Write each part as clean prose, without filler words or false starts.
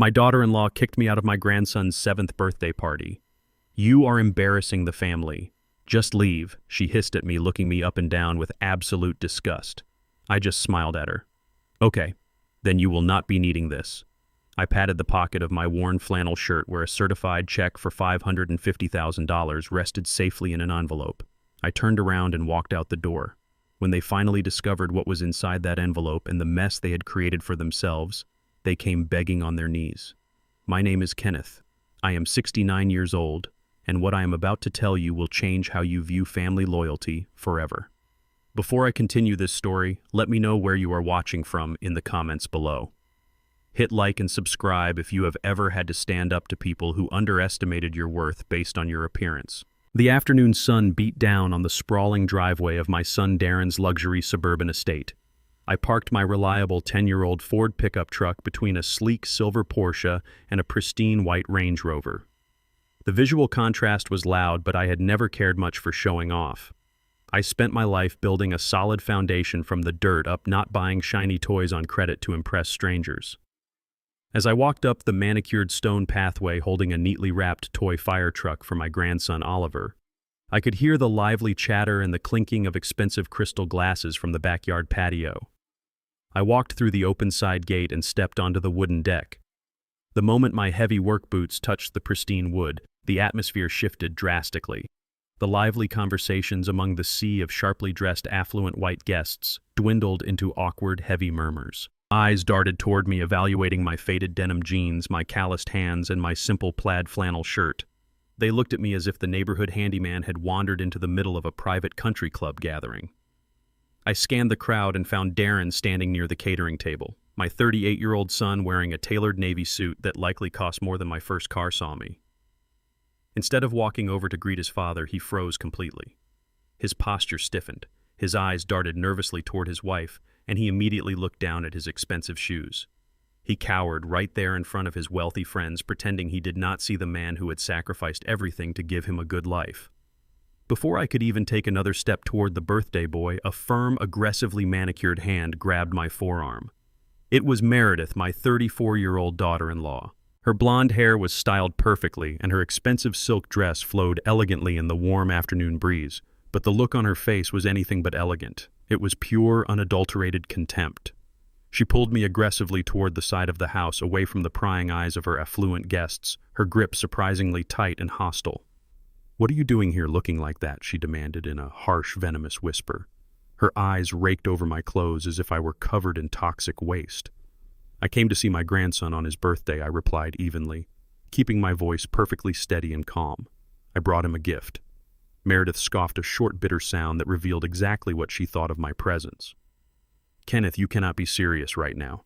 My daughter-in-law kicked me out of my grandson's 7th birthday party. You are embarrassing the family. Just leave, she hissed at me, looking me up and down with absolute disgust. I just smiled at her. Okay, then you will not be needing this. I patted the pocket of my worn flannel shirt where a certified check for $550,000 rested safely in an envelope. I turned around and walked out the door. When they finally discovered what was inside that envelope and the mess they had created for themselves, they came begging on their knees. My name is Kenneth. I am 69 years old, and what I am about to tell you will change how you view family loyalty forever. Before I continue this story, let me know where you are watching from in the comments below. Hit like and subscribe if you have ever had to stand up to people who underestimated your worth based on your appearance. The afternoon sun beat down on the sprawling driveway of my son Darren's luxury suburban estate. I parked my reliable 10-year-old Ford pickup truck between a sleek silver Porsche and a pristine white Range Rover. The visual contrast was loud, but I had never cared much for showing off. I spent my life building a solid foundation from the dirt up, not buying shiny toys on credit to impress strangers. As I walked up the manicured stone pathway holding a neatly wrapped toy fire truck for my grandson Oliver, I could hear the lively chatter and the clinking of expensive crystal glasses from the backyard patio. I walked through the open side gate and stepped onto the wooden deck. The moment my heavy work boots touched the pristine wood, the atmosphere shifted drastically. The lively conversations among the sea of sharply dressed affluent white guests dwindled into awkward, heavy murmurs. Eyes darted toward me, evaluating my faded denim jeans, my calloused hands, and my simple plaid flannel shirt. They looked at me as if the neighborhood handyman had wandered into the middle of a private country club gathering. I scanned the crowd and found Darren standing near the catering table, my 38-year-old son wearing a tailored navy suit that likely cost more than my first car saw me. Instead of walking over to greet his father, he froze completely. His posture stiffened, his eyes darted nervously toward his wife, and he immediately looked down at his expensive shoes. He cowered right there in front of his wealthy friends, pretending he did not see the man who had sacrificed everything to give him a good life. Before I could even take another step toward the birthday boy, a firm, aggressively manicured hand grabbed my forearm. It was Meredith, my 34-year-old daughter-in-law. Her blonde hair was styled perfectly, and her expensive silk dress flowed elegantly in the warm afternoon breeze, but the look on her face was anything but elegant. It was pure, unadulterated contempt. She pulled me aggressively toward the side of the house, away from the prying eyes of her affluent guests, her grip surprisingly tight and hostile. "What are you doing here looking like that?" she demanded in a harsh, venomous whisper. Her eyes raked over my clothes as if I were covered in toxic waste. "I came to see my grandson on his birthday," I replied evenly, keeping my voice perfectly steady and calm. "I brought him a gift." Meredith scoffed a short, bitter sound that revealed exactly what she thought of my presence. "Kenneth, you cannot be serious right now.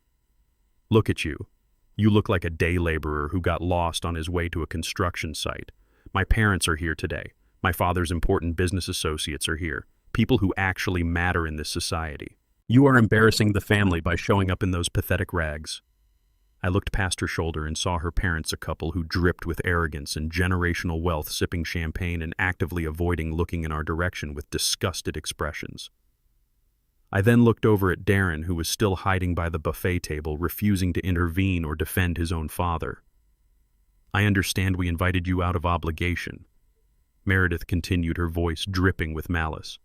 Look at you. You look like a day laborer who got lost on his way to a construction site. My parents are here today. My father's important business associates are here. People who actually matter in this society. You are embarrassing the family by showing up in those pathetic rags." I looked past her shoulder and saw her parents, a couple who dripped with arrogance and generational wealth, sipping champagne and actively avoiding looking in our direction with disgusted expressions. I then looked over at Darren, who was still hiding by the buffet table, refusing to intervene or defend his own father. "I understand we invited you out of obligation," Meredith continued, her voice dripping with malice.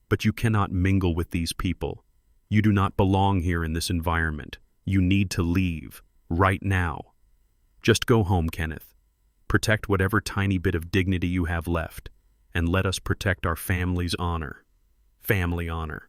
"But you cannot mingle with these people. You do not belong here in this environment. You need to leave, right now. Just go home, Kenneth. Protect whatever tiny bit of dignity you have left, and let us protect our family's honor. Family honor."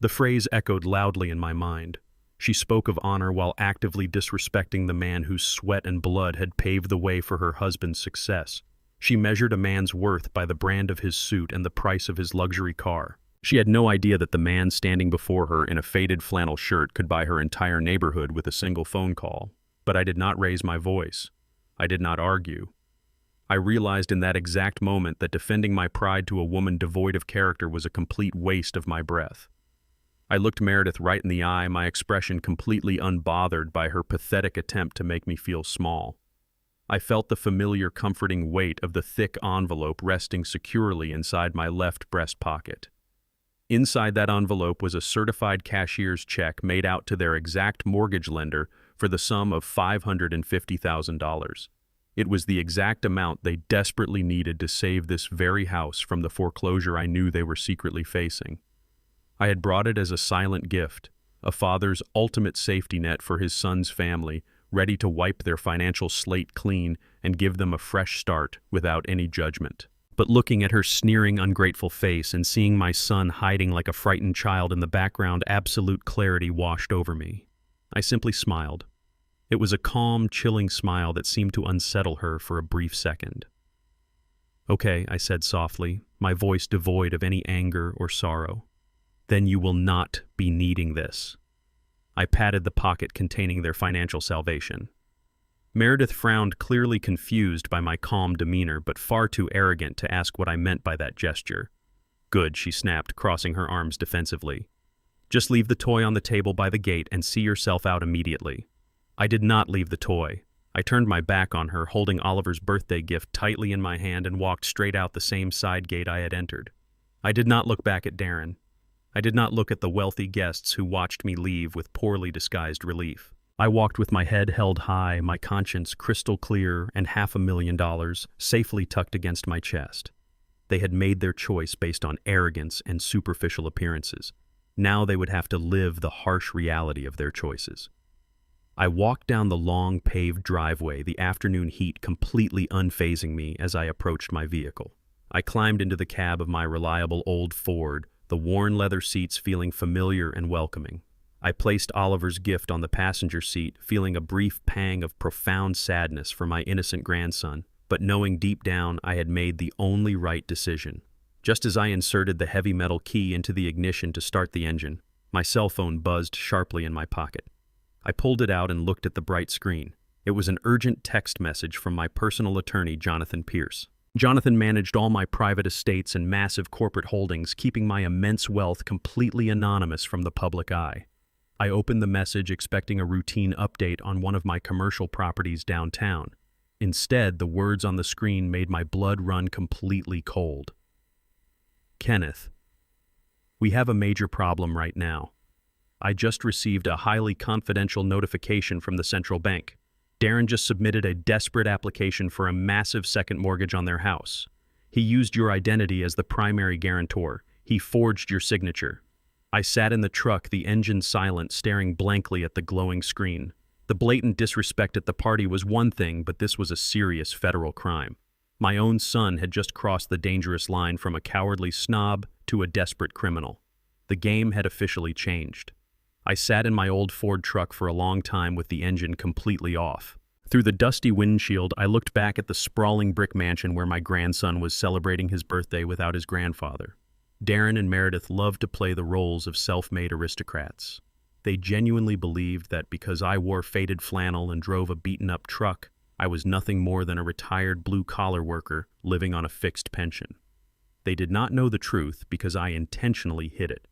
The phrase echoed loudly in my mind. She spoke of honor while actively disrespecting the man whose sweat and blood had paved the way for her husband's success. She measured a man's worth by the brand of his suit and the price of his luxury car. She had no idea that the man standing before her in a faded flannel shirt could buy her entire neighborhood with a single phone call. But I did not raise my voice. I did not argue. I realized in that exact moment that defending my pride to a woman devoid of character was a complete waste of my breath. I looked Meredith right in the eye, my expression completely unbothered by her pathetic attempt to make me feel small. I felt the familiar, comforting weight of the thick envelope resting securely inside my left breast pocket. Inside that envelope was a certified cashier's check made out to their exact mortgage lender for the sum of $550,000. It was the exact amount they desperately needed to save this very house from the foreclosure I knew they were secretly facing. I had brought it as a silent gift, a father's ultimate safety net for his son's family, ready to wipe their financial slate clean and give them a fresh start without any judgment. But looking at her sneering, ungrateful face and seeing my son hiding like a frightened child in the background, absolute clarity washed over me. I simply smiled. It was a calm, chilling smile that seemed to unsettle her for a brief second. "Okay," I said softly, my voice devoid of any anger or sorrow. "Then you will not be needing this." I patted the pocket containing their financial salvation. Meredith frowned, clearly confused by my calm demeanor, but far too arrogant to ask what I meant by that gesture. "Good," she snapped, crossing her arms defensively. "Just leave the toy on the table by the gate and see yourself out immediately." I did not leave the toy. I turned my back on her, holding Oliver's birthday gift tightly in my hand, and walked straight out the same side gate I had entered. I did not look back at Darren. I did not look at the wealthy guests who watched me leave with poorly disguised relief. I walked with my head held high, my conscience crystal clear, and $500,000 safely tucked against my chest. They had made their choice based on arrogance and superficial appearances. Now they would have to live the harsh reality of their choices. I walked down the long paved driveway, the afternoon heat completely unfazing me as I approached my vehicle. I climbed into the cab of my reliable old Ford, the worn leather seats feeling familiar and welcoming. I placed Oliver's gift on the passenger seat, feeling a brief pang of profound sadness for my innocent grandson, but knowing deep down I had made the only right decision. Just as I inserted the heavy metal key into the ignition to start the engine, my cell phone buzzed sharply in my pocket. I pulled it out and looked at the bright screen. It was an urgent text message from my personal attorney, Jonathan Pierce. Jonathan managed all my private estates and massive corporate holdings, keeping my immense wealth completely anonymous from the public eye. I opened the message expecting a routine update on one of my commercial properties downtown. Instead, the words on the screen made my blood run completely cold. "Kenneth, we have a major problem right now. I just received a highly confidential notification from the central bank. Darren just submitted a desperate application for a massive second mortgage on their house. He used your identity as the primary guarantor. He forged your signature." I sat in the truck, the engine silent, staring blankly at the glowing screen. The blatant disrespect at the party was one thing, but this was a serious federal crime. My own son had just crossed the dangerous line from a cowardly snob to a desperate criminal. The game had officially changed. I sat in my old Ford truck for a long time with the engine completely off. Through the dusty windshield, I looked back at the sprawling brick mansion where my grandson was celebrating his birthday without his grandfather. Darren and Meredith loved to play the roles of self-made aristocrats. They genuinely believed that because I wore faded flannel and drove a beaten-up truck, I was nothing more than a retired blue-collar worker living on a fixed pension. They did not know the truth because I intentionally hid it.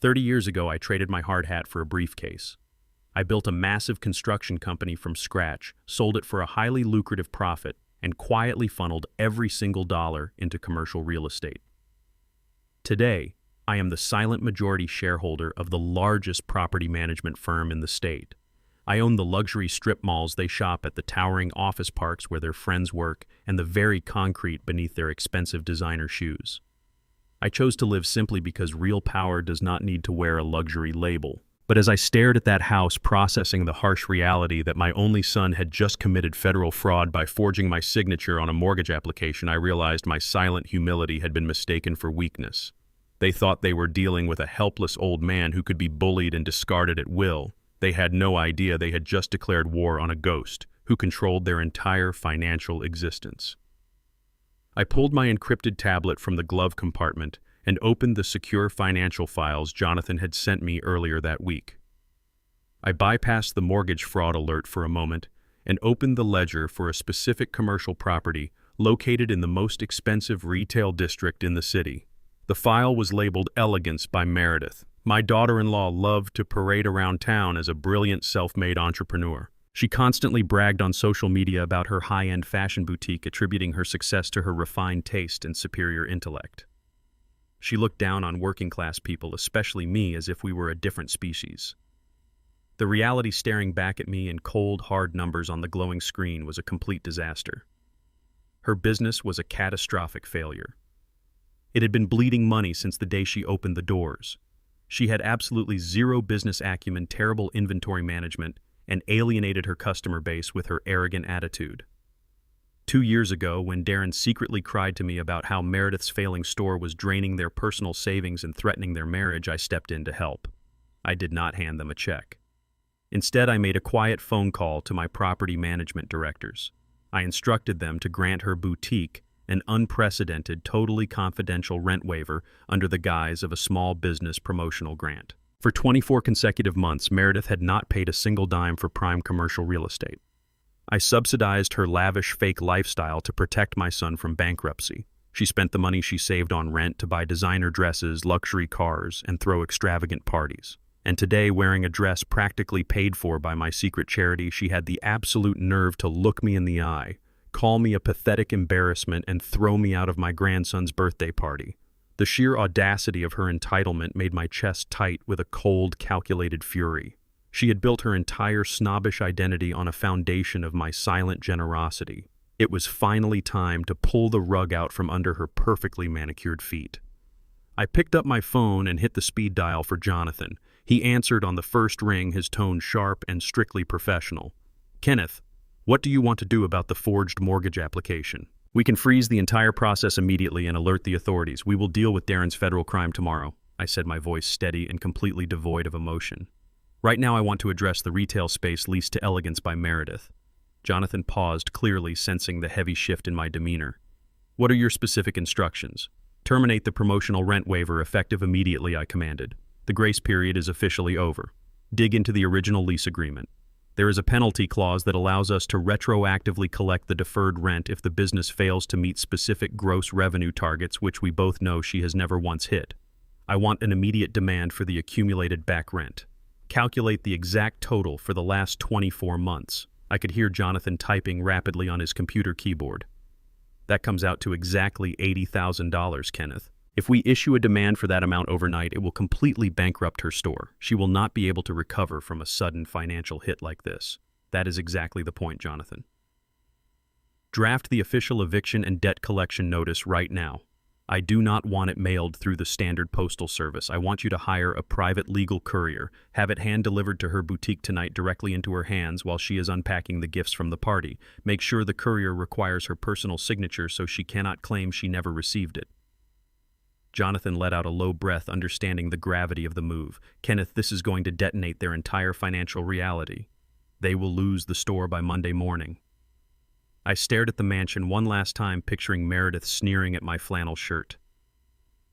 30 years ago, I traded my hard hat for a briefcase. I built a massive construction company from scratch, sold it for a highly lucrative profit, and quietly funneled every single dollar into commercial real estate. Today, I am the silent majority shareholder of the largest property management firm in the state. I own the luxury strip malls they shop at, the towering office parks where their friends work, and the very concrete beneath their expensive designer shoes. I chose to live simply because real power does not need to wear a luxury label. But as I stared at that house, processing the harsh reality that my only son had just committed federal fraud by forging my signature on a mortgage application, I realized my silent humility had been mistaken for weakness. They thought they were dealing with a helpless old man who could be bullied and discarded at will. They had no idea they had just declared war on a ghost who controlled their entire financial existence. I pulled my encrypted tablet from the glove compartment and opened the secure financial files Jonathan had sent me earlier that week. I bypassed the mortgage fraud alert for a moment and opened the ledger for a specific commercial property located in the most expensive retail district in the city. The file was labeled Elegance by Meredith. My daughter-in-law loved to parade around town as a brilliant self-made entrepreneur. She constantly bragged on social media about her high-end fashion boutique, attributing her success to her refined taste and superior intellect. She looked down on working-class people, especially me, as if we were a different species. The reality staring back at me in cold, hard numbers on the glowing screen was a complete disaster. Her business was a catastrophic failure. It had been bleeding money since the day she opened the doors. She had absolutely zero business acumen, terrible inventory management, and alienated her customer base with her arrogant attitude. 2 years ago, when Darren secretly cried to me about how Meredith's failing store was draining their personal savings and threatening their marriage, I stepped in to help. I did not hand them a check. Instead, I made a quiet phone call to my property management directors. I instructed them to grant her boutique an unprecedented, totally confidential rent waiver under the guise of a small business promotional grant. For 24 consecutive months, Meredith had not paid a single dime for prime commercial real estate. I subsidized her lavish fake lifestyle to protect my son from bankruptcy. She spent the money she saved on rent to buy designer dresses, luxury cars, and throw extravagant parties. And today, wearing a dress practically paid for by my secret charity, she had the absolute nerve to look me in the eye, call me a pathetic embarrassment, and throw me out of my grandson's birthday party. The sheer audacity of her entitlement made my chest tight with a cold, calculated fury. She had built her entire snobbish identity on a foundation of my silent generosity. It was finally time to pull the rug out from under her perfectly manicured feet. I picked up my phone and hit the speed dial for Jonathan. He answered on the first ring, his tone sharp and strictly professional. "Kenneth, what do you want to do about the forged mortgage application? We can freeze the entire process immediately and alert the authorities. We will deal with Darren's federal crime tomorrow," I said, my voice steady and completely devoid of emotion. "Right now I want to address the retail space leased to Elegance by Meredith." Jonathan paused, clearly sensing the heavy shift in my demeanor. "What are your specific instructions?" "Terminate the promotional rent waiver effective immediately," I commanded. "The grace period is officially over. Dig into the original lease agreement. There is a penalty clause that allows us to retroactively collect the deferred rent if the business fails to meet specific gross revenue targets, which we both know she has never once hit. I want an immediate demand for the accumulated back rent. Calculate the exact total for the last 24 months. I could hear Jonathan typing rapidly on his computer keyboard. "That comes out to exactly $80,000, Kenneth. If we issue a demand for that amount overnight, it will completely bankrupt her store. She will not be able to recover from a sudden financial hit like this." "That is exactly the point, Jonathan. Draft the official eviction and debt collection notice right now. I do not want it mailed through the standard postal service. I want you to hire a private legal courier, have it hand-delivered to her boutique tonight directly into her hands while she is unpacking the gifts from the party. Make sure the courier requires her personal signature so she cannot claim she never received it." Jonathan let out a low breath, understanding the gravity of the move. "Kenneth, this is going to detonate their entire financial reality. They will lose the store by Monday morning." I stared at the mansion one last time, picturing Meredith sneering at my flannel shirt.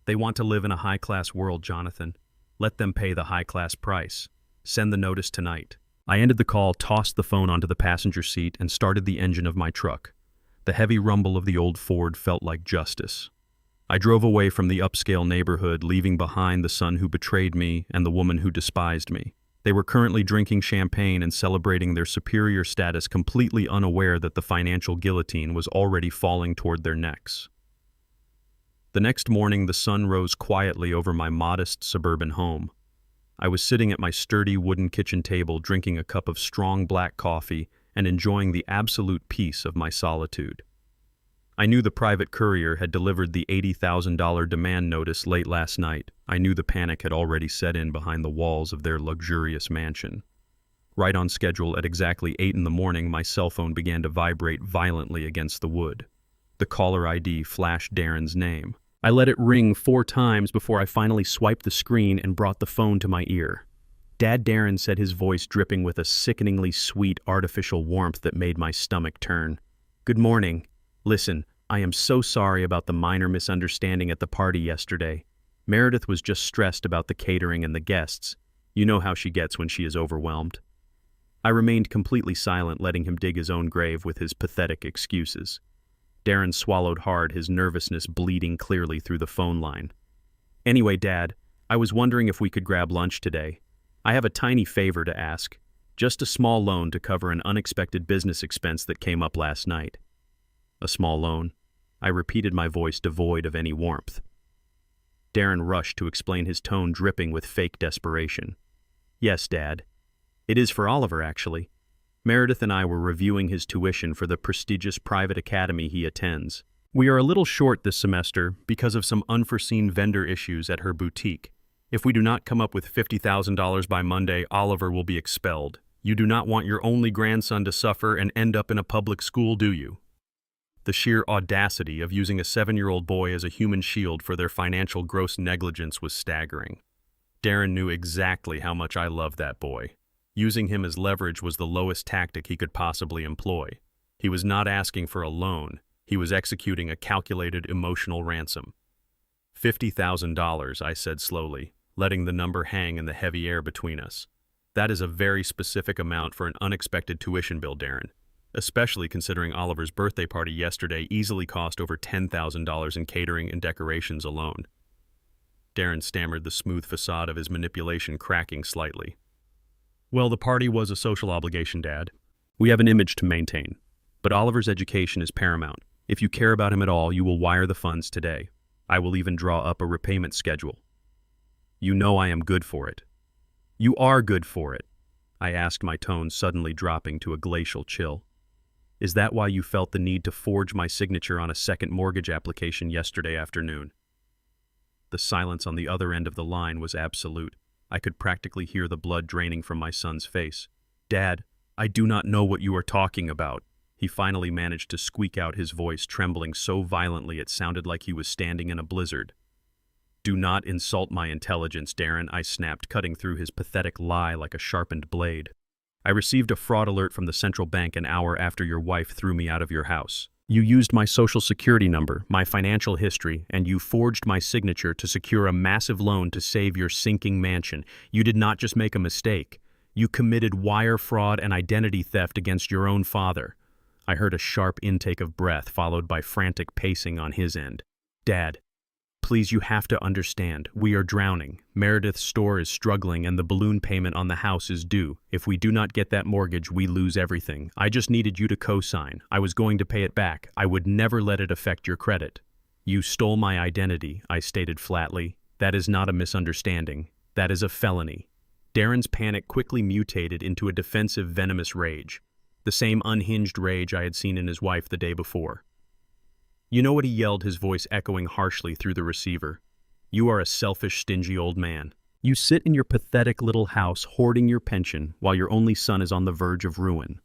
"They want to live in a high-class world, Jonathan. Let them pay the high-class price. Send the notice tonight." I ended the call, tossed the phone onto the passenger seat, and started the engine of my truck. The heavy rumble of the old Ford felt like justice. I drove away from the upscale neighborhood, leaving behind the son who betrayed me and the woman who despised me. They were currently drinking champagne and celebrating their superior status, completely unaware that the financial guillotine was already falling toward their necks. The next morning, the sun rose quietly over my modest suburban home. I was sitting at my sturdy wooden kitchen table, drinking a cup of strong black coffee and enjoying the absolute peace of my solitude. I knew the private courier had delivered the $80,000 demand notice late last night. I knew the panic had already set in behind the walls of their luxurious mansion. Right on schedule at exactly 8 in the morning, my cell phone began to vibrate violently against the wood. The caller ID flashed Darren's name. I let it ring 4 times before I finally swiped the screen and brought the phone to my ear. "Dad," Darren said, his voice dripping with a sickeningly sweet artificial warmth that made my stomach turn. "Good morning. Listen, I am so sorry about the minor misunderstanding at the party yesterday. Meredith was just stressed about the catering and the guests. You know how she gets when she is overwhelmed." I remained completely silent, letting him dig his own grave with his pathetic excuses. Darren swallowed hard, his nervousness bleeding clearly through the phone line. "Anyway, Dad, I was wondering if we could grab lunch today. I have a tiny favor to ask. Just a small loan to cover an unexpected business expense that came up last night." "A small loan?" I repeated, my voice devoid of any warmth. Darren rushed to explain, his tone dripping with fake desperation. "Yes, Dad. It is for Oliver, actually. Meredith and I were reviewing his tuition for the prestigious private academy he attends. We are a little short this semester because of some unforeseen vendor issues at her boutique. If we do not come up with $50,000 by Monday, Oliver will be expelled. You do not want your only grandson to suffer and end up in a public school, do you? The sheer audacity of using a 7-year-old boy as a human shield for their financial gross negligence was staggering. Darren knew exactly how much I loved that boy. Using him as leverage was the lowest tactic he could possibly employ. He was not asking for a loan. He was executing a calculated emotional ransom. $50,000, I said slowly, letting the number hang in the heavy air between us. That is a very specific amount for an unexpected tuition bill, Darren, especially considering Oliver's birthday party yesterday easily cost over $10,000 in catering and decorations alone. Darren stammered, the smooth facade of his manipulation cracking slightly. Well, the party was a social obligation, Dad. We have an image to maintain. But Oliver's education is paramount. If you care about him at all, you will wire the funds today. I will even draw up a repayment schedule. You know I am good for it. You are good for it, I asked, my tone suddenly dropping to a glacial chill. Is that why you felt the need to forge my signature on a second mortgage application yesterday afternoon? The silence on the other end of the line was absolute. I could practically hear the blood draining from my son's face. Dad, I do not know what you are talking about. He finally managed to squeak out, his voice trembling so violently it sounded like he was standing in a blizzard. Do not insult my intelligence, Darren, I snapped, cutting through his pathetic lie like a sharpened blade. I received a fraud alert from the central bank an hour after your wife threw me out of your house. You used my social security number, my financial history, and you forged my signature to secure a massive loan to save your sinking mansion. You did not just make a mistake. You committed wire fraud and identity theft against your own father. I heard a sharp intake of breath followed by frantic pacing on his end. Dad, please, you have to understand. We are drowning. Meredith's store is struggling and the balloon payment on the house is due. If we do not get that mortgage, we lose everything. I just needed you to co-sign. I was going to pay it back. I would never let it affect your credit. You stole my identity, I stated flatly. That is not a misunderstanding. That is a felony. Darren's panic quickly mutated into a defensive, venomous rage. The same unhinged rage I had seen in his wife the day before. You know what he yelled, his voice echoing harshly through the receiver? You are a selfish, stingy old man. You sit in your pathetic little house hoarding your pension while your only son is on the verge of ruin.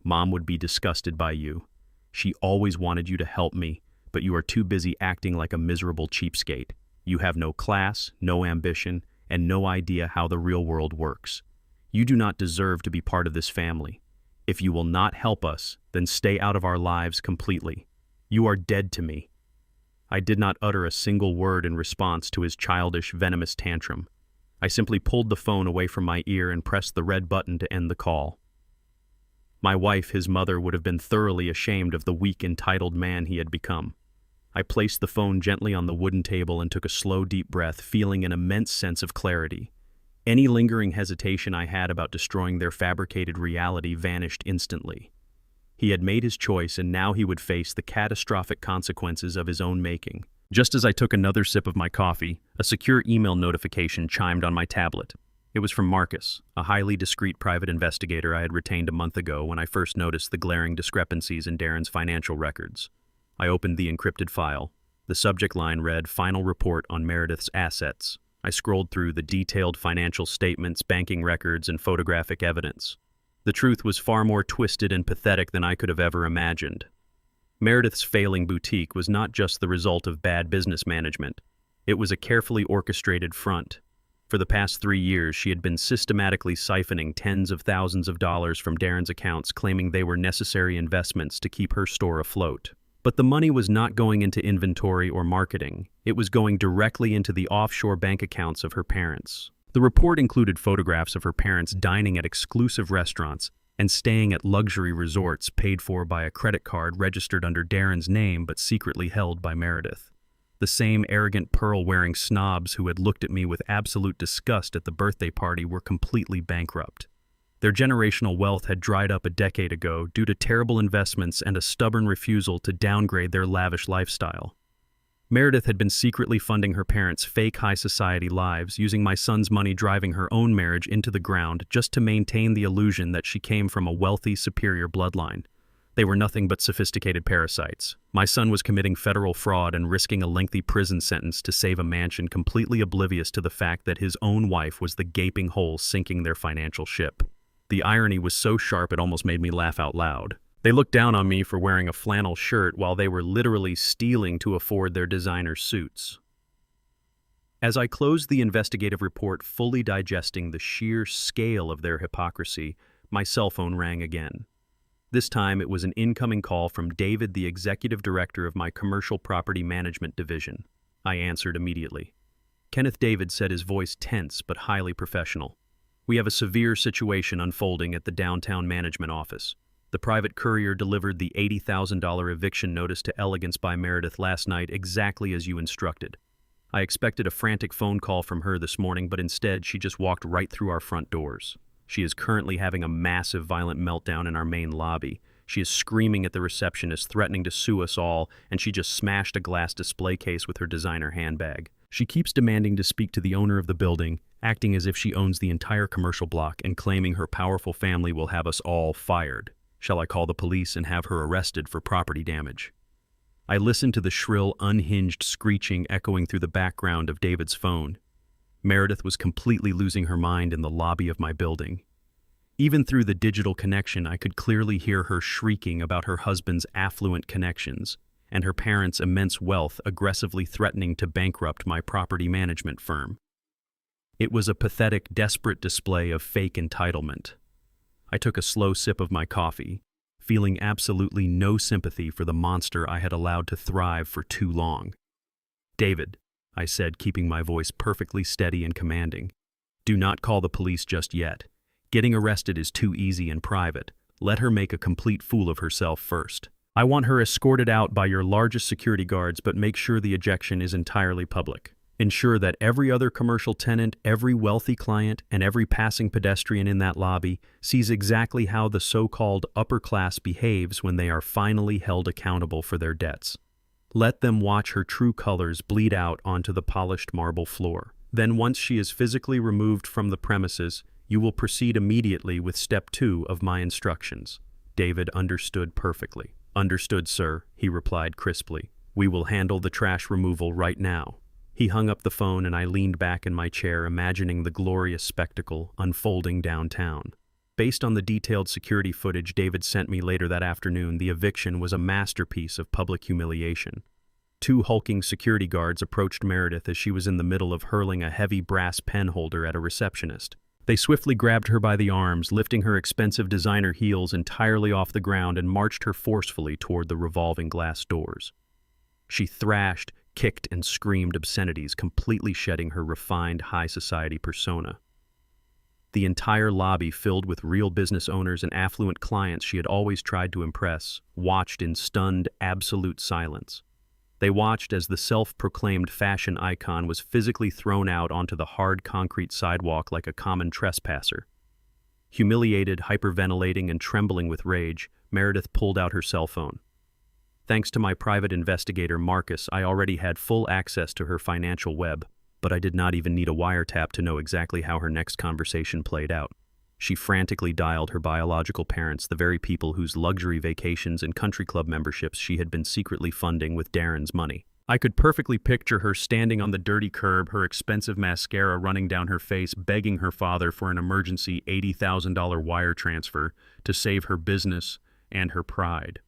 Mom would be disgusted by you. She always wanted you to help me, but you are too busy acting like a miserable cheapskate. You have no class, no ambition, and no idea how the real world works. You do not deserve to be part of this family. If you will not help us, then stay out of our lives completely. You are dead to me. I did not utter a single word in response to his childish, venomous tantrum. I simply pulled the phone away from my ear and pressed the red button to end the call. My wife, his mother, would have been thoroughly ashamed of the weak, entitled man he had become. I placed the phone gently on the wooden table and took a slow, deep breath, feeling an immense sense of clarity. Any lingering hesitation I had about destroying their fabricated reality vanished instantly. He had made his choice, and now he would face the catastrophic consequences of his own making. Just as I took another sip of my coffee, a secure email notification chimed on my tablet. It was from Marcus, a highly discreet private investigator I had retained a month ago when I first noticed the glaring discrepancies in Darren's financial records. I opened the encrypted file. The subject line read, "Final report on Meredith's assets." I scrolled through the detailed financial statements, banking records, and photographic evidence. The truth was far more twisted and pathetic than I could have ever imagined. Meredith's failing boutique was not just the result of bad business management. It was a carefully orchestrated front. For the past 3 years, she had been systematically siphoning tens of thousands of dollars from Darren's accounts, claiming they were necessary investments to keep her store afloat. But the money was not going into inventory or marketing. It was going directly into the offshore bank accounts of her parents. The report included photographs of her parents dining at exclusive restaurants and staying at luxury resorts paid for by a credit card registered under Darren's name but secretly held by Meredith. The same arrogant pearl-wearing snobs who had looked at me with absolute disgust at the birthday party were completely bankrupt. Their generational wealth had dried up a decade ago due to terrible investments and a stubborn refusal to downgrade their lavish lifestyle. Meredith had been secretly funding her parents' fake high society lives, using my son's money driving her own marriage into the ground just to maintain the illusion that she came from a wealthy, superior bloodline. They were nothing but sophisticated parasites. My son was committing federal fraud and risking a lengthy prison sentence to save a mansion, completely oblivious to the fact that his own wife was the gaping hole sinking their financial ship. The irony was so sharp it almost made me laugh out loud. They looked down on me for wearing a flannel shirt while they were literally stealing to afford their designer suits. As I closed the investigative report, fully digesting the sheer scale of their hypocrisy, my cell phone rang again. This time it was an incoming call from David, the executive director of my commercial property management division. I answered immediately. Kenneth David said, his voice tense but highly professional. "We have a severe situation unfolding at the downtown management office. The private courier delivered the $80,000 eviction notice to Elegance by Meredith last night exactly as you instructed. I expected a frantic phone call from her this morning, but instead she just walked right through our front doors. She is currently having a massive violent meltdown in our main lobby. She is screaming at the receptionist, threatening to sue us all, and she just smashed a glass display case with her designer handbag. She keeps demanding to speak to the owner of the building, acting as if she owns the entire commercial block and claiming her powerful family will have us all fired. Shall I call the police and have her arrested for property damage?" I listened to the shrill, unhinged screeching echoing through the background of David's phone. Meredith was completely losing her mind in the lobby of my building. Even through the digital connection, I could clearly hear her shrieking about her husband's affluent connections and her parents' immense wealth, aggressively threatening to bankrupt my property management firm. It was a pathetic, desperate display of fake entitlement. I took a slow sip of my coffee, feeling absolutely no sympathy for the monster I had allowed to thrive for too long. "David," I said, keeping my voice perfectly steady and commanding, "do not call the police just yet. Getting arrested is too easy and private. Let her make a complete fool of herself first. I want her escorted out by your largest security guards, but make sure the ejection is entirely public. Ensure that every other commercial tenant, every wealthy client, and every passing pedestrian in that lobby sees exactly how the so-called upper class behaves when they are finally held accountable for their debts. Let them watch her true colors bleed out onto the polished marble floor. Then once she is physically removed from the premises, you will proceed immediately with step 2 of my instructions." David understood perfectly. "Understood, sir," he replied crisply. "We will handle the trash removal right now." He hung up the phone and I leaned back in my chair, imagining the glorious spectacle unfolding downtown. Based on the detailed security footage David sent me later that afternoon, the eviction was a masterpiece of public humiliation. 2 hulking security guards approached Meredith as she was in the middle of hurling a heavy brass pen holder at a receptionist. They swiftly grabbed her by the arms, lifting her expensive designer heels entirely off the ground, and marched her forcefully toward the revolving glass doors. She thrashed, kicked, and screamed obscenities, completely shedding her refined high society persona. The entire lobby, filled with real business owners and affluent clients she had always tried to impress, watched in stunned, absolute silence. They watched as the self-proclaimed fashion icon was physically thrown out onto the hard concrete sidewalk like a common trespasser. Humiliated, hyperventilating, and trembling with rage, Meredith pulled out her cell phone. Thanks to my private investigator, Marcus, I already had full access to her financial web, but I did not even need a wiretap to know exactly how her next conversation played out. She frantically dialed her biological parents, the very people whose luxury vacations and country club memberships she had been secretly funding with Darren's money. I could perfectly picture her standing on the dirty curb, her expensive mascara running down her face, begging her father for an emergency $80,000 wire transfer to save her business and her pride.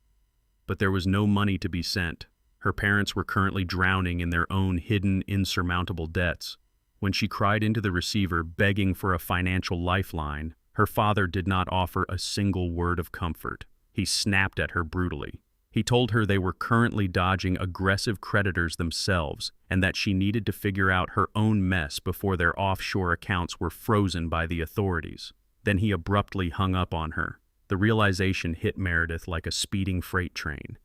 But there was no money to be sent. Her parents were currently drowning in their own hidden, insurmountable debts. When she cried into the receiver, begging for a financial lifeline, her father did not offer a single word of comfort. He snapped at her brutally. He told her they were currently dodging aggressive creditors themselves and that she needed to figure out her own mess before their offshore accounts were frozen by the authorities. Then he abruptly hung up on her. The realization hit Meredith like a speeding freight train.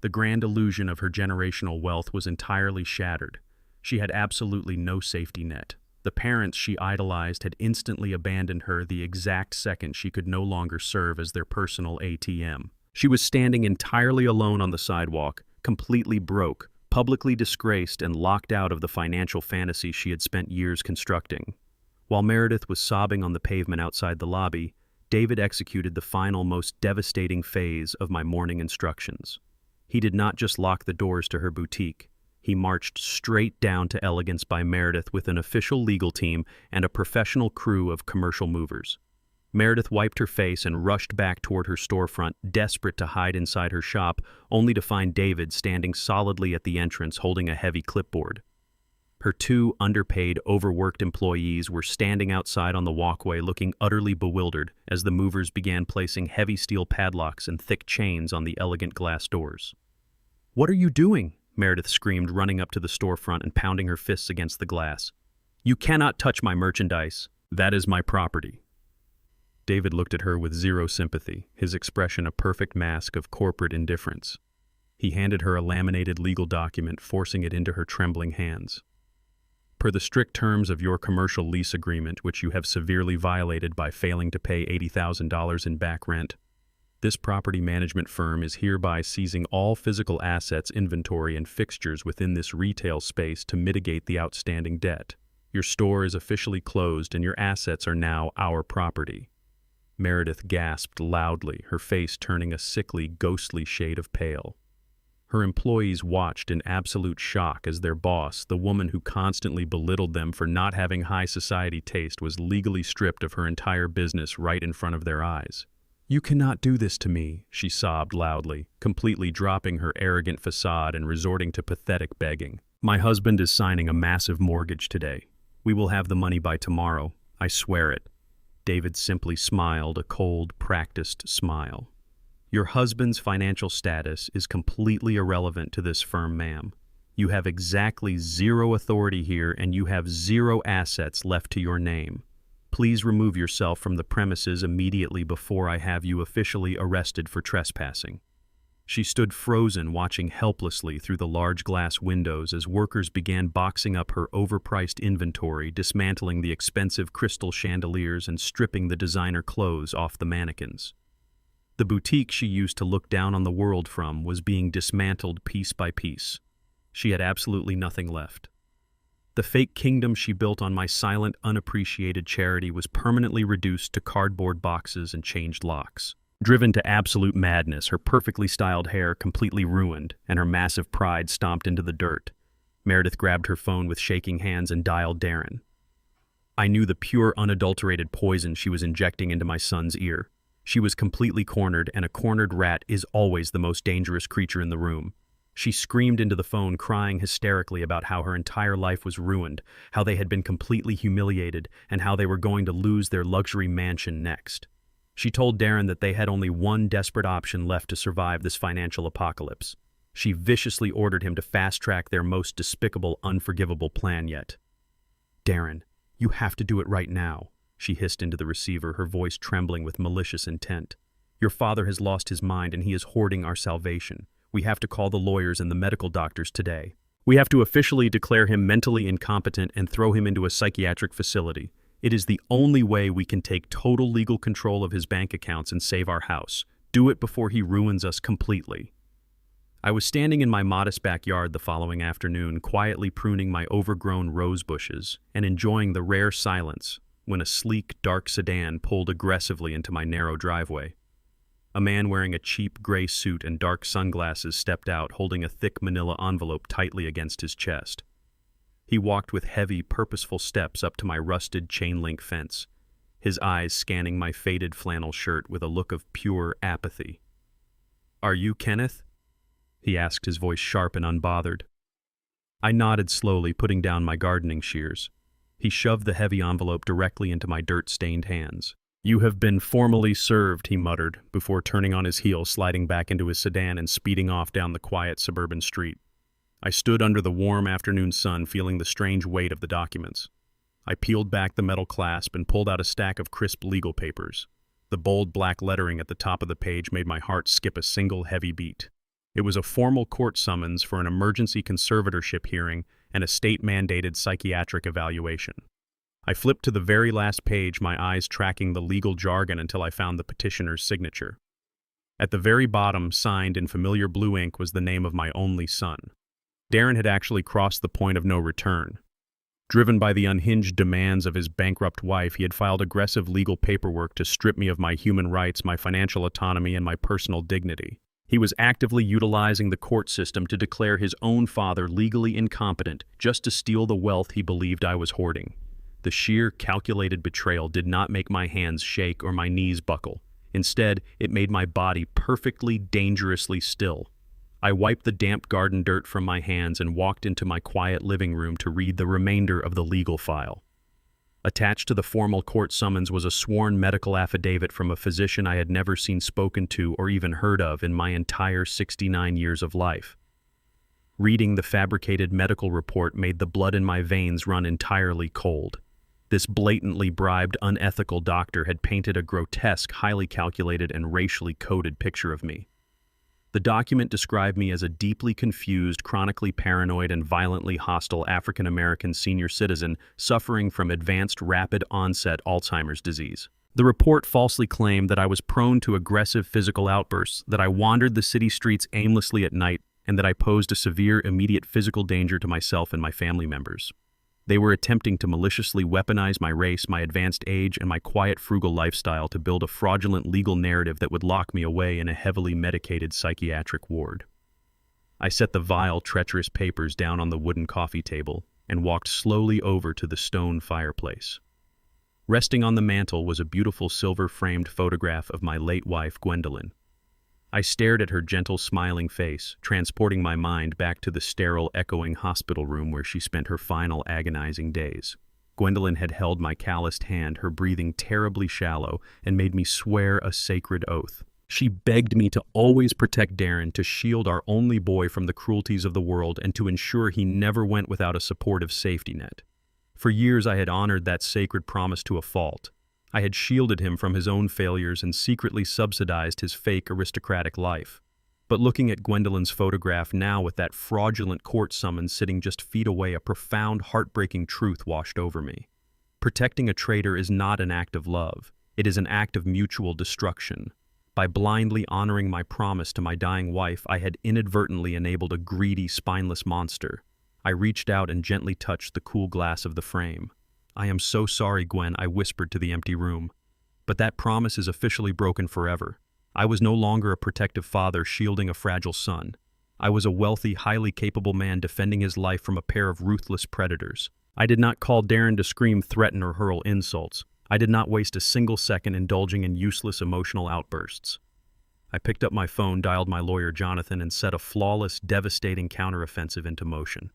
The grand illusion of her generational wealth was entirely shattered. She had absolutely no safety net. The parents she idolized had instantly abandoned her the exact second she could no longer serve as their personal ATM. She was standing entirely alone on the sidewalk, completely broke, publicly disgraced and locked out of the financial fantasy she had spent years constructing. While Meredith was sobbing on the pavement outside the lobby, David executed the final, most devastating phase of my morning instructions. He did not just lock the doors to her boutique. He marched straight down to Elegance by Meredith with an official legal team and a professional crew of commercial movers. Meredith wiped her face and rushed back toward her storefront, desperate to hide inside her shop, only to find David standing solidly at the entrance holding a heavy clipboard. Her two underpaid, overworked employees were standing outside on the walkway looking utterly bewildered as the movers began placing heavy steel padlocks and thick chains on the elegant glass doors. "What are you doing?" Meredith screamed, running up to the storefront and pounding her fists against the glass. "You cannot touch my merchandise. That is my property." David looked at her with zero sympathy, his expression a perfect mask of corporate indifference. He handed her a laminated legal document, forcing it into her trembling hands. "Per the strict terms of your commercial lease agreement, which you have severely violated by failing to pay $80,000 in back rent, this property management firm is hereby seizing all physical assets, inventory, and fixtures within this retail space to mitigate the outstanding debt. Your store is officially closed and your assets are now our property." Meredith gasped loudly, her face turning a sickly, ghostly shade of pale. Her employees watched in absolute shock as their boss, the woman who constantly belittled them for not having high society taste, was legally stripped of her entire business right in front of their eyes. "You cannot do this to me," she sobbed loudly, completely dropping her arrogant facade and resorting to pathetic begging. "My husband is signing a massive mortgage today. We will have the money by tomorrow. I swear it." David simply smiled, a cold, practiced smile. "Your husband's financial status is completely irrelevant to this firm, ma'am. You have exactly zero authority here and you have zero assets left to your name. Please remove yourself from the premises immediately before I have you officially arrested for trespassing." She stood frozen, watching helplessly through the large glass windows as workers began boxing up her overpriced inventory, dismantling the expensive crystal chandeliers and stripping the designer clothes off the mannequins. The boutique she used to look down on the world from was being dismantled piece by piece. She had absolutely nothing left. The fake kingdom she built on my silent, unappreciated charity was permanently reduced to cardboard boxes and changed locks. Driven to absolute madness, her perfectly styled hair completely ruined, and her massive pride stomped into the dirt, Meredith grabbed her phone with shaking hands and dialed Darren. I knew the pure, unadulterated poison she was injecting into my son's ear. She was completely cornered, and a cornered rat is always the most dangerous creature in the room. She screamed into the phone, crying hysterically about how her entire life was ruined, how they had been completely humiliated, and how they were going to lose their luxury mansion next. She told Darren that they had only one desperate option left to survive this financial apocalypse. She viciously ordered him to fast-track their most despicable, unforgivable plan yet. "Darren, you have to do it right now," she hissed into the receiver, her voice trembling with malicious intent. "Your father has lost his mind and he is hoarding our salvation. We have to call the lawyers and the medical doctors today. We have to officially declare him mentally incompetent and throw him into a psychiatric facility. It is the only way we can take total legal control of his bank accounts and save our house. Do it before he ruins us completely." I was standing in my modest backyard the following afternoon, quietly pruning my overgrown rose bushes and enjoying the rare silence when a sleek, dark sedan pulled aggressively into my narrow driveway. A man wearing a cheap gray suit and dark sunglasses stepped out, holding a thick manila envelope tightly against his chest. He walked with heavy, purposeful steps up to my rusted chain-link fence, his eyes scanning my faded flannel shirt with a look of pure apathy. "Are you Kenneth?" he asked, his voice sharp and unbothered. I nodded slowly, putting down my gardening shears. He shoved the heavy envelope directly into my dirt-stained hands. "You have been formally served," he muttered, before turning on his heel, sliding back into his sedan and speeding off down the quiet suburban street. I stood under the warm afternoon sun, feeling the strange weight of the documents. I peeled back the metal clasp and pulled out a stack of crisp legal papers. The bold black lettering at the top of the page made my heart skip a single heavy beat. It was a formal court summons for an emergency conservatorship hearing and a state-mandated psychiatric evaluation. I flipped to the very last page, my eyes tracking the legal jargon until I found the petitioner's signature. At the very bottom, signed in familiar blue ink, was the name of my only son. Darren had actually crossed the point of no return. Driven by the unhinged demands of his bankrupt wife, he had filed aggressive legal paperwork to strip me of my human rights, my financial autonomy, and my personal dignity. He was actively utilizing the court system to declare his own father legally incompetent just to steal the wealth he believed I was hoarding. The sheer, calculated betrayal did not make my hands shake or my knees buckle. Instead, it made my body perfectly, dangerously still. I wiped the damp garden dirt from my hands and walked into my quiet living room to read the remainder of the legal file. Attached to the formal court summons was a sworn medical affidavit from a physician I had never seen spoken to or even heard of in my entire 69 years of life. Reading the fabricated medical report made the blood in my veins run entirely cold. This blatantly bribed, unethical doctor had painted a grotesque, highly calculated, and racially coded picture of me. The document described me as a deeply confused, chronically paranoid, and violently hostile African-American senior citizen suffering from advanced rapid-onset Alzheimer's disease. The report falsely claimed that I was prone to aggressive physical outbursts, that I wandered the city streets aimlessly at night, and that I posed a severe, immediate physical danger to myself and my family members. They were attempting to maliciously weaponize my race, my advanced age, and my quiet, frugal lifestyle to build a fraudulent legal narrative that would lock me away in a heavily medicated psychiatric ward. I set the vile, treacherous papers down on the wooden coffee table and walked slowly over to the stone fireplace. Resting on the mantel was a beautiful silver-framed photograph of my late wife, Gwendolyn. I stared at her gentle, smiling face, transporting my mind back to the sterile, echoing hospital room where she spent her final agonizing days. Gwendolyn had held my calloused hand, her breathing terribly shallow, and made me swear a sacred oath. She begged me to always protect Darren, to shield our only boy from the cruelties of the world, and to ensure he never went without a supportive safety net. For years I had honored that sacred promise to a fault. I had shielded him from his own failures and secretly subsidized his fake aristocratic life. But looking at Gwendolyn's photograph now with that fraudulent court summons sitting just feet away, a profound, heartbreaking truth washed over me. Protecting a traitor is not an act of love. It is an act of mutual destruction. By blindly honoring my promise to my dying wife, I had inadvertently enabled a greedy, spineless monster. I reached out and gently touched the cool glass of the frame. "I am so sorry, Gwen," I whispered to the empty room. "But that promise is officially broken forever. I was no longer a protective father shielding a fragile son. I was a wealthy, highly capable man defending his life from a pair of ruthless predators. I did not call Darren to scream, threaten, or hurl insults. I did not waste a single second indulging in useless emotional outbursts." I picked up my phone, dialed my lawyer Jonathan, and set a flawless, devastating counteroffensive into motion.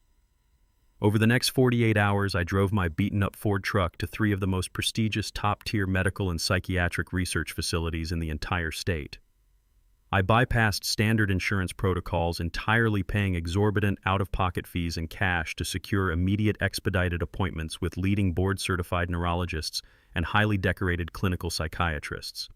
Over the next 48 hours, I drove my beaten-up Ford truck to 3 of the most prestigious top-tier medical and psychiatric research facilities in the entire state. I bypassed standard insurance protocols, entirely paying exorbitant out-of-pocket fees in cash to secure immediate expedited appointments with leading board-certified neurologists and highly decorated clinical psychiatrists.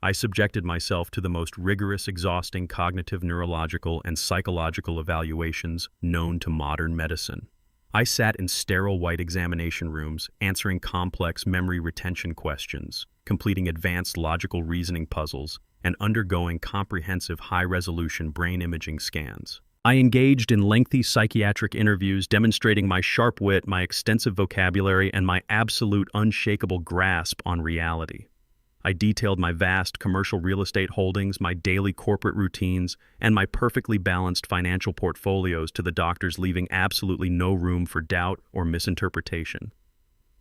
I subjected myself to the most rigorous, exhausting cognitive, neurological, and psychological evaluations known to modern medicine. I sat in sterile white examination rooms, answering complex memory retention questions, completing advanced logical reasoning puzzles, and undergoing comprehensive high-resolution brain imaging scans. I engaged in lengthy psychiatric interviews demonstrating my sharp wit, my extensive vocabulary, and my absolute unshakable grasp on reality. I detailed my vast commercial real estate holdings, my daily corporate routines, and my perfectly balanced financial portfolios to the doctors, leaving absolutely no room for doubt or misinterpretation.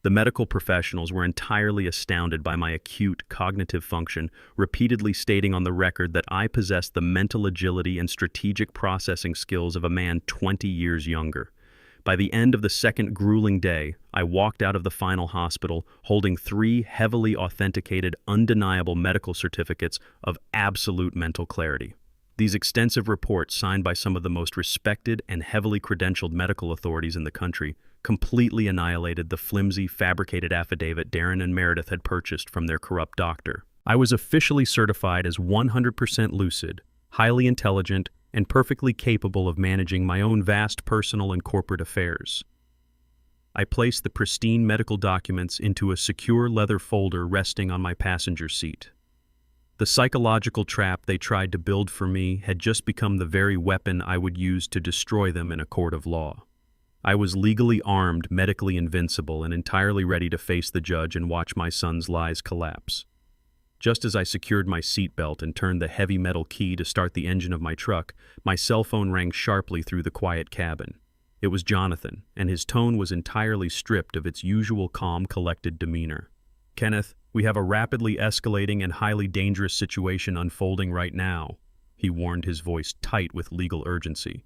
The medical professionals were entirely astounded by my acute cognitive function, repeatedly stating on the record that I possessed the mental agility and strategic processing skills of a man 20 years younger. By the end of the second grueling day, I walked out of the final hospital holding 3 heavily authenticated, undeniable medical certificates of absolute mental clarity. These extensive reports, signed by some of the most respected and heavily credentialed medical authorities in the country, completely annihilated the flimsy, fabricated affidavit Darren and Meredith had purchased from their corrupt doctor. I was officially certified as 100% lucid, highly intelligent, and perfectly capable of managing my own vast personal and corporate affairs. I placed the pristine medical documents into a secure leather folder resting on my passenger seat. The psychological trap they tried to build for me had just become the very weapon I would use to destroy them in a court of law. I was legally armed, medically invincible, and entirely ready to face the judge and watch my son's lies collapse. Just as I secured my seatbelt and turned the heavy metal key to start the engine of my truck, my cell phone rang sharply through the quiet cabin. It was Jonathan, and his tone was entirely stripped of its usual calm, collected demeanor. "Kenneth, we have a rapidly escalating and highly dangerous situation unfolding right now," he warned, his voice tight with legal urgency.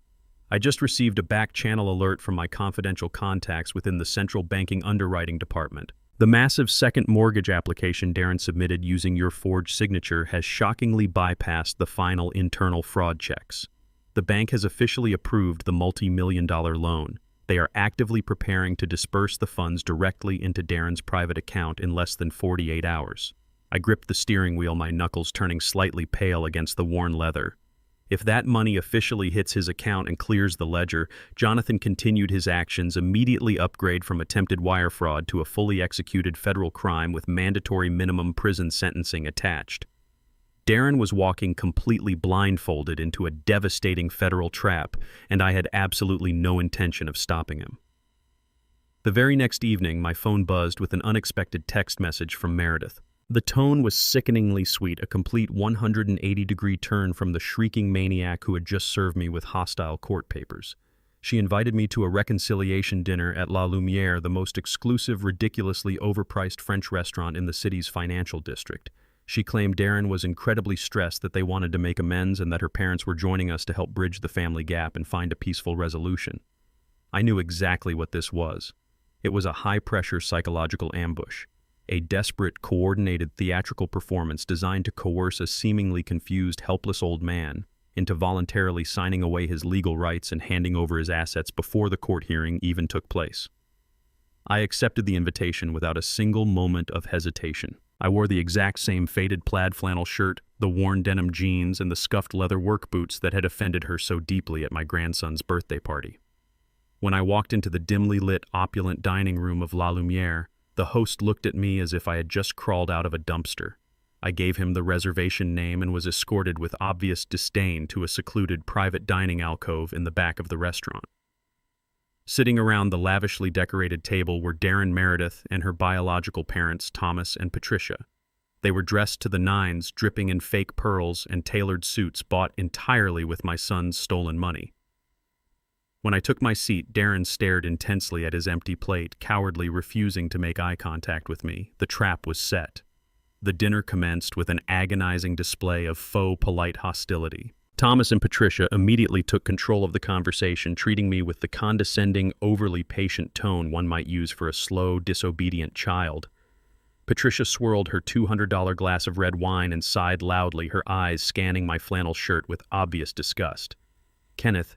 "I just received a back-channel alert from my confidential contacts within the Central Banking Underwriting Department. The massive second mortgage application Darren submitted using your forged signature has shockingly bypassed the final internal fraud checks. The bank has officially approved the multi-million-dollar loan. They are actively preparing to disperse the funds directly into Darren's private account in less than 48 hours. I gripped the steering wheel, my knuckles turning slightly pale against the worn leather. If that money officially hits his account and clears the ledger, Jonathan continued his actions, immediately upgrade from attempted wire fraud to a fully executed federal crime with mandatory minimum prison sentencing attached. Darren was walking completely blindfolded into a devastating federal trap, and I had absolutely no intention of stopping him. The very next evening, my phone buzzed with an unexpected text message from Meredith. The tone was sickeningly sweet, a complete 180-degree turn from the shrieking maniac who had just served me with hostile court papers. She invited me to a reconciliation dinner at La Lumiere, the most exclusive, ridiculously overpriced French restaurant in the city's financial district. She claimed Darren was incredibly stressed, that they wanted to make amends, and that her parents were joining us to help bridge the family gap and find a peaceful resolution. I knew exactly what this was. It was a high-pressure psychological ambush. A desperate, coordinated theatrical performance designed to coerce a seemingly confused, helpless old man into voluntarily signing away his legal rights and handing over his assets before the court hearing even took place. I accepted the invitation without a single moment of hesitation. I wore the exact same faded plaid flannel shirt, the worn denim jeans, and the scuffed leather work boots that had offended her so deeply at my grandson's birthday party. When I walked into the dimly lit, opulent dining room of La Lumiere, the host looked at me as if I had just crawled out of a dumpster. I gave him the reservation name and was escorted with obvious disdain to a secluded private dining alcove in the back of the restaurant. Sitting around the lavishly decorated table were Darren Meredith and her biological parents, Thomas and Patricia. They were dressed to the nines, dripping in fake pearls and tailored suits bought entirely with my son's stolen money. When I took my seat, Darren stared intensely at his empty plate, cowardly refusing to make eye contact with me. The trap was set. The dinner commenced with an agonizing display of faux polite hostility. Thomas and Patricia immediately took control of the conversation, treating me with the condescending, overly patient tone one might use for a slow, disobedient child. Patricia swirled her $200 glass of red wine and sighed loudly, her eyes scanning my flannel shirt with obvious disgust. "Kenneth,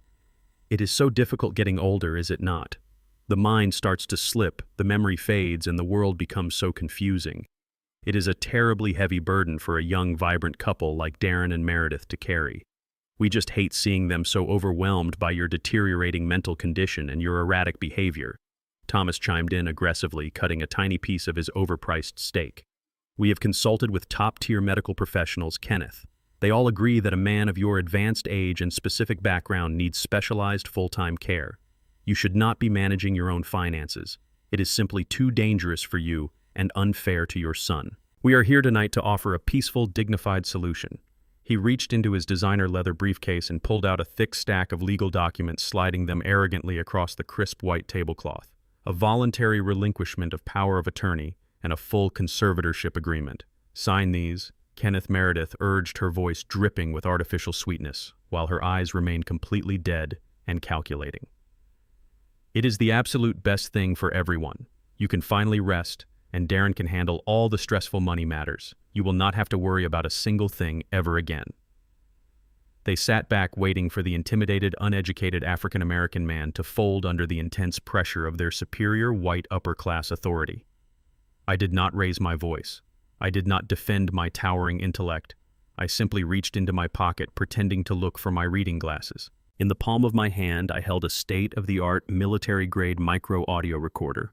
it is so difficult getting older, is it not? The mind starts to slip, the memory fades, and the world becomes so confusing. It is a terribly heavy burden for a young, vibrant couple like Darren and Meredith to carry. We just hate seeing them so overwhelmed by your deteriorating mental condition and your erratic behavior." Thomas chimed in aggressively, cutting a tiny piece of his overpriced steak. "We have consulted with top-tier medical professionals, Kenneth. They all agree that a man of your advanced age and specific background needs specialized full-time care. You should not be managing your own finances. It is simply too dangerous for you and unfair to your son. We are here tonight to offer a peaceful, dignified solution." He reached into his designer leather briefcase and pulled out a thick stack of legal documents, sliding them arrogantly across the crisp white tablecloth. "A voluntary relinquishment of power of attorney and a full conservatorship agreement. Sign these," Kenneth Meredith urged, her voice dripping with artificial sweetness, while her eyes remained completely dead and calculating. "It is the absolute best thing for everyone. You can finally rest, and Darren can handle all the stressful money matters. You will not have to worry about a single thing ever again." They sat back, waiting for the intimidated, uneducated African-American man to fold under the intense pressure of their superior white upper-class authority. I did not raise my voice. I did not defend my towering intellect. I simply reached into my pocket, pretending to look for my reading glasses. In the palm of my hand, I held a state-of-the-art military-grade micro-audio recorder.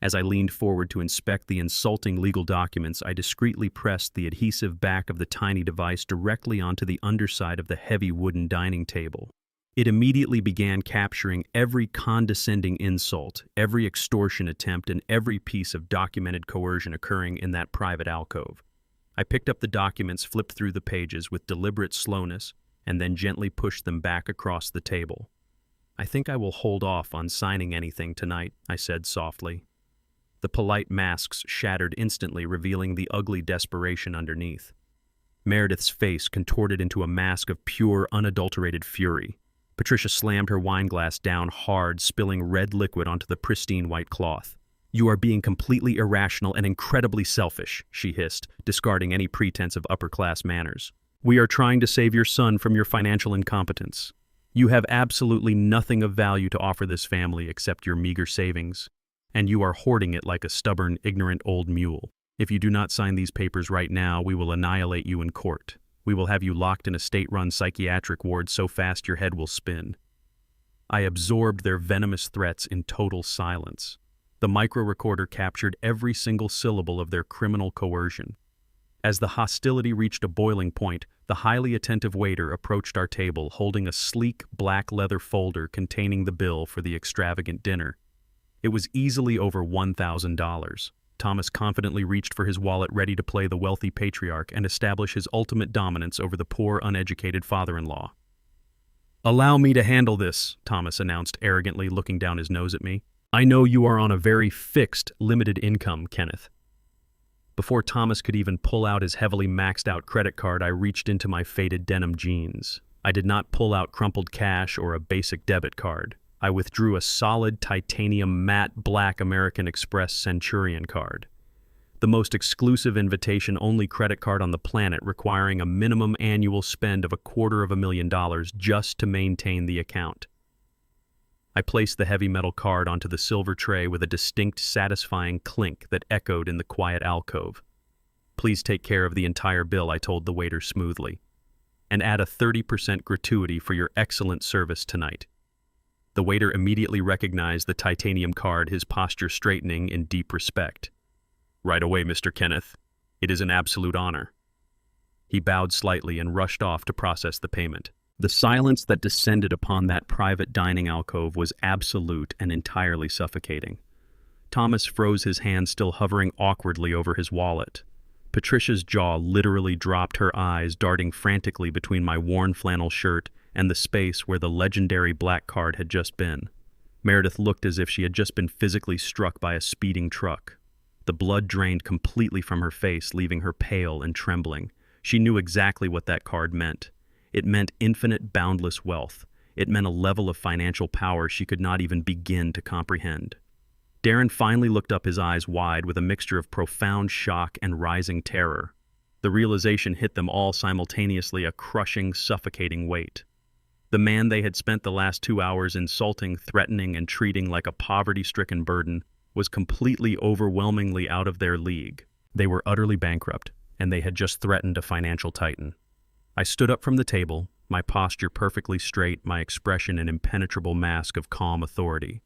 As I leaned forward to inspect the insulting legal documents, I discreetly pressed the adhesive back of the tiny device directly onto the underside of the heavy wooden dining table. It immediately began capturing every condescending insult, every extortion attempt, and every piece of documented coercion occurring in that private alcove. I picked up the documents, flipped through the pages with deliberate slowness, and then gently pushed them back across the table. "I think I will hold off on signing anything tonight," I said softly. The polite masks shattered instantly, revealing the ugly desperation underneath. Meredith's face contorted into a mask of pure, unadulterated fury. Patricia slammed her wineglass down hard, spilling red liquid onto the pristine white cloth. "You are being completely irrational and incredibly selfish," she hissed, discarding any pretense of upper-class manners. "We are trying to save your son from your financial incompetence. You have absolutely nothing of value to offer this family except your meager savings, and you are hoarding it like a stubborn, ignorant old mule. If you do not sign these papers right now, we will annihilate you in court. We will have you locked in a state-run psychiatric ward so fast your head will spin." I absorbed their venomous threats in total silence. The micro-recorder captured every single syllable of their criminal coercion. As the hostility reached a boiling point, the highly attentive waiter approached our table holding a sleek black leather folder containing the bill for the extravagant dinner. It was easily over $1,000. Thomas confidently reached for his wallet, ready to play the wealthy patriarch and establish his ultimate dominance over the poor, uneducated father-in-law. "Allow me to handle this," Thomas announced arrogantly, looking down his nose at me. "I know you are on a very fixed, limited income, Kenneth." Before Thomas could even pull out his heavily maxed-out credit card, I reached into my faded denim jeans. I did not pull out crumpled cash or a basic debit card. I withdrew a solid titanium matte black American Express Centurion card. The most exclusive invitation-only credit card on the planet, requiring a minimum annual spend of $250,000 just to maintain the account. I placed the heavy metal card onto the silver tray with a distinct, satisfying clink that echoed in the quiet alcove. "Please take care of the entire bill," I told the waiter smoothly, "and add a 30% gratuity for your excellent service tonight." The waiter immediately recognized the titanium card, his posture straightening in deep respect. "Right away, Mr. Kenneth. It is an absolute honor." He bowed slightly and rushed off to process the payment. The silence that descended upon that private dining alcove was absolute and entirely suffocating. Thomas froze, his hand still hovering awkwardly over his wallet. Patricia's jaw literally dropped, her eyes darting frantically between my worn flannel shirt and the space where the legendary black card had just been. Meredith looked as if she had just been physically struck by a speeding truck. The blood drained completely from her face, leaving her pale and trembling. She knew exactly what that card meant. It meant infinite, boundless wealth. It meant a level of financial power she could not even begin to comprehend. Darren finally looked up, his eyes wide with a mixture of profound shock and rising terror. The realization hit them all simultaneously, a crushing, suffocating weight. The man they had spent the last 2 hours insulting, threatening, and treating like a poverty-stricken burden was completely, overwhelmingly out of their league. They were utterly bankrupt, and they had just threatened a financial titan. I stood up from the table, my posture perfectly straight, my expression an impenetrable mask of calm authority.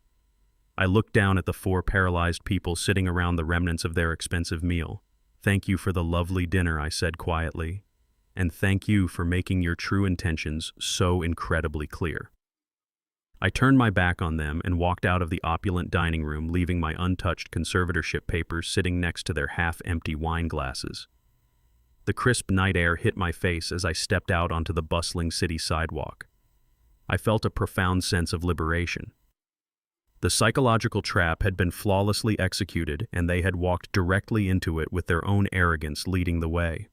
I looked down at the 4 paralyzed people sitting around the remnants of their expensive meal. "Thank you for the lovely dinner," I said quietly. "And thank you for making your true intentions so incredibly clear." I turned my back on them and walked out of the opulent dining room, leaving my untouched conservatorship papers sitting next to their half-empty wine glasses. The crisp night air hit my face as I stepped out onto the bustling city sidewalk. I felt a profound sense of liberation. The psychological trap had been flawlessly executed, and they had walked directly into it with their own arrogance leading the way.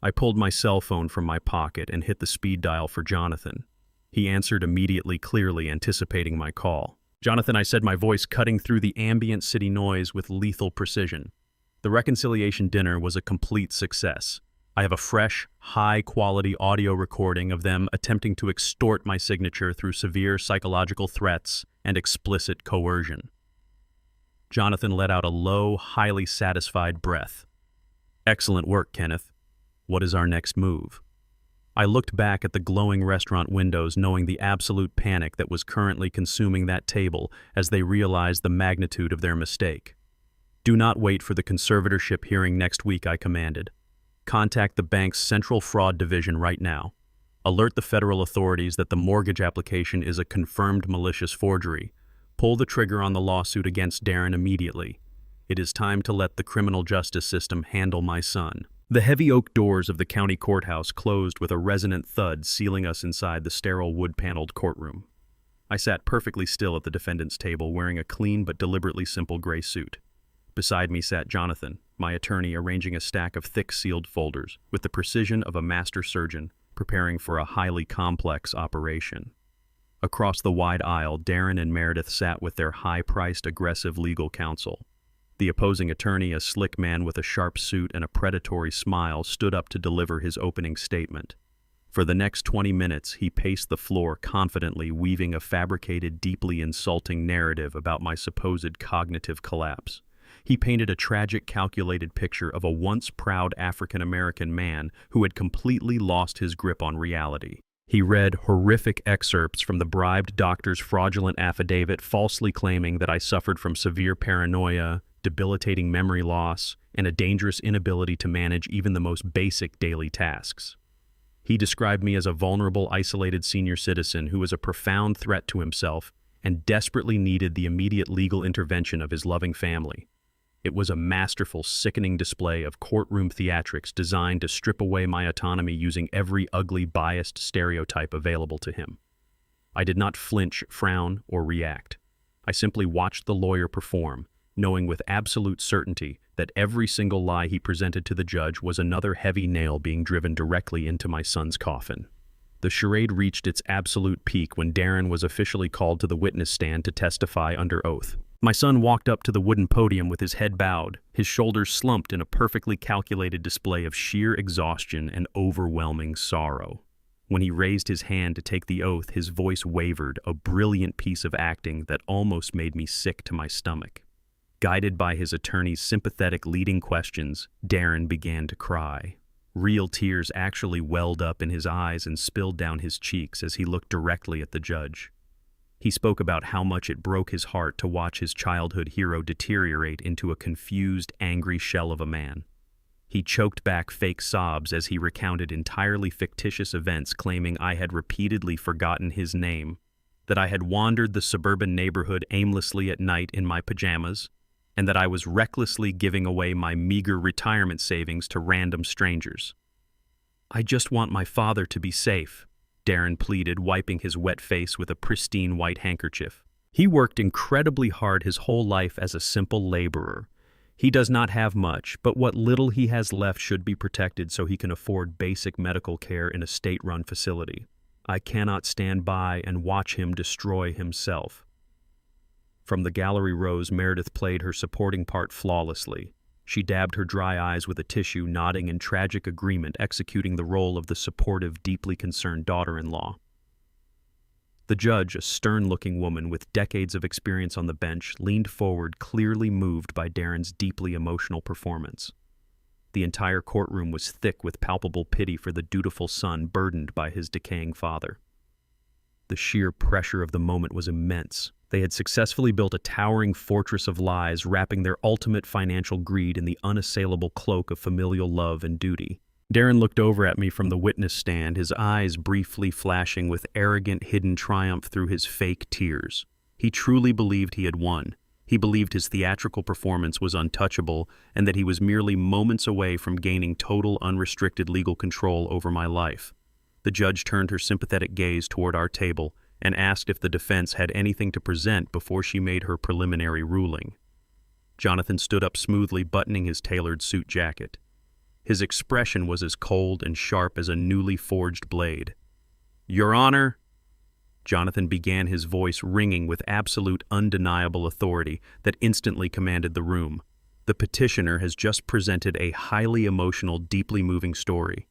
I pulled my cell phone from my pocket and hit the speed dial for Jonathan. He answered immediately, clearly anticipating my call. "Jonathan," I said, my voice cutting through the ambient city noise with lethal precision. "The reconciliation dinner was a complete success. I have a fresh, high-quality audio recording of them attempting to extort my signature through severe psychological threats and explicit coercion." Jonathan let out a low, highly satisfied breath. "Excellent work, Kenneth. What is our next move?" I looked back at the glowing restaurant windows, knowing the absolute panic that was currently consuming that table as they realized the magnitude of their mistake. Do not wait for the conservatorship hearing next week, I commanded. Contact the bank's Central Fraud Division right now. Alert the federal authorities that the mortgage application is a confirmed malicious forgery. Pull the trigger on the lawsuit against Darren immediately. It is time to let the criminal justice system handle my son. The heavy oak doors of the county courthouse closed with a resonant thud, sealing us inside the sterile wood-paneled courtroom. I sat perfectly still at the defendant's table, wearing a clean but deliberately simple gray suit. Beside me sat Jonathan, my attorney, arranging a stack of thick sealed folders with the precision of a master surgeon preparing for a highly complex operation. Across the wide aisle, Darren and Meredith sat with their high-priced, aggressive legal counsel. The opposing attorney, a slick man with a sharp suit and a predatory smile, stood up to deliver his opening statement. For the next 20 minutes, he paced the floor confidently, weaving a fabricated, deeply insulting narrative about my supposed cognitive collapse. He painted a tragic, calculated picture of a once proud African-American man who had completely lost his grip on reality. He read horrific excerpts from the bribed doctor's fraudulent affidavit, falsely claiming that I suffered from severe paranoia, debilitating memory loss, and a dangerous inability to manage even the most basic daily tasks. He described me as a vulnerable, isolated senior citizen who was a profound threat to himself and desperately needed the immediate legal intervention of his loving family. It was a masterful, sickening display of courtroom theatrics designed to strip away my autonomy using every ugly, biased stereotype available to him. I did not flinch, frown, or react. I simply watched the lawyer perform, knowing with absolute certainty that every single lie he presented to the judge was another heavy nail being driven directly into my son's coffin. The charade reached its absolute peak when Darren was officially called to the witness stand to testify under oath. My son walked up to the wooden podium with his head bowed, his shoulders slumped in a perfectly calculated display of sheer exhaustion and overwhelming sorrow. When he raised his hand to take the oath, his voice wavered, a brilliant piece of acting that almost made me sick to my stomach. Guided by his attorney's sympathetic leading questions, Darren began to cry. Real tears actually welled up in his eyes and spilled down his cheeks as he looked directly at the judge. He spoke about how much it broke his heart to watch his childhood hero deteriorate into a confused, angry shell of a man. He choked back fake sobs as he recounted entirely fictitious events, claiming I had repeatedly forgotten his name, that I had wandered the suburban neighborhood aimlessly at night in my pajamas, and that I was recklessly giving away my meager retirement savings to random strangers. "I just want my father to be safe," Darren pleaded, wiping his wet face with a pristine white handkerchief. He worked incredibly hard his whole life as a simple laborer. He does not have much, but what little he has left should be protected so he can afford basic medical care in a state-run facility. I cannot stand by and watch him destroy himself. From the gallery rows, Meredith played her supporting part flawlessly. She dabbed her dry eyes with a tissue, nodding in tragic agreement, executing the role of the supportive, deeply concerned daughter-in-law. The judge, a stern-looking woman with decades of experience on the bench, leaned forward, clearly moved by Darren's deeply emotional performance. The entire courtroom was thick with palpable pity for the dutiful son burdened by his decaying father. The sheer pressure of the moment was immense. They had successfully built a towering fortress of lies, wrapping their ultimate financial greed in the unassailable cloak of familial love and duty. Darren looked over at me from the witness stand, his eyes briefly flashing with arrogant, hidden triumph through his fake tears. He truly believed he had won. He believed his theatrical performance was untouchable and that he was merely moments away from gaining total, unrestricted legal control over my life. The judge turned her sympathetic gaze toward our table and asked if the defense had anything to present before she made her preliminary ruling. Jonathan stood up smoothly, buttoning his tailored suit jacket. His expression was as cold and sharp as a newly forged blade. "Your Honor," Jonathan began, his voice ringing with absolute, undeniable authority that instantly commanded the room. "The petitioner has just presented a highly emotional, deeply moving story.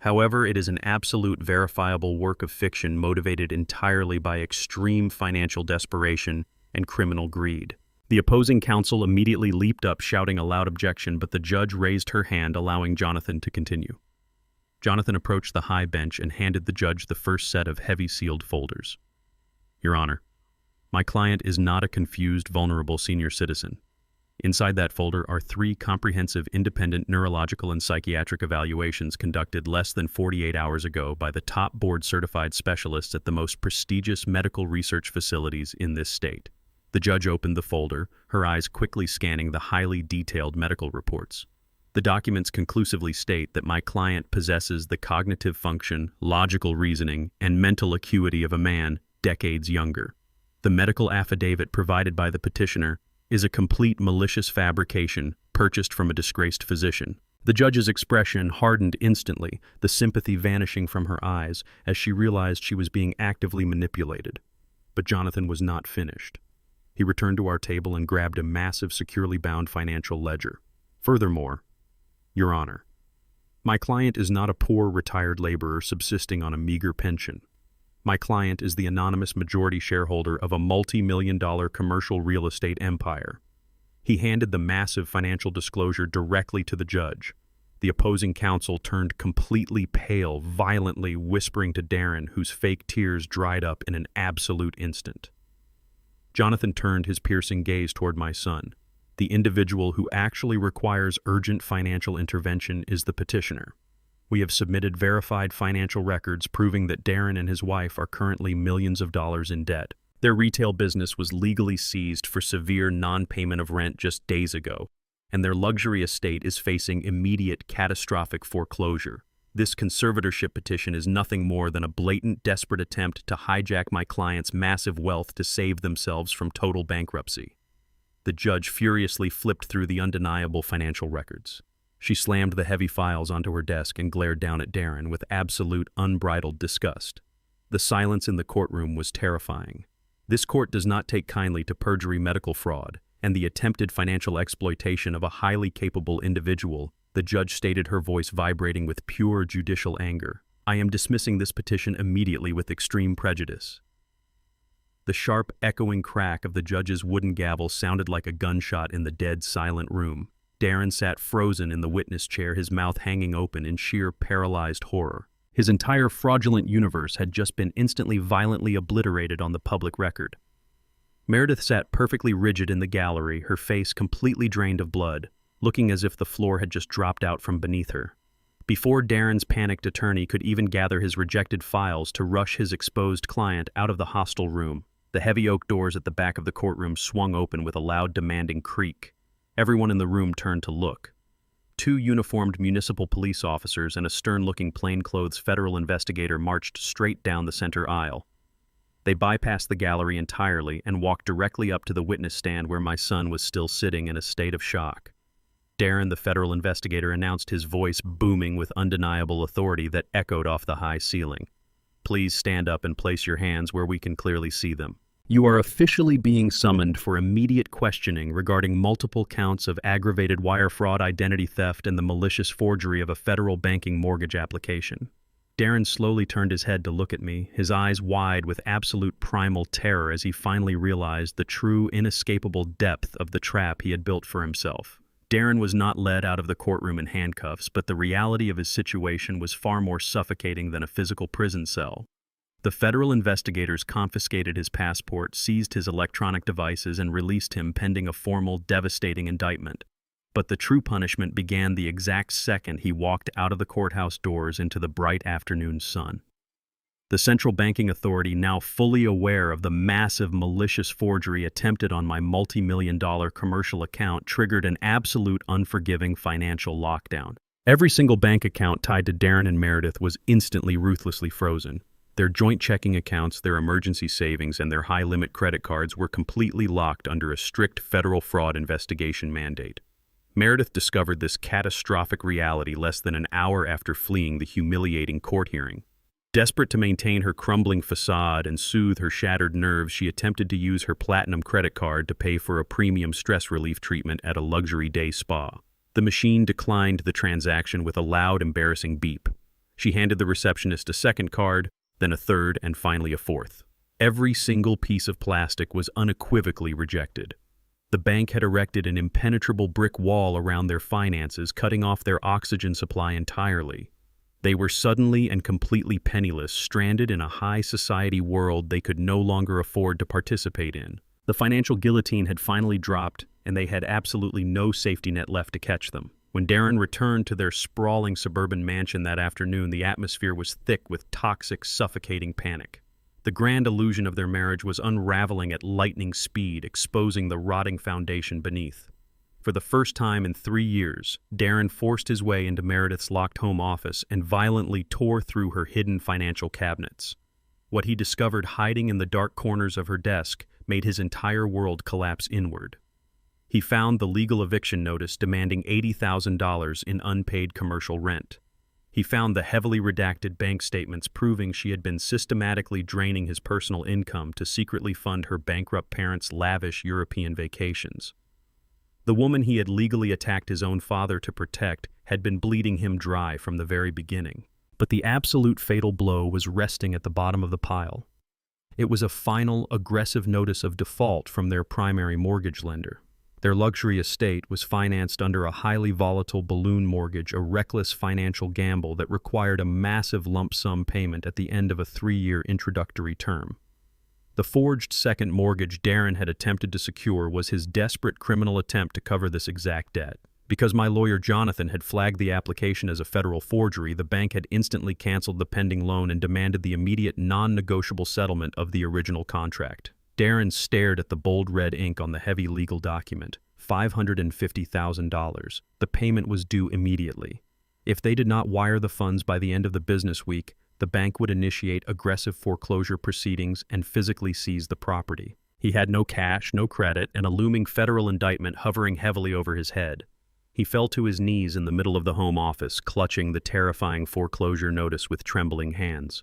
However, it is an absolute, verifiable work of fiction motivated entirely by extreme financial desperation and criminal greed." The opposing counsel immediately leaped up, shouting a loud objection, but the judge raised her hand, allowing Jonathan to continue. Jonathan approached the high bench and handed the judge the first set of heavy sealed folders. "Your Honor, my client is not a confused, vulnerable senior citizen. Inside that folder are 3 comprehensive independent neurological and psychiatric evaluations conducted less than 48 hours ago by the top board-certified specialists at the most prestigious medical research facilities in this state. The judge opened the folder, her eyes quickly scanning the highly detailed medical reports. The documents conclusively state that my client possesses the cognitive function, logical reasoning, and mental acuity of a man decades younger. The medical affidavit provided by the petitioner is a complete malicious fabrication purchased from a disgraced physician. The judge's expression hardened instantly, the sympathy vanishing from her eyes as she realized she was being actively manipulated. But Jonathan was not finished. He returned to our table and grabbed a massive, securely bound financial ledger. Furthermore, Your Honor, my client is not a poor retired laborer subsisting on a meager pension. My client is the anonymous majority shareholder of a multi-million-dollar commercial real estate empire. He handed the massive financial disclosure directly to the judge. The opposing counsel turned completely pale, violently whispering to Darren, whose fake tears dried up in an absolute instant. Jonathan turned his piercing gaze toward my son. The individual who actually requires urgent financial intervention is the petitioner. We have submitted verified financial records proving that Darren and his wife are currently millions of dollars in debt. Their retail business was legally seized for severe non-payment of rent just days ago, and their luxury estate is facing immediate catastrophic foreclosure. This conservatorship petition is nothing more than a blatant, desperate attempt to hijack my client's massive wealth to save themselves from total bankruptcy. The judge furiously flipped through the undeniable financial records. She slammed the heavy files onto her desk and glared down at Darren with absolute, unbridled disgust. The silence in the courtroom was terrifying. This court does not take kindly to perjury, medical fraud, and the attempted financial exploitation of a highly capable individual, the judge stated, her voice vibrating with pure judicial anger. I am dismissing this petition immediately with extreme prejudice. The sharp, echoing crack of the judge's wooden gavel sounded like a gunshot in the dead, silent room. Darren sat frozen in the witness chair, his mouth hanging open in sheer paralyzed horror. His entire fraudulent universe had just been instantly violently obliterated on the public record. Meredith sat perfectly rigid in the gallery, her face completely drained of blood, looking as if the floor had just dropped out from beneath her. Before Darren's panicked attorney could even gather his rejected files to rush his exposed client out of the hostile room, the heavy oak doors at the back of the courtroom swung open with a loud, demanding creak. Everyone in the room turned to look. 2 uniformed municipal police officers and a stern-looking plainclothes federal investigator marched straight down the center aisle. They bypassed the gallery entirely and walked directly up to the witness stand where my son was still sitting in a state of shock. Darren, the federal investigator, announced, his voice booming with undeniable authority that echoed off the high ceiling. Please stand up and place your hands where we can clearly see them. You are officially being summoned for immediate questioning regarding multiple counts of aggravated wire fraud, identity theft, and the malicious forgery of a federal banking mortgage application. Darren slowly turned his head to look at me, his eyes wide with absolute primal terror as he finally realized the true, inescapable depth of the trap he had built for himself. Darren was not led out of the courtroom in handcuffs, but the reality of his situation was far more suffocating than a physical prison cell. The federal investigators confiscated his passport, seized his electronic devices, and released him pending a formal, devastating indictment. But the true punishment began the exact second he walked out of the courthouse doors into the bright afternoon sun. The Central Banking Authority, now fully aware of the massive malicious forgery attempted on my multi-million-dollar commercial account, triggered an absolute unforgiving financial lockdown. Every single bank account tied to Darren and Meredith was instantly, ruthlessly frozen. Their joint checking accounts, their emergency savings, and their high-limit credit cards were completely locked under a strict federal fraud investigation mandate. Meredith discovered this catastrophic reality less than an hour after fleeing the humiliating court hearing. Desperate to maintain her crumbling facade and soothe her shattered nerves, she attempted to use her platinum credit card to pay for a premium stress relief treatment at a luxury day spa. The machine declined the transaction with a loud, embarrassing beep. She handed the receptionist a second card, then a third, and finally a fourth. Every single piece of plastic was unequivocally rejected. The bank had erected an impenetrable brick wall around their finances, cutting off their oxygen supply entirely. They were suddenly and completely penniless, stranded in a high society world they could no longer afford to participate in. The financial guillotine had finally dropped, and they had absolutely no safety net left to catch them. When Darren returned to their sprawling suburban mansion that afternoon, the atmosphere was thick with toxic, suffocating panic. The grand illusion of their marriage was unraveling at lightning speed, exposing the rotting foundation beneath. For the first time in 3 years, Darren forced his way into Meredith's locked home office and violently tore through her hidden financial cabinets. What he discovered hiding in the dark corners of her desk made his entire world collapse inward. He found the legal eviction notice demanding $80,000 in unpaid commercial rent. He found the heavily redacted bank statements proving she had been systematically draining his personal income to secretly fund her bankrupt parents' lavish European vacations. The woman he had legally attacked his own father to protect had been bleeding him dry from the very beginning. But the absolute fatal blow was resting at the bottom of the pile. It was a final, aggressive notice of default from their primary mortgage lender. Their luxury estate was financed under a highly volatile balloon mortgage, a reckless financial gamble that required a massive lump sum payment at the end of a 3-year introductory term. The forged second mortgage Darren had attempted to secure was his desperate criminal attempt to cover this exact debt. Because my lawyer Jonathan had flagged the application as a federal forgery, the bank had instantly canceled the pending loan and demanded the immediate non-negotiable settlement of the original contract. Darren stared at the bold red ink on the heavy legal document. $550,000. The payment was due immediately. If they did not wire the funds by the end of the business week, the bank would initiate aggressive foreclosure proceedings and physically seize the property. He had no cash, no credit, and a looming federal indictment hovering heavily over his head. He fell to his knees in the middle of the home office, clutching the terrifying foreclosure notice with trembling hands.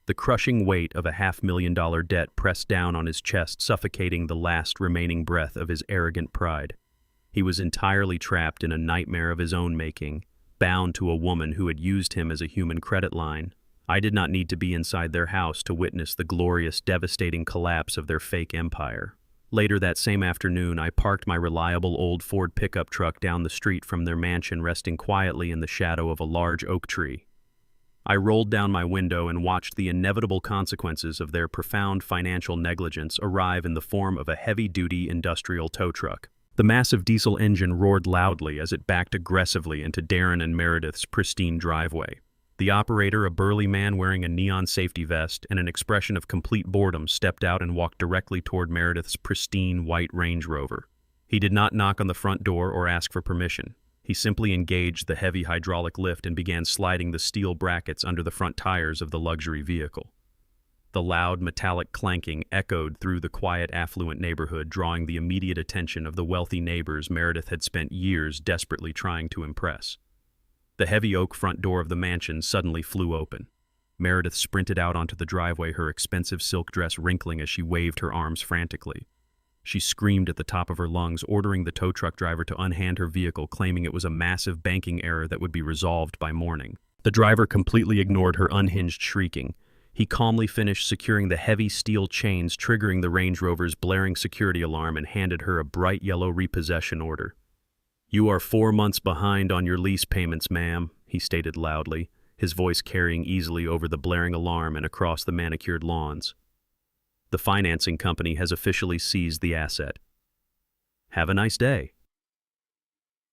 The crushing weight of a $500,000 debt pressed down on his chest, suffocating the last remaining breath of his arrogant pride. He was entirely trapped in a nightmare of his own making, bound to a woman who had used him as a human credit line. I did not need to be inside their house to witness the glorious, devastating collapse of their fake empire. Later that same afternoon, I parked my reliable old Ford pickup truck down the street from their mansion, resting quietly in the shadow of a large oak tree. I rolled down my window and watched the inevitable consequences of their profound financial negligence arrive in the form of a heavy-duty industrial tow truck. The massive diesel engine roared loudly as it backed aggressively into Darren and Meredith's pristine driveway. The operator, a burly man wearing a neon safety vest and an expression of complete boredom, stepped out and walked directly toward Meredith's pristine white Range Rover. He did not knock on the front door or ask for permission. He simply engaged the heavy hydraulic lift and began sliding the steel brackets under the front tires of the luxury vehicle. The loud metallic clanking echoed through the quiet, affluent neighborhood, drawing the immediate attention of the wealthy neighbors Meredith had spent years desperately trying to impress. The heavy oak front door of the mansion suddenly flew open. Meredith sprinted out onto the driveway, her expensive silk dress wrinkling as she waved her arms frantically. She screamed at the top of her lungs, ordering the tow truck driver to unhand her vehicle, claiming it was a massive banking error that would be resolved by morning. The driver completely ignored her unhinged shrieking. He calmly finished securing the heavy steel chains triggering the Range Rover's blaring security alarm and handed her a bright yellow repossession order. "You are 4 months behind on your lease payments, ma'am," he stated loudly, his voice carrying easily over the blaring alarm and across the manicured lawns. "The financing company has officially seized the asset. Have a nice day."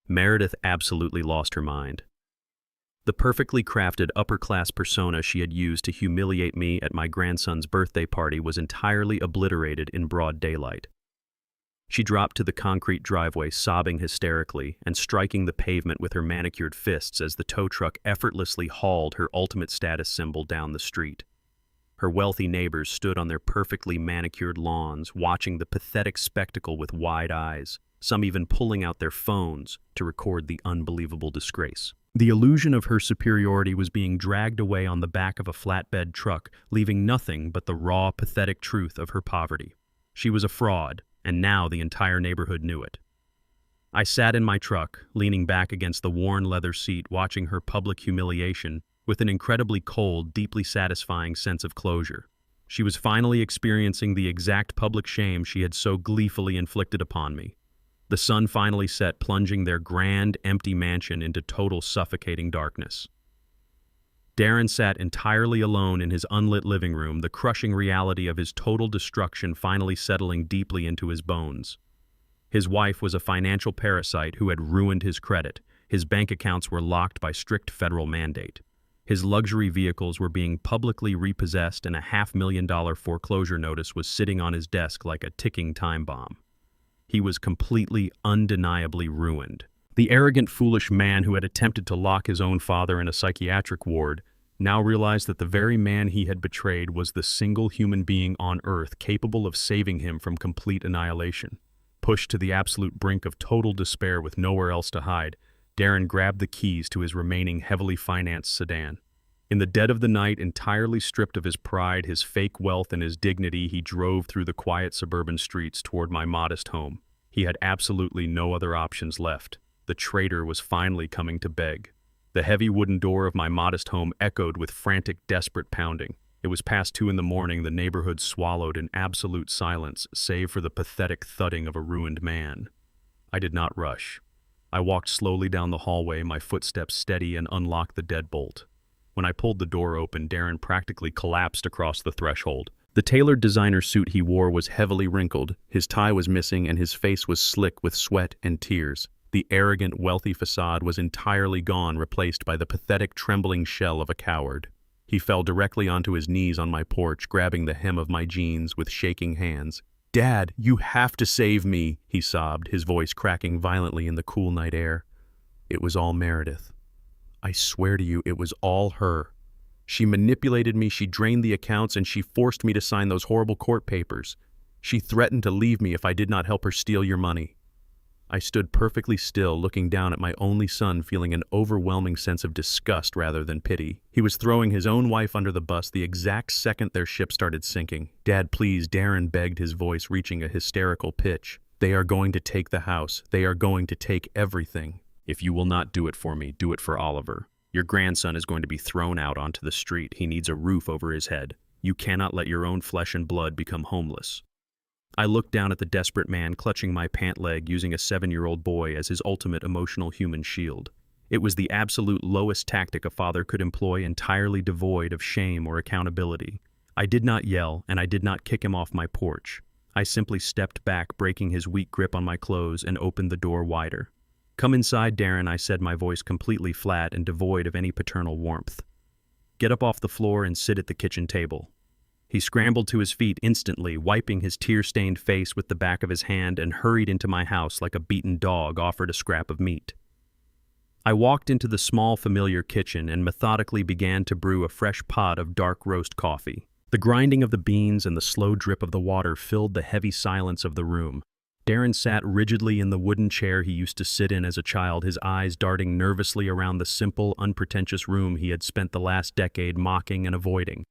Meredith absolutely lost her mind. The perfectly crafted upper-class persona she had used to humiliate me at my grandson's birthday party was entirely obliterated in broad daylight. She dropped to the concrete driveway, sobbing hysterically and striking the pavement with her manicured fists as the tow truck effortlessly hauled her ultimate status symbol down the street. Her wealthy neighbors stood on their perfectly manicured lawns, watching the pathetic spectacle with wide eyes, some even pulling out their phones to record the unbelievable disgrace. The illusion of her superiority was being dragged away on the back of a flatbed truck, leaving nothing but the raw, pathetic truth of her poverty. She was a fraud, and now the entire neighborhood knew it. I sat in my truck, leaning back against the worn leather seat, watching her public humiliation with an incredibly cold, deeply satisfying sense of closure. She was finally experiencing the exact public shame she had so gleefully inflicted upon me. The sun finally set, plunging their grand, empty mansion into total suffocating darkness. Darren sat entirely alone in his unlit living room, the crushing reality of his total destruction finally settling deeply into his bones. His wife was a financial parasite who had ruined his credit. His bank accounts were locked by strict federal mandate. His luxury vehicles were being publicly repossessed, and a $500,000 foreclosure notice was sitting on his desk like a ticking time bomb. He was completely, undeniably ruined. The arrogant, foolish man who had attempted to lock his own father in a psychiatric ward now realized that the very man he had betrayed was the single human being on earth capable of saving him from complete annihilation. Pushed to the absolute brink of total despair with nowhere else to hide, Darren grabbed the keys to his remaining heavily financed sedan. In the dead of the night, entirely stripped of his pride, his fake wealth, and his dignity, he drove through the quiet suburban streets toward my modest home. He had absolutely no other options left. The traitor was finally coming to beg. The heavy wooden door of my modest home echoed with frantic, desperate pounding. It was past 2 a.m. The neighborhood swallowed in absolute silence, save for the pathetic thudding of a ruined man. I did not rush. I walked slowly down the hallway, my footsteps steady, and unlocked the deadbolt. When I pulled the door open, Darren practically collapsed across the threshold. The tailored designer suit he wore was heavily wrinkled, his tie was missing, and his face was slick with sweat and tears. The arrogant, wealthy facade was entirely gone, replaced by the pathetic, trembling shell of a coward. He fell directly onto his knees on my porch, grabbing the hem of my jeans with shaking hands. "Dad, you have to save me," he sobbed, his voice cracking violently in the cool night air. "It was all Meredith. I swear to you, it was all her. She manipulated me, she drained the accounts, and she forced me to sign those horrible court papers. She threatened to leave me if I did not help her steal your money." I stood perfectly still, looking down at my only son, feeling an overwhelming sense of disgust rather than pity. He was throwing his own wife under the bus the exact second their ship started sinking. "Dad, please," Darren begged, his voice reaching a hysterical pitch. "They are going to take the house. They are going to take everything. If you will not do it for me, do it for Oliver. Your grandson is going to be thrown out onto the street. He needs a roof over his head. You cannot let your own flesh and blood become homeless." I looked down at the desperate man clutching my pant leg, using a 7-year-old boy as his ultimate emotional human shield. It was the absolute lowest tactic a father could employ, entirely devoid of shame or accountability. I did not yell, and I did not kick him off my porch. I simply stepped back, breaking his weak grip on my clothes, and opened the door wider. "Come inside, Darren," I said, my voice completely flat and devoid of any paternal warmth. "Get up off the floor and sit at the kitchen table." He scrambled to his feet instantly, wiping his tear-stained face with the back of his hand, and hurried into my house like a beaten dog offered a scrap of meat. I walked into the small, familiar kitchen and methodically began to brew a fresh pot of dark roast coffee. The grinding of the beans and the slow drip of the water filled the heavy silence of the room. Darren sat rigidly in the wooden chair he used to sit in as a child, his eyes darting nervously around the simple, unpretentious room he had spent the last decade mocking and avoiding.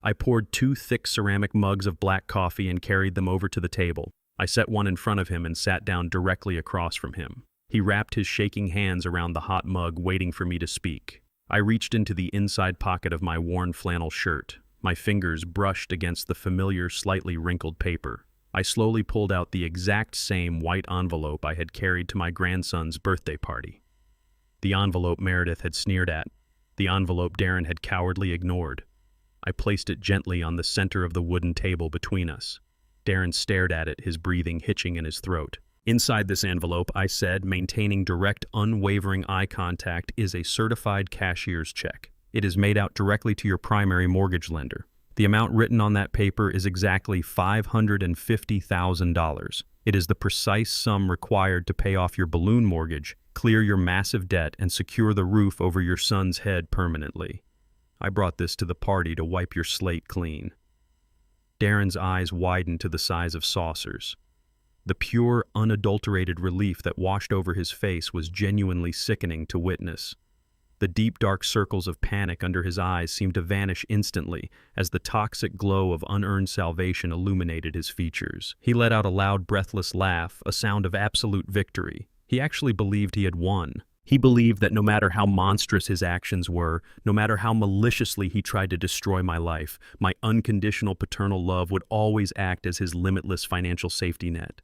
I poured 2 thick ceramic mugs of black coffee and carried them over to the table. I set one in front of him and sat down directly across from him. He wrapped his shaking hands around the hot mug, waiting for me to speak. I reached into the inside pocket of my worn flannel shirt. My fingers brushed against the familiar, slightly wrinkled paper. I slowly pulled out the exact same white envelope I had carried to my grandson's birthday party. The envelope Meredith had sneered at. The envelope Darren had cowardly ignored. I placed it gently on the center of the wooden table between us. Darren stared at it, his breathing hitching in his throat. "Inside this envelope," I said, maintaining direct, unwavering eye contact, "is a certified cashier's check. It is made out directly to your primary mortgage lender. The amount written on that paper is exactly $550,000. It is the precise sum required to pay off your balloon mortgage, clear your massive debt, and secure the roof over your son's head permanently. I brought this to the party to wipe your slate clean." Darren's eyes widened to the size of saucers. The pure, unadulterated relief that washed over his face was genuinely sickening to witness. The deep, dark circles of panic under his eyes seemed to vanish instantly as the toxic glow of unearned salvation illuminated his features. He let out a loud, breathless laugh, a sound of absolute victory. He actually believed he had won. He believed that no matter how monstrous his actions were, no matter how maliciously he tried to destroy my life, my unconditional paternal love would always act as his limitless financial safety net.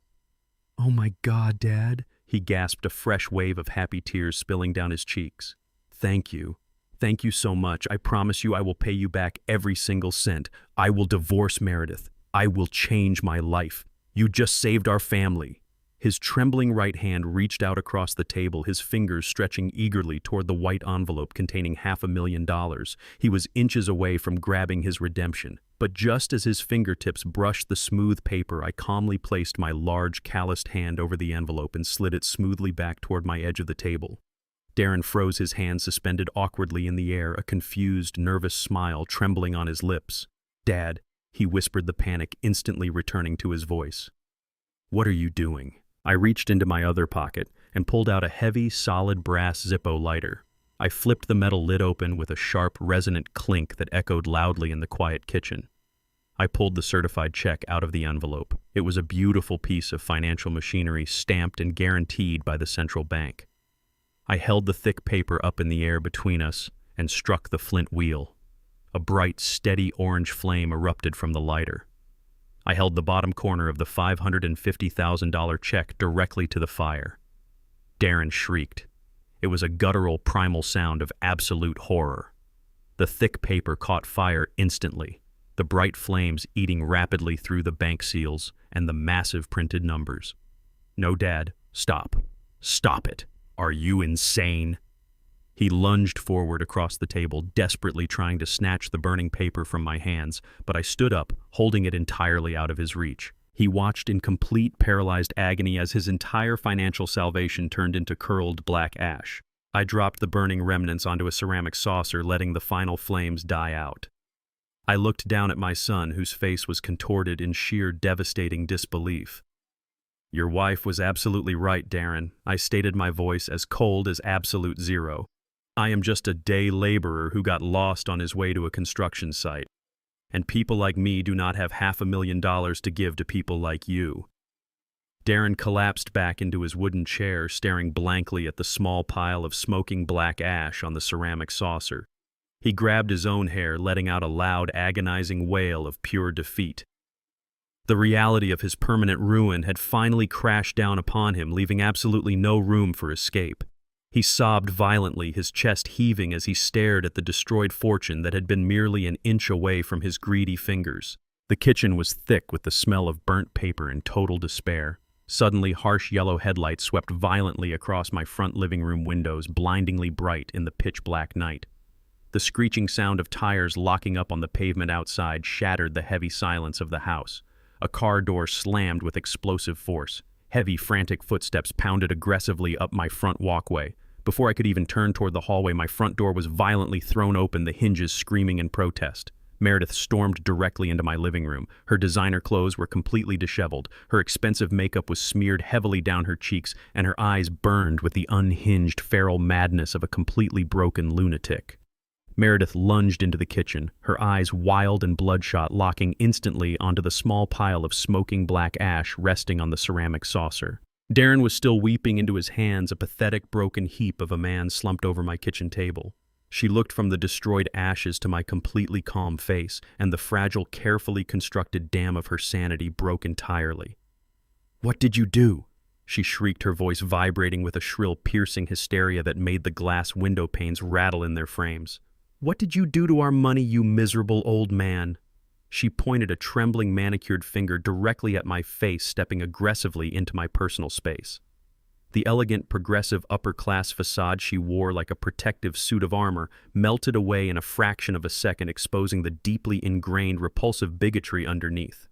"Oh my God, Dad," he gasped, a fresh wave of happy tears spilling down his cheeks. "Thank you. Thank you so much. I promise you I will pay you back every single cent. I will divorce Meredith. I will change my life. You just saved our family." His trembling right hand reached out across the table, his fingers stretching eagerly toward the white envelope containing $500,000. He was inches away from grabbing his redemption. But just as his fingertips brushed the smooth paper, I calmly placed my large, calloused hand over the envelope and slid it smoothly back toward my edge of the table. Darren froze, his hand suspended awkwardly in the air, a confused, nervous smile trembling on his lips. "Dad," he whispered, the panic instantly returning to his voice. "What are you doing?" I reached into my other pocket and pulled out a heavy, solid brass Zippo lighter. I flipped the metal lid open with a sharp, resonant clink that echoed loudly in the quiet kitchen. I pulled the certified check out of the envelope. It was a beautiful piece of financial machinery stamped and guaranteed by the central bank. I held the thick paper up in the air between us and struck the flint wheel. A bright, steady orange flame erupted from the lighter. I held the bottom corner of the $550,000 check directly to the fire. Darren shrieked. It was a guttural, primal sound of absolute horror. The thick paper caught fire instantly, the bright flames eating rapidly through the bank seals and the massive printed numbers. "No, Dad, stop. Stop it. Are you insane?" He lunged forward across the table, desperately trying to snatch the burning paper from my hands, but I stood up, holding it entirely out of his reach. He watched in complete, paralyzed agony as his entire financial salvation turned into curled black ash. I dropped the burning remnants onto a ceramic saucer, letting the final flames die out. I looked down at my son, whose face was contorted in sheer devastating disbelief. "Your wife was absolutely right, Darren," I stated, my voice as cold as absolute zero. "I am just a day laborer who got lost on his way to a construction site. And people like me do not have $500,000 to give to people like you." Darren collapsed back into his wooden chair, staring blankly at the small pile of smoking black ash on the ceramic saucer. He grabbed his own hair, letting out a loud, agonizing wail of pure defeat. The reality of his permanent ruin had finally crashed down upon him, leaving absolutely no room for escape. He sobbed violently, his chest heaving as he stared at the destroyed fortune that had been merely an inch away from his greedy fingers. The kitchen was thick with the smell of burnt paper and total despair. Suddenly, harsh yellow headlights swept violently across my front living room windows, blindingly bright in the pitch-black night. The screeching sound of tires locking up on the pavement outside shattered the heavy silence of the house. A car door slammed with explosive force. Heavy, frantic footsteps pounded aggressively up my front walkway. Before I could even turn toward the hallway, my front door was violently thrown open, the hinges screaming in protest. Meredith stormed directly into my living room. Her designer clothes were completely disheveled. Her expensive makeup was smeared heavily down her cheeks, and her eyes burned with the unhinged, feral madness of a completely broken lunatic. Meredith lunged into the kitchen, her eyes wild and bloodshot, locking instantly onto the small pile of smoking black ash resting on the ceramic saucer. Darren was still weeping into his hands, a pathetic, broken heap of a man slumped over my kitchen table. She looked from the destroyed ashes to my completely calm face, and the fragile, carefully constructed dam of her sanity broke entirely. "What did you do?" she shrieked, her voice vibrating with a shrill, piercing hysteria that made the glass window panes rattle in their frames. "What did you do to our money, you miserable old man?" She pointed a trembling, manicured finger directly at my face, stepping aggressively into my personal space. The elegant, progressive, upper-class facade she wore like a protective suit of armor melted away in a fraction of a second, exposing the deeply ingrained, repulsive bigotry underneath.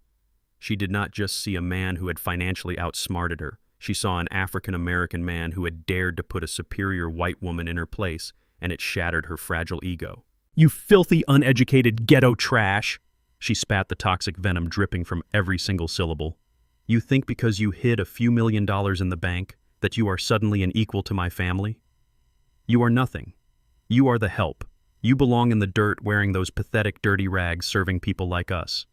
She did not just see a man who had financially outsmarted her. She saw an African-American man who had dared to put a superior white woman in her place, and it shattered her fragile ego. "You filthy, uneducated ghetto trash!" She spat, the toxic venom dripping from every single syllable. "You think because you hid a few $1,000,000 in the bank that you are suddenly an equal to my family? You are nothing. You are the help. You belong in the dirt wearing those pathetic dirty rags serving people like us.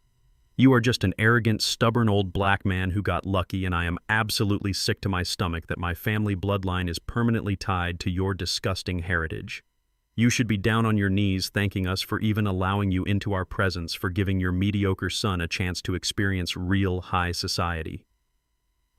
You are just an arrogant, stubborn old black man who got lucky, and I am absolutely sick to my stomach that my family bloodline is permanently tied to your disgusting heritage. You should be down on your knees thanking us for even allowing you into our presence, for giving your mediocre son a chance to experience real high society."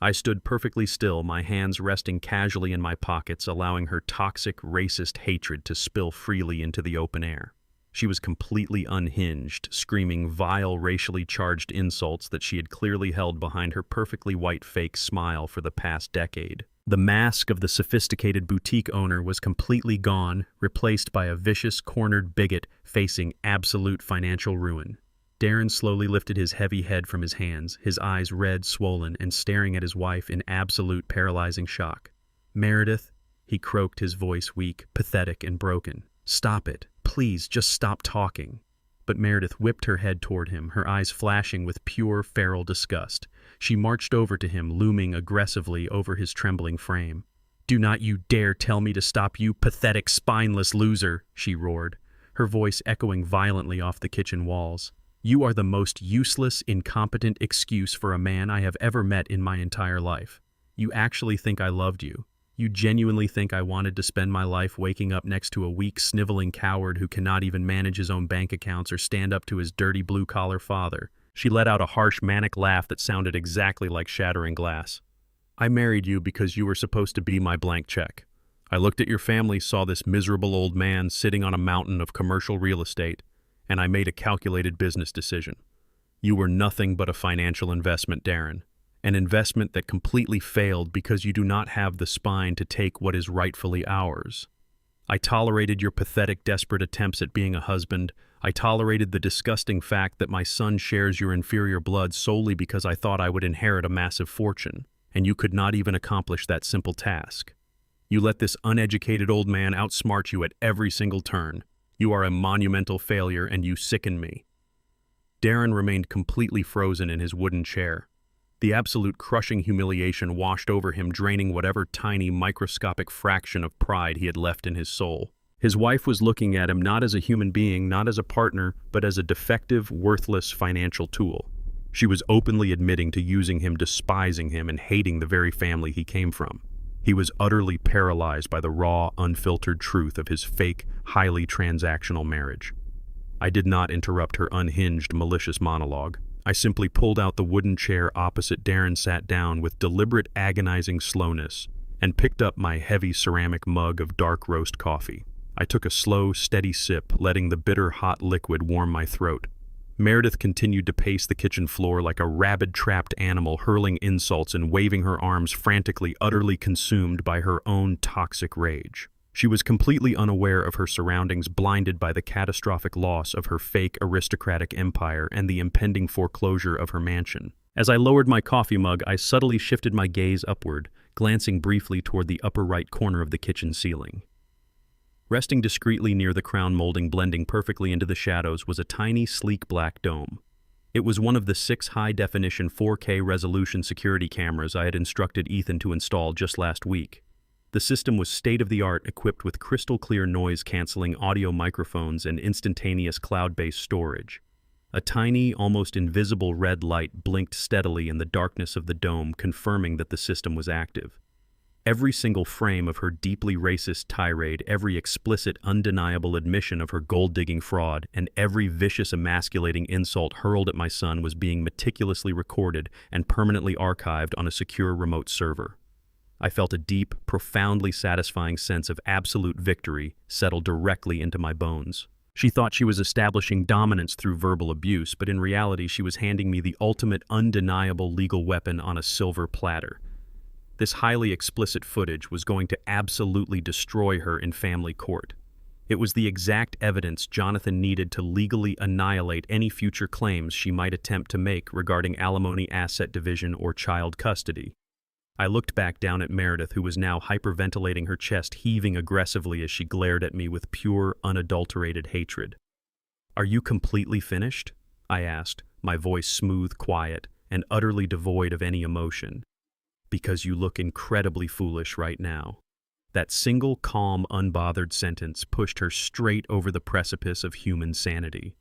I stood perfectly still, my hands resting casually in my pockets, allowing her toxic, racist hatred to spill freely into the open air. She was completely unhinged, screaming vile, racially charged insults that she had clearly held behind her perfectly white fake smile for the past decade. The mask of the sophisticated boutique owner was completely gone, replaced by a vicious, cornered bigot facing absolute financial ruin. Darren slowly lifted his heavy head from his hands, his eyes red, swollen, and staring at his wife in absolute paralyzing shock. "Meredith," he croaked, his voice weak, pathetic, and broken. "Stop it. Please, just stop talking." But Meredith whipped her head toward him, her eyes flashing with pure, feral disgust. She marched over to him, looming aggressively over his trembling frame. "Do not you dare tell me to stop, you pathetic, spineless loser," she roared, her voice echoing violently off the kitchen walls. "You are the most useless, incompetent excuse for a man I have ever met in my entire life. You actually think I loved you. You genuinely think I wanted to spend my life waking up next to a weak, sniveling coward who cannot even manage his own bank accounts or stand up to his dirty blue-collar father." She let out a harsh, manic laugh that sounded exactly like shattering glass. "I married you because you were supposed to be my blank check. I looked at your family, saw this miserable old man sitting on a mountain of commercial real estate, and I made a calculated business decision. You were nothing but a financial investment, Darren. An investment that completely failed because you do not have the spine to take what is rightfully ours. I tolerated your pathetic, desperate attempts at being a husband. I tolerated the disgusting fact that my son shares your inferior blood solely because I thought I would inherit a massive fortune, and you could not even accomplish that simple task. You let this uneducated old man outsmart you at every single turn. You are a monumental failure, and you sicken me." Darren remained completely frozen in his wooden chair. The absolute crushing humiliation washed over him, draining whatever tiny, microscopic fraction of pride he had left in his soul. His wife was looking at him not as a human being, not as a partner, but as a defective, worthless financial tool. She was openly admitting to using him, despising him, and hating the very family he came from. He was utterly paralyzed by the raw, unfiltered truth of his fake, highly transactional marriage. I did not interrupt her unhinged, malicious monologue. I simply pulled out the wooden chair opposite Darren, sat down with deliberate, agonizing slowness, and picked up my heavy ceramic mug of dark roast coffee. I took a slow, steady sip, letting the bitter, hot liquid warm my throat. Meredith continued to pace the kitchen floor like a rabid, trapped animal, hurling insults and waving her arms frantically, utterly consumed by her own toxic rage. She was completely unaware of her surroundings, blinded by the catastrophic loss of her fake aristocratic empire and the impending foreclosure of her mansion. As I lowered my coffee mug, I subtly shifted my gaze upward, glancing briefly toward the upper right corner of the kitchen ceiling. Resting discreetly near the crown molding, blending perfectly into the shadows, was a tiny, sleek black dome. It was one of the 6 high-definition 4K resolution security cameras I had instructed Ethan to install just last week. The system was state-of-the-art, equipped with crystal-clear noise-canceling audio microphones and instantaneous cloud-based storage. A tiny, almost invisible red light blinked steadily in the darkness of the dome, confirming that the system was active. Every single frame of her deeply racist tirade, every explicit, undeniable admission of her gold-digging fraud, and every vicious, emasculating insult hurled at my son was being meticulously recorded and permanently archived on a secure remote server. I felt a deep, profoundly satisfying sense of absolute victory settle directly into my bones. She thought she was establishing dominance through verbal abuse, but in reality she was handing me the ultimate, undeniable legal weapon on a silver platter. This highly explicit footage was going to absolutely destroy her in family court. It was the exact evidence Jonathan needed to legally annihilate any future claims she might attempt to make regarding alimony, asset division, or child custody. I looked back down at Meredith, who was now hyperventilating, her chest heaving aggressively as she glared at me with pure, unadulterated hatred. "Are you completely finished?" I asked, my voice smooth, quiet, and utterly devoid of any emotion. "Because you look incredibly foolish right now." That single, calm, unbothered sentence pushed her straight over the precipice of human sanity.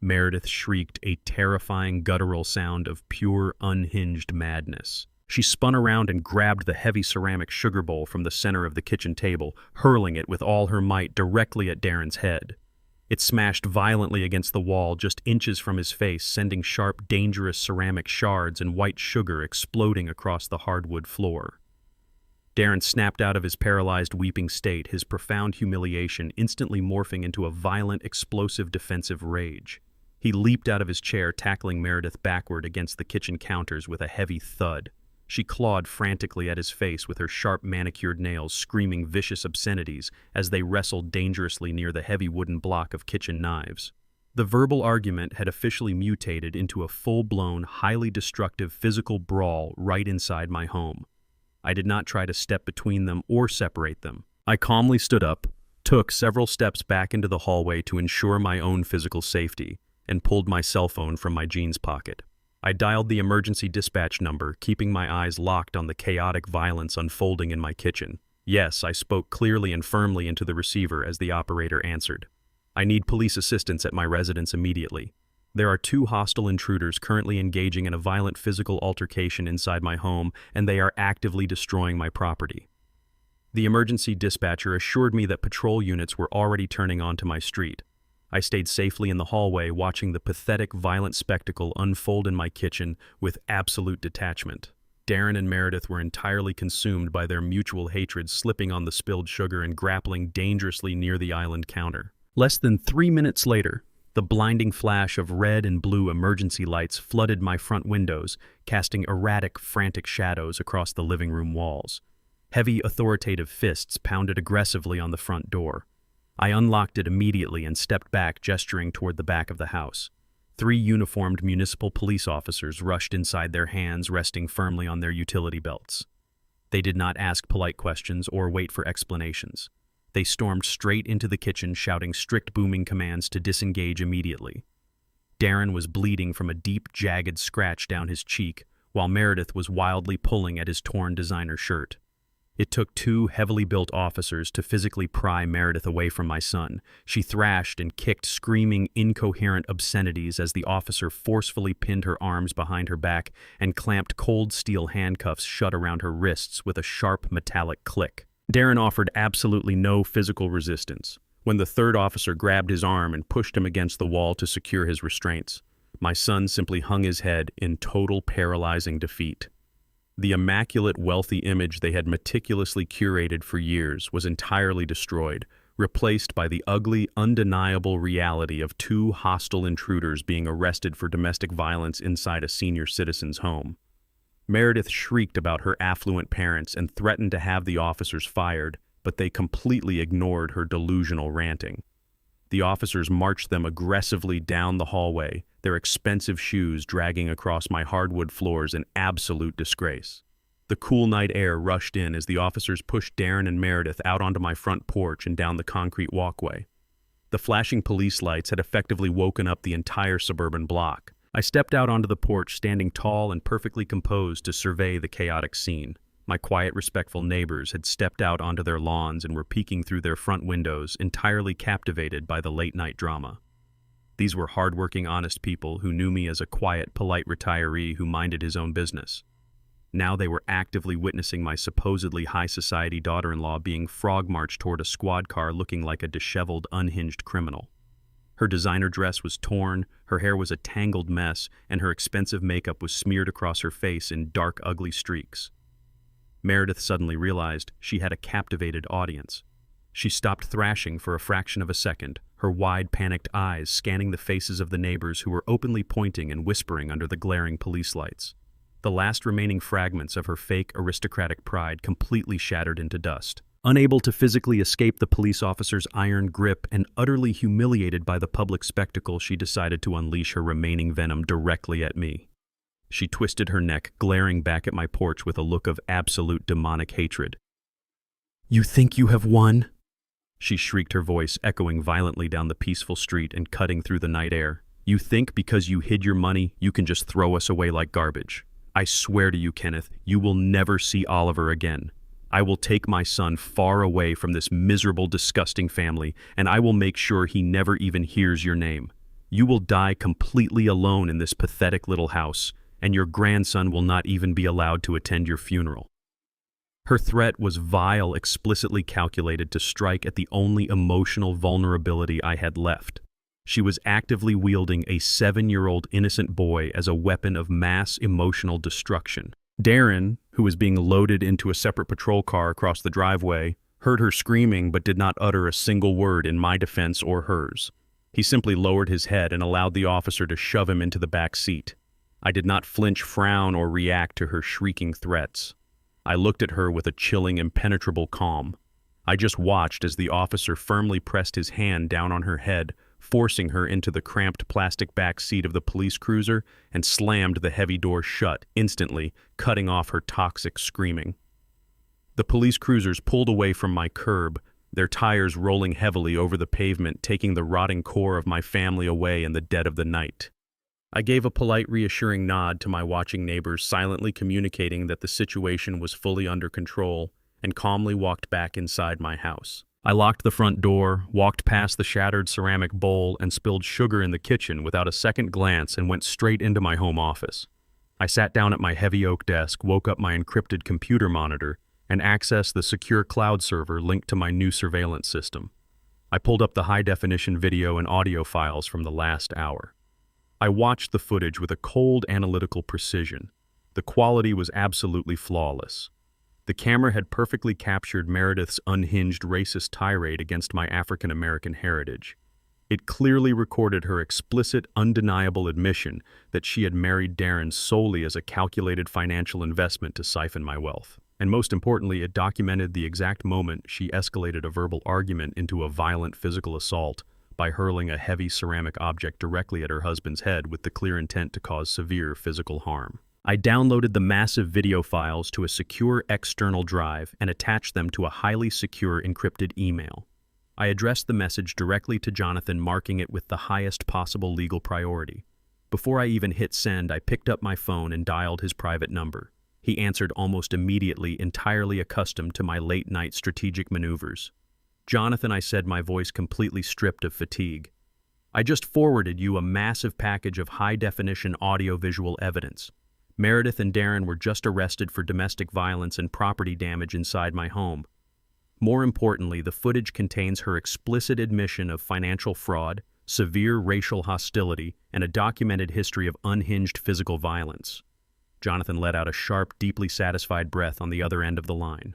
Meredith shrieked a terrifying, guttural sound of pure, unhinged madness. She spun around and grabbed the heavy ceramic sugar bowl from the center of the kitchen table, hurling it with all her might directly at Darren's head. It smashed violently against the wall just inches from his face, sending sharp, dangerous ceramic shards and white sugar exploding across the hardwood floor. Darren snapped out of his paralyzed weeping state, his profound humiliation instantly morphing into a violent, explosive defensive rage. He leaped out of his chair, tackling Meredith backward against the kitchen counters with a heavy thud. She clawed frantically at his face with her sharp manicured nails, screaming vicious obscenities as they wrestled dangerously near the heavy wooden block of kitchen knives. The verbal argument had officially mutated into a full-blown, highly destructive physical brawl right inside my home. I did not try to step between them or separate them. I calmly stood up, took several steps back into the hallway to ensure my own physical safety, and pulled my cell phone from my jeans pocket. I dialed the emergency dispatch number, keeping my eyes locked on the chaotic violence unfolding in my kitchen. Yes, I spoke clearly and firmly into the receiver as the operator answered. I need police assistance at my residence immediately. There are 2 hostile intruders currently engaging in a violent physical altercation inside my home, and they are actively destroying my property. The emergency dispatcher assured me that patrol units were already turning onto my street. I stayed safely in the hallway, watching the pathetic, violent spectacle unfold in my kitchen with absolute detachment. Darren and Meredith were entirely consumed by their mutual hatred, slipping on the spilled sugar and grappling dangerously near the island counter. Less than 3 minutes later, the blinding flash of red and blue emergency lights flooded my front windows, casting erratic, frantic shadows across the living room walls. Heavy, authoritative fists pounded aggressively on the front door. I unlocked it immediately and stepped back, gesturing toward the back of the house. 3 uniformed municipal police officers rushed inside, their hands resting firmly on their utility belts. They did not ask polite questions or wait for explanations. They stormed straight into the kitchen, shouting strict, booming commands to disengage immediately. Darren was bleeding from a deep, jagged scratch down his cheek, while Meredith was wildly pulling at his torn designer shirt. It took 2 heavily built officers to physically pry Meredith away from my son. She thrashed and kicked, screaming incoherent obscenities as the officer forcefully pinned her arms behind her back and clamped cold steel handcuffs shut around her wrists with a sharp metallic click. Darren offered absolutely no physical resistance. When the 3rd officer grabbed his arm and pushed him against the wall to secure his restraints, my son simply hung his head in total paralyzing defeat. The immaculate, wealthy image they had meticulously curated for years was entirely destroyed, replaced by the ugly, undeniable reality of 2 hostile intruders being arrested for domestic violence inside a senior citizen's home. Meredith shrieked about her affluent parents and threatened to have the officers fired, but they completely ignored her delusional ranting. The officers marched them aggressively down the hallway, their expensive shoes dragging across my hardwood floors in absolute disgrace. The cool night air rushed in as the officers pushed Darren and Meredith out onto my front porch and down the concrete walkway. The flashing police lights had effectively woken up the entire suburban block. I stepped out onto the porch, standing tall and perfectly composed to survey the chaotic scene. My quiet, respectful neighbors had stepped out onto their lawns and were peeking through their front windows, entirely captivated by the late-night drama. These were hardworking, honest people who knew me as a quiet, polite retiree who minded his own business. Now they were actively witnessing my supposedly high-society daughter-in-law being frog-marched toward a squad car looking like a disheveled, unhinged criminal. Her designer dress was torn, her hair was a tangled mess, and her expensive makeup was smeared across her face in dark, ugly streaks. Meredith suddenly realized she had a captivated audience. She stopped thrashing for a fraction of a second, her wide, panicked eyes scanning the faces of the neighbors who were openly pointing and whispering under the glaring police lights. The last remaining fragments of her fake aristocratic pride completely shattered into dust. Unable to physically escape the police officer's iron grip and utterly humiliated by the public spectacle, she decided to unleash her remaining venom directly at me. She twisted her neck, glaring back at my porch with a look of absolute demonic hatred. "You think you have won?" She shrieked, her voice echoing violently down the peaceful street and cutting through the night air. "You think because you hid your money, you can just throw us away like garbage? I swear to you, Kenneth, you will never see Oliver again. I will take my son far away from this miserable, disgusting family, and I will make sure he never even hears your name. You will die completely alone in this pathetic little house, and your grandson will not even be allowed to attend your funeral." Her threat was vile, explicitly calculated to strike at the only emotional vulnerability I had left. She was actively wielding a 7-year-old innocent boy as a weapon of mass emotional destruction. Darren, who who was being loaded into a separate patrol car across the driveway, heard her screaming but did not utter a single word in my defense or hers. He simply lowered his head and allowed the officer to shove him into the back seat. I did not flinch, frown, or react to her shrieking threats. I looked at her with a chilling, impenetrable calm. I just watched as the officer firmly pressed his hand down on her head, forcing her into the cramped plastic back seat of the police cruiser, and slammed the heavy door shut, instantly cutting off her toxic screaming. The police cruisers pulled away from my curb, their tires rolling heavily over the pavement, taking the rotting core of my family away in the dead of the night. I gave a polite, reassuring nod to my watching neighbors, silently communicating that the situation was fully under control, and calmly walked back inside my house. I locked the front door, walked past the shattered ceramic bowl, and spilled sugar in the kitchen without a second glance and went straight into my home office. I sat down at my heavy oak desk, woke up my encrypted computer monitor, and accessed the secure cloud server linked to my new surveillance system. I pulled up the high-definition video and audio files from the last hour. I watched the footage with a cold, analytical precision. The quality was absolutely flawless. The camera had perfectly captured Meredith's unhinged racist tirade against my African-American heritage. It clearly recorded her explicit, undeniable admission that she had married Darren solely as a calculated financial investment to siphon my wealth. And most importantly, it documented the exact moment she escalated a verbal argument into a violent physical assault by hurling a heavy ceramic object directly at her husband's head with the clear intent to cause severe physical harm. I downloaded the massive video files to a secure external drive and attached them to a highly secure encrypted email. I addressed the message directly to Jonathan, marking it with the highest possible legal priority. Before I even hit send, I picked up my phone and dialed his private number. He answered almost immediately, entirely accustomed to my late-night strategic maneuvers. "Jonathan," I said, my voice completely stripped of fatigue. "I just forwarded you a massive package of high-definition audio-visual evidence. Meredith and Darren were just arrested for domestic violence and property damage inside my home. More importantly, the footage contains her explicit admission of financial fraud, severe racial hostility, and a documented history of unhinged physical violence." Jonathan let out a sharp, deeply satisfied breath on the other end of the line.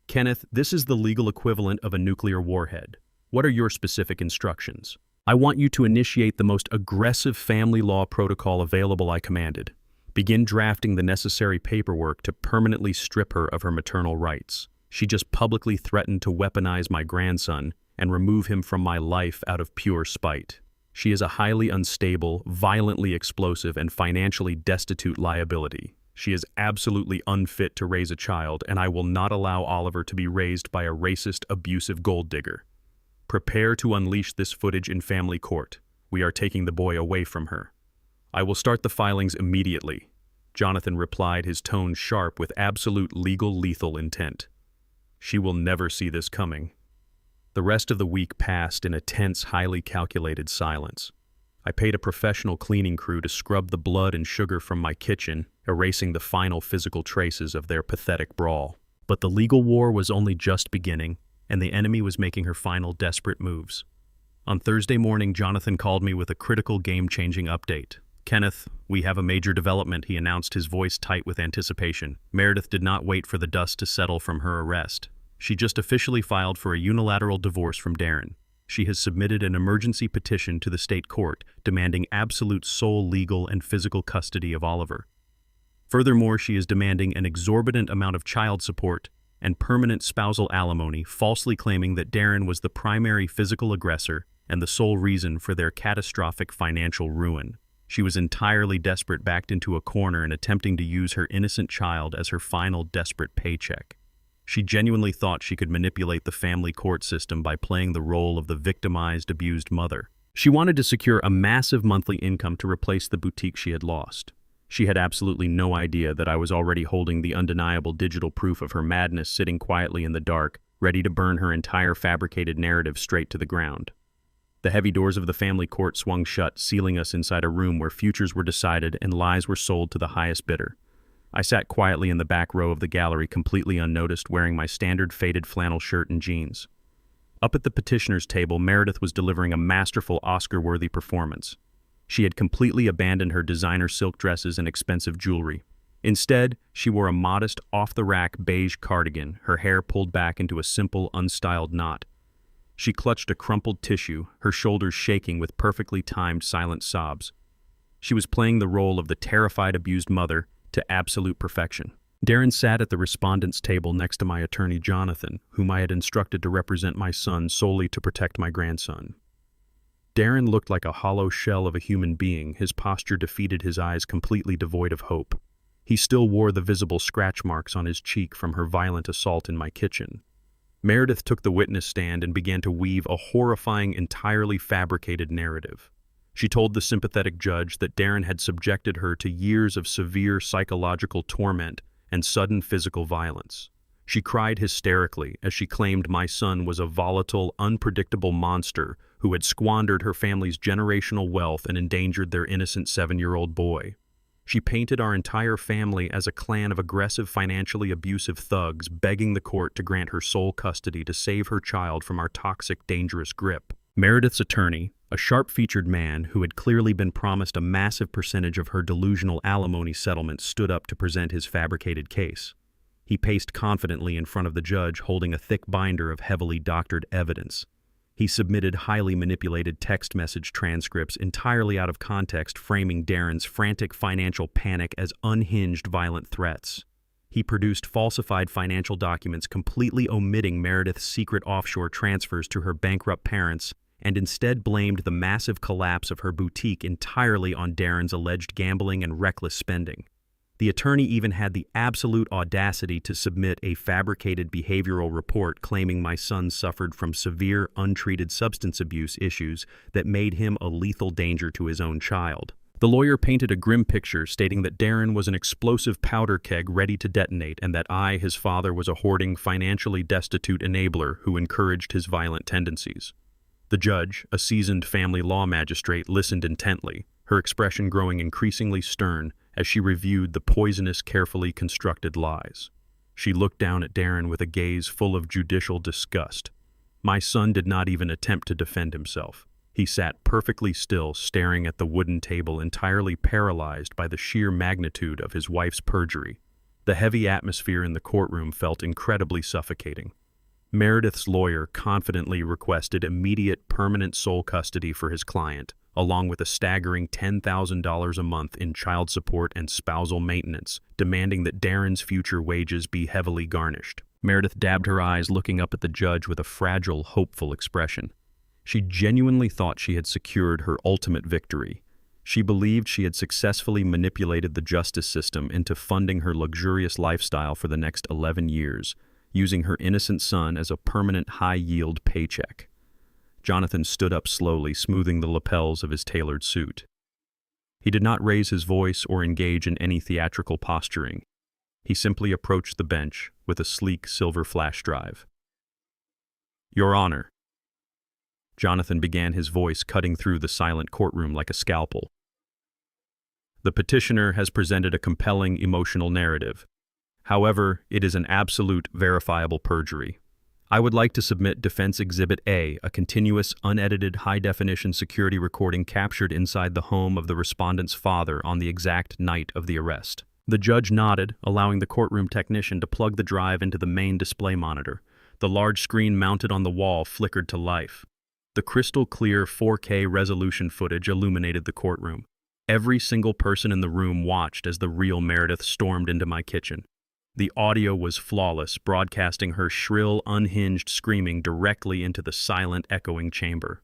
"Kenneth, this is the legal equivalent of a nuclear warhead. What are your specific instructions?" "I want you to initiate the most aggressive family law protocol available," I commanded. "Begin drafting the necessary paperwork to permanently strip her of her maternal rights. She just publicly threatened to weaponize my grandson and remove him from my life out of pure spite. She is a highly unstable, violently explosive, and financially destitute liability. She is absolutely unfit to raise a child, and I will not allow Oliver to be raised by a racist, abusive gold digger. Prepare to unleash this footage in family court. We are taking the boy away from her." "I will start the filings immediately," Jonathan replied, his tone sharp with absolute legal lethal intent. "She will never see this coming." The rest of the week passed in a tense, highly calculated silence. I paid a professional cleaning crew to scrub the blood and sugar from my kitchen, erasing the final physical traces of their pathetic brawl. But the legal war was only just beginning, and the enemy was making her final desperate moves. On Thursday morning, Jonathan called me with a critical, game-changing update. "Kenneth, we have a major development," he announced, his voice tight with anticipation. "Meredith did not wait for the dust to settle from her arrest. She just officially filed for a unilateral divorce from Darren. She has submitted an emergency petition to the state court demanding absolute sole legal and physical custody of Oliver. Furthermore, she is demanding an exorbitant amount of child support and permanent spousal alimony, falsely claiming that Darren was the primary physical aggressor and the sole reason for their catastrophic financial ruin. She was entirely desperate, backed into a corner and attempting to use her innocent child as her final desperate paycheck. She genuinely thought she could manipulate the family court system by playing the role of the victimized, abused mother. She wanted to secure a massive monthly income to replace the boutique she had lost. She had absolutely no idea that I was already holding the undeniable digital proof of her madness, sitting quietly in the dark, ready to burn her entire fabricated narrative straight to the ground. The heavy doors of the family court swung shut, sealing us inside a room where futures were decided and lies were sold to the highest bidder. I sat quietly in the back row of the gallery, completely unnoticed, wearing my standard faded flannel shirt and jeans. Up at the petitioner's table, Meredith was delivering a masterful, Oscar-worthy performance. She had completely abandoned her designer silk dresses and expensive jewelry. Instead, she wore a modest, off-the-rack beige cardigan, her hair pulled back into a simple, unstyled knot. She clutched a crumpled tissue, her shoulders shaking with perfectly timed silent sobs. She was playing the role of the terrified, abused mother to absolute perfection. Darren sat at the respondent's table next to my attorney Jonathan, whom I had instructed to represent my son solely to protect my grandson. Darren looked like a hollow shell of a human being, his posture defeated, his eyes completely devoid of hope. He still wore the visible scratch marks on his cheek from her violent assault in my kitchen. Meredith took the witness stand and began to weave a horrifying, entirely fabricated narrative. She told the sympathetic judge that Darren had subjected her to years of severe psychological torment and sudden physical violence. She cried hysterically as she claimed my son was a volatile, unpredictable monster who had squandered her family's generational wealth and endangered their innocent 7-year-old boy. She painted our entire family as a clan of aggressive, financially abusive thugs begging the court to grant her sole custody to save her child from our toxic, dangerous grip. Meredith's attorney, a sharp-featured man who had clearly been promised a massive percentage of her delusional alimony settlement, stood up to present his fabricated case. He paced confidently in front of the judge, holding a thick binder of heavily doctored evidence. He submitted highly manipulated text message transcripts entirely out of context, framing Darren's frantic financial panic as unhinged violent threats. He produced falsified financial documents completely omitting Meredith's secret offshore transfers to her bankrupt parents, and instead blamed the massive collapse of her boutique entirely on Darren's alleged gambling and reckless spending. The attorney even had the absolute audacity to submit a fabricated behavioral report claiming my son suffered from severe, untreated substance abuse issues that made him a lethal danger to his own child. The lawyer painted a grim picture, stating that Darren was an explosive powder keg ready to detonate and that I, his father, was a hoarding, financially destitute enabler who encouraged his violent tendencies. The judge, a seasoned family law magistrate, listened intently, her expression growing increasingly stern as she reviewed the poisonous, carefully constructed lies. She looked down at Darren with a gaze full of judicial disgust. My son did not even attempt to defend himself. He sat perfectly still, staring at the wooden table, entirely paralyzed by the sheer magnitude of his wife's perjury. The heavy atmosphere in the courtroom felt incredibly suffocating. Meredith's lawyer confidently requested immediate permanent sole custody for his client, along with a staggering $10,000 a month in child support and spousal maintenance, demanding that Darren's future wages be heavily garnished. Meredith dabbed her eyes, looking up at the judge with a fragile, hopeful expression. She genuinely thought she had secured her ultimate victory. She believed she had successfully manipulated the justice system into funding her luxurious lifestyle for the next 11 years, using her innocent son as a permanent high-yield paycheck. Jonathan stood up slowly, smoothing the lapels of his tailored suit. He did not raise his voice or engage in any theatrical posturing. He simply approached the bench with a sleek silver flash drive. "Your Honor." Jonathan began, his voice cutting through the silent courtroom like a scalpel. "The petitioner has presented a compelling emotional narrative. However, it is an absolute, verifiable perjury. I would like to submit Defense Exhibit A, a continuous, unedited, high-definition security recording captured inside the home of the respondent's father on the exact night of the arrest." The judge nodded, allowing the courtroom technician to plug the drive into the main display monitor. The large screen mounted on the wall flickered to life. The crystal-clear 4K resolution footage illuminated the courtroom. Every single person in the room watched as the real Meredith stormed into my kitchen. The audio was flawless, broadcasting her shrill, unhinged screaming directly into the silent, echoing chamber.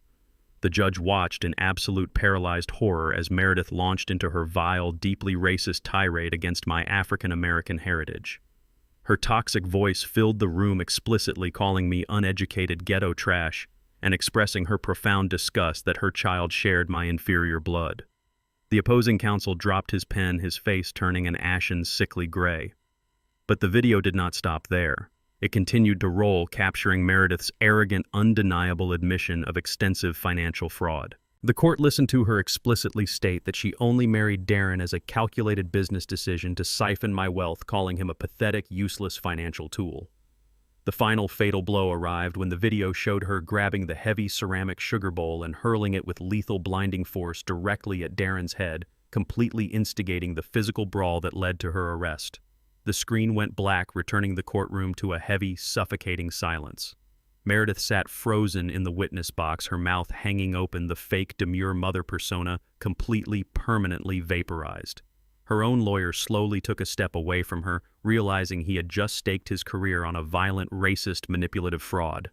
The judge watched in absolute paralyzed horror as Meredith launched into her vile, deeply racist tirade against my African-American heritage. Her toxic voice filled the room, explicitly calling me uneducated ghetto trash and expressing her profound disgust that her child shared my inferior blood. The opposing counsel dropped his pen, his face turning an ashen, sickly gray. But the video did not stop there. It continued to roll, capturing Meredith's arrogant, undeniable admission of extensive financial fraud. The court listened to her explicitly state that she only married Darren as a calculated business decision to siphon my wealth, calling him a pathetic, useless financial tool. The final fatal blow arrived when the video showed her grabbing the heavy ceramic sugar bowl and hurling it with lethal, blinding force directly at Darren's head, completely instigating the physical brawl that led to her arrest. The screen went black, returning the courtroom to a heavy, suffocating silence. Meredith sat frozen in the witness box, her mouth hanging open, the fake demure mother persona completely, permanently vaporized. Her own lawyer slowly took a step away from her, realizing he had just staked his career on a violent, racist, manipulative fraud.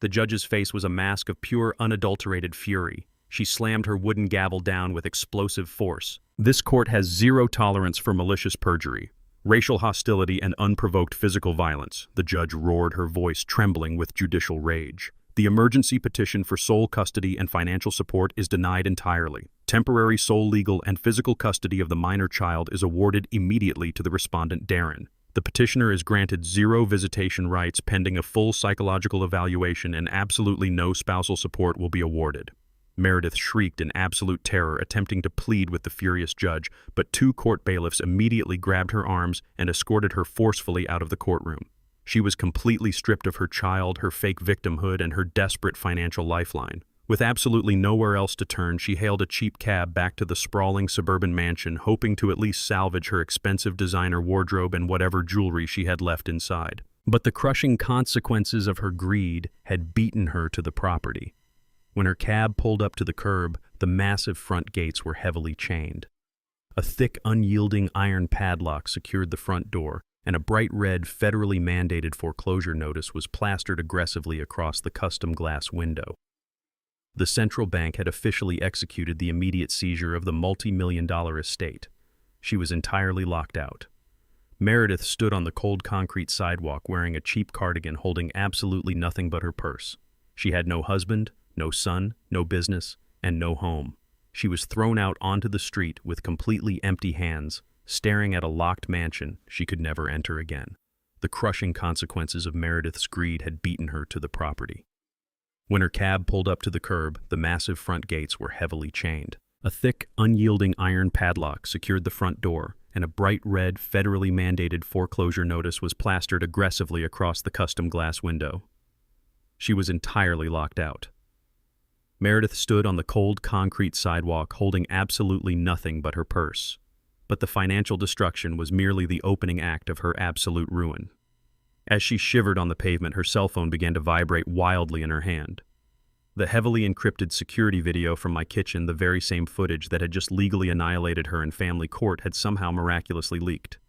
The judge's face was a mask of pure, unadulterated fury. She slammed her wooden gavel down with explosive force. "This court has zero tolerance for malicious perjury, racial hostility, and unprovoked physical violence," the judge roared, her voice trembling with judicial rage. "The emergency petition for sole custody and financial support is denied entirely. Temporary sole legal and physical custody of the minor child is awarded immediately to the respondent Darren. The petitioner is granted zero visitation rights pending a full psychological evaluation, and absolutely no spousal support will be awarded." Meredith shrieked in absolute terror, attempting to plead with the furious judge, but two court bailiffs immediately grabbed her arms and escorted her forcefully out of the courtroom. She was completely stripped of her child, her fake victimhood, and her desperate financial lifeline. With absolutely nowhere else to turn, she hailed a cheap cab back to the sprawling suburban mansion, hoping to at least salvage her expensive designer wardrobe and whatever jewelry she had left inside. But the crushing consequences of her greed had beaten her to the property. When her cab pulled up to the curb, the massive front gates were heavily chained. A thick, unyielding iron padlock secured the front door, and a bright red, federally mandated foreclosure notice was plastered aggressively across the custom glass window. The central bank had officially executed the immediate seizure of the multi-million-dollar estate. She was entirely locked out. Meredith stood on the cold concrete sidewalk wearing a cheap cardigan, holding absolutely nothing but her purse. She had no husband, no son, no business, and no home. She was thrown out onto the street with completely empty hands, staring at a locked mansion she could never enter again. The crushing consequences of Meredith's greed had beaten her to the property. When her cab pulled up to the curb, the massive front gates were heavily chained. A thick, unyielding iron padlock secured the front door, and a bright red, federally mandated foreclosure notice was plastered aggressively across the custom glass window. She was entirely locked out. Meredith stood on the cold concrete sidewalk holding absolutely nothing but her purse. But the financial destruction was merely the opening act of her absolute ruin. As she shivered on the pavement, her cell phone began to vibrate wildly in her hand. The heavily encrypted security video from my kitchen, the very same footage that had just legally annihilated her in family court, had somehow miraculously leaked.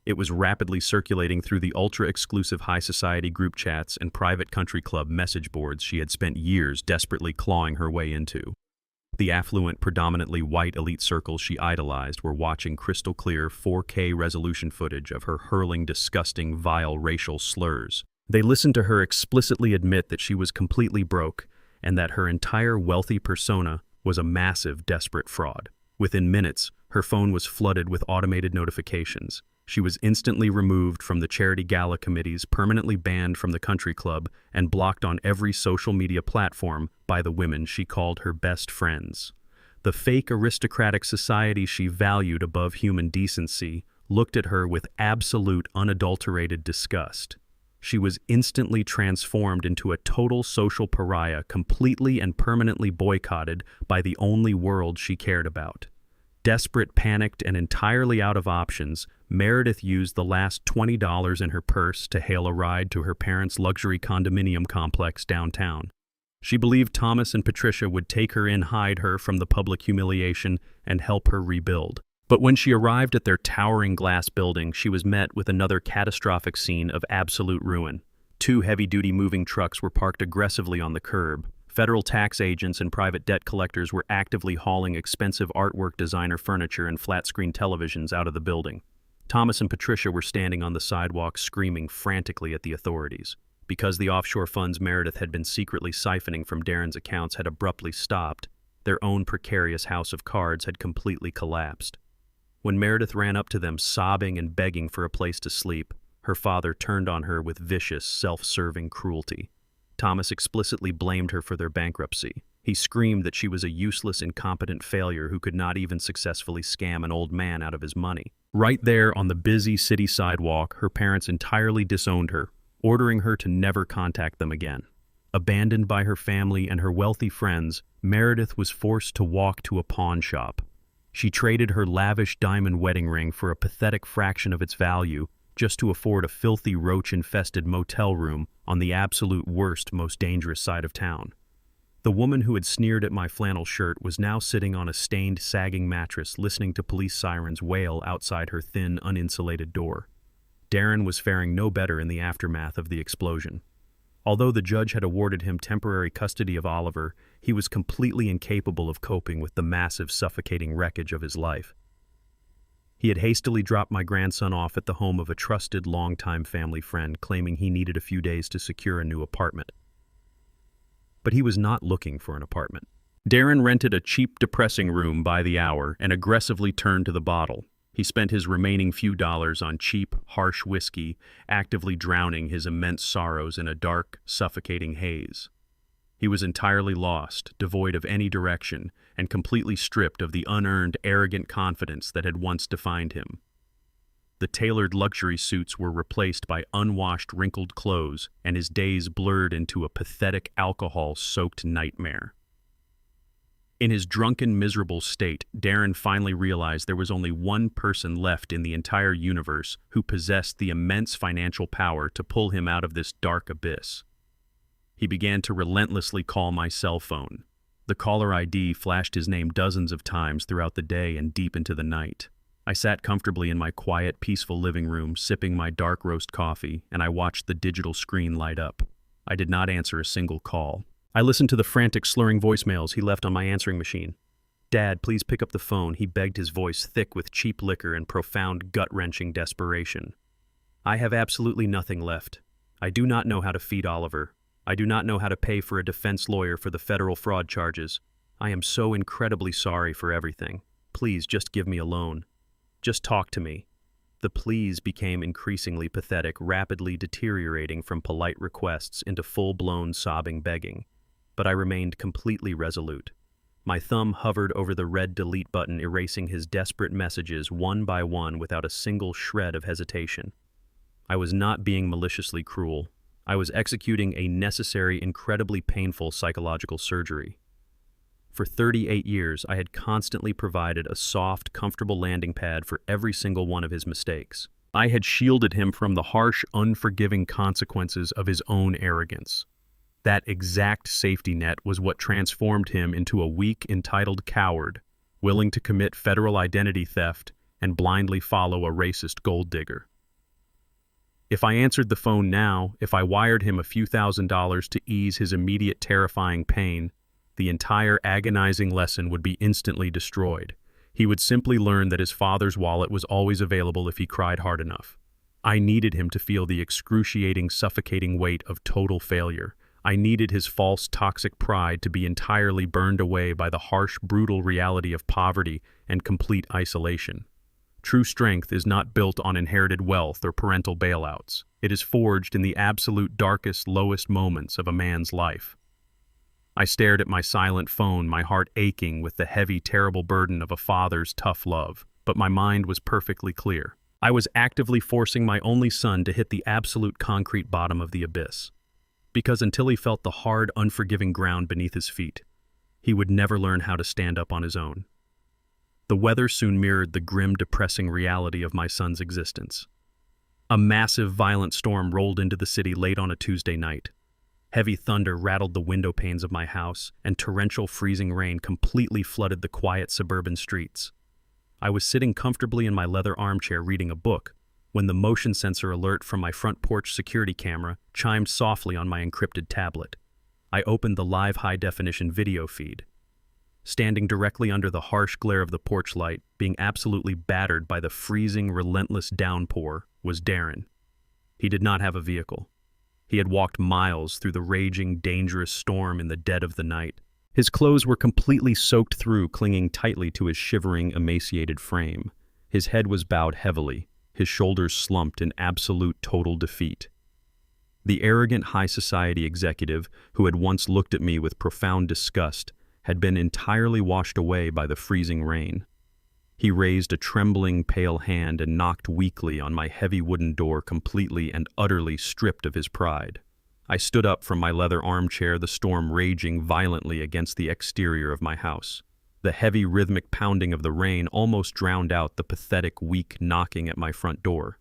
It was rapidly circulating through the ultra-exclusive high society group chats and private country club message boards she had spent years desperately clawing her way into. The affluent, predominantly white elite circles she idolized were watching crystal-clear 4K resolution footage of her hurling disgusting, vile racial slurs. They listened to her explicitly admit that she was completely broke and that her entire wealthy persona was a massive, desperate fraud. Within minutes, her phone was flooded with automated notifications. She was instantly removed from the charity gala committees, permanently banned from the country club, and blocked on every social media platform by the women she called her best friends. The fake aristocratic society she valued above human decency looked at her with absolute, unadulterated disgust. She was instantly transformed into a total social pariah, completely and permanently boycotted by the only world she cared about. Desperate, panicked, and entirely out of options, Meredith used the last $20 in her purse to hail a ride to her parents' luxury condominium complex downtown. She believed Thomas and Patricia would take her in, hide her from the public humiliation, and help her rebuild. But when she arrived at their towering glass building, she was met with another catastrophic scene of absolute ruin. Two heavy-duty moving trucks were parked aggressively on the curb. Federal tax agents and private debt collectors were actively hauling expensive artwork, designer furniture, and flat-screen televisions out of the building. Thomas and Patricia were standing on the sidewalk screaming frantically at the authorities. Because the offshore funds Meredith had been secretly siphoning from Darren's accounts had abruptly stopped, their own precarious house of cards had completely collapsed. When Meredith ran up to them, sobbing and begging for a place to sleep, her father turned on her with vicious, self-serving cruelty. Thomas explicitly blamed her for their bankruptcy. He screamed that she was a useless, incompetent failure who could not even successfully scam an old man out of his money. Right there on the busy city sidewalk, her parents entirely disowned her, ordering her to never contact them again. Abandoned by her family and her wealthy friends, Meredith was forced to walk to a pawn shop. She traded her lavish diamond wedding ring for a pathetic fraction of its value just to afford a filthy roach-infested motel room on the absolute worst, most dangerous side of town. The woman who had sneered at my flannel shirt was now sitting on a stained, sagging mattress listening to police sirens wail outside her thin, uninsulated door. Darren was faring no better in the aftermath of the explosion. Although the judge had awarded him temporary custody of Oliver, he was completely incapable of coping with the massive, suffocating wreckage of his life. He had hastily dropped my grandson off at the home of a trusted, longtime family friend, claiming he needed a few days to secure a new apartment. But he was not looking for an apartment. Darren rented a cheap, depressing room by the hour and aggressively turned to the bottle. He spent his remaining few dollars on cheap, harsh whiskey, actively drowning his immense sorrows in a dark, suffocating haze. He was entirely lost, devoid of any direction, and completely stripped of the unearned, arrogant confidence that had once defined him. The tailored luxury suits were replaced by unwashed, wrinkled clothes, and his days blurred into a pathetic, alcohol-soaked nightmare. In his drunken, miserable state, Darren finally realized there was only one person left in the entire universe who possessed the immense financial power to pull him out of this dark abyss. He began to relentlessly call my cell phone. The caller ID flashed his name dozens of times throughout the day and deep into the night. I sat comfortably in my quiet, peaceful living room, sipping my dark roast coffee, and I watched the digital screen light up. I did not answer a single call. I listened to the frantic, slurring voicemails he left on my answering machine. "Dad, please pick up the phone," he begged, his voice thick with cheap liquor and profound, gut-wrenching desperation. "I have absolutely nothing left. I do not know how to feed Oliver. I do not know how to pay for a defense lawyer for the federal fraud charges. I am so incredibly sorry for everything. Please just give me a loan. Just talk to me." The pleas became increasingly pathetic, rapidly deteriorating from polite requests into full-blown sobbing begging. But I remained completely resolute. My thumb hovered over the red delete button, erasing his desperate messages one by one without a single shred of hesitation. I was not being maliciously cruel. I was executing a necessary, incredibly painful psychological surgery. For 38 years, I had constantly provided a soft, comfortable landing pad for every single one of his mistakes. I had shielded him from the harsh, unforgiving consequences of his own arrogance. That exact safety net was what transformed him into a weak, entitled coward, willing to commit federal identity theft and blindly follow a racist gold digger. If I answered the phone now, if I wired him a few $1,000s to ease his immediate terrifying pain, the entire agonizing lesson would be instantly destroyed. He would simply learn that his father's wallet was always available if he cried hard enough. I needed him to feel the excruciating, suffocating weight of total failure. I needed his false, toxic pride to be entirely burned away by the harsh, brutal reality of poverty and complete isolation. True strength is not built on inherited wealth or parental bailouts. It is forged in the absolute darkest, lowest moments of a man's life. I stared at my silent phone, my heart aching with the heavy, terrible burden of a father's tough love, but my mind was perfectly clear. I was actively forcing my only son to hit the absolute concrete bottom of the abyss. Because until he felt the hard, unforgiving ground beneath his feet, he would never learn how to stand up on his own. The weather soon mirrored the grim, depressing reality of my son's existence. A massive, violent storm rolled into the city late on a Tuesday night. Heavy thunder rattled the window panes of my house, and torrential, freezing rain completely flooded the quiet suburban streets. I was sitting comfortably in my leather armchair reading a book when the motion sensor alert from my front porch security camera chimed softly on my encrypted tablet. I opened the live high-definition video feed. Standing directly under the harsh glare of the porch light, being absolutely battered by the freezing, relentless downpour, was Darren. He did not have a vehicle. He had walked miles through the raging, dangerous storm in the dead of the night. His clothes were completely soaked through, clinging tightly to his shivering, emaciated frame. His head was bowed heavily, his shoulders slumped in absolute, total defeat. The arrogant high society executive who had once looked at me with profound disgust had been entirely washed away by the freezing rain. He raised a trembling, pale hand and knocked weakly on my heavy wooden door, completely and utterly stripped of his pride. I stood up from my leather armchair, the storm raging violently against the exterior of my house. The heavy rhythmic pounding of the rain almost drowned out the pathetic, weak knocking at my front door.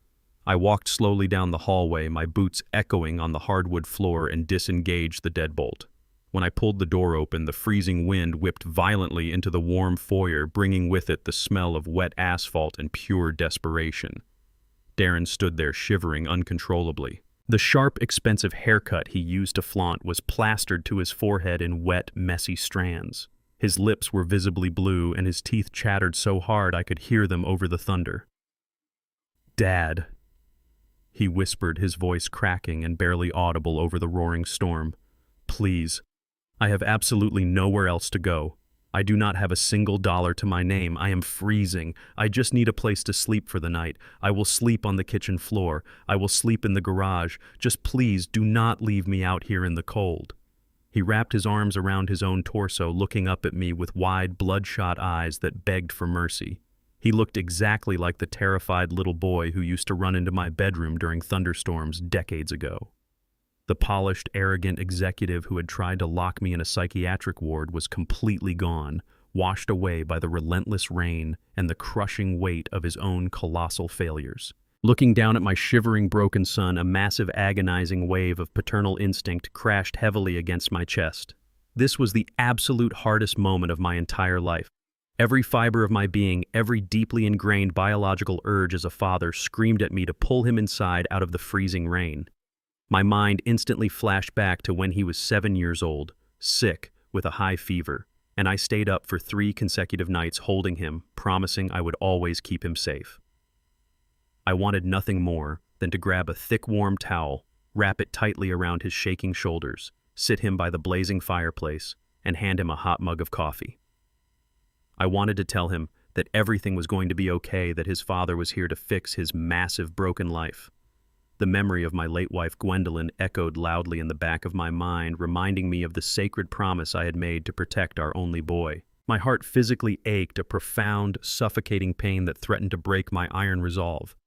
I walked slowly down the hallway, my boots echoing on the hardwood floor, and disengaged the deadbolt. When I pulled the door open, the freezing wind whipped violently into the warm foyer, bringing with it the smell of wet asphalt and pure desperation. Darren stood there shivering uncontrollably. The sharp, expensive haircut he used to flaunt was plastered to his forehead in wet, messy strands. His lips were visibly blue, and his teeth chattered so hard I could hear them over the thunder. "Dad," he whispered, his voice cracking and barely audible over the roaring storm. "Please. I have absolutely nowhere else to go. I do not have a single dollar to my name. I am freezing. I just need a place to sleep for the night. I will sleep on the kitchen floor. I will sleep in the garage. Just please do not leave me out here in the cold." He wrapped his arms around his own torso, looking up at me with wide, bloodshot eyes that begged for mercy. He looked exactly like the terrified little boy who used to run into my bedroom during thunderstorms decades ago. The polished, arrogant executive who had tried to lock me in a psychiatric ward was completely gone, washed away by the relentless rain and the crushing weight of his own colossal failures. Looking down at my shivering, broken son, a massive, agonizing wave of paternal instinct crashed heavily against my chest. This was the absolute hardest moment of my entire life. Every fiber of my being, every deeply ingrained biological urge as a father screamed at me to pull him inside out of the freezing rain. My mind instantly flashed back to when he was 7 years old, sick, with a high fever, and I stayed up for 3 consecutive nights holding him, promising I would always keep him safe. I wanted nothing more than to grab a thick, warm towel, wrap it tightly around his shaking shoulders, sit him by the blazing fireplace, and hand him a hot mug of coffee. I wanted to tell him that everything was going to be okay, that his father was here to fix his massive, broken life. The memory of my late wife Gwendolyn echoed loudly in the back of my mind, reminding me of the sacred promise I had made to protect our only boy. My heart physically ached, a profound, suffocating pain that threatened to break my iron resolve.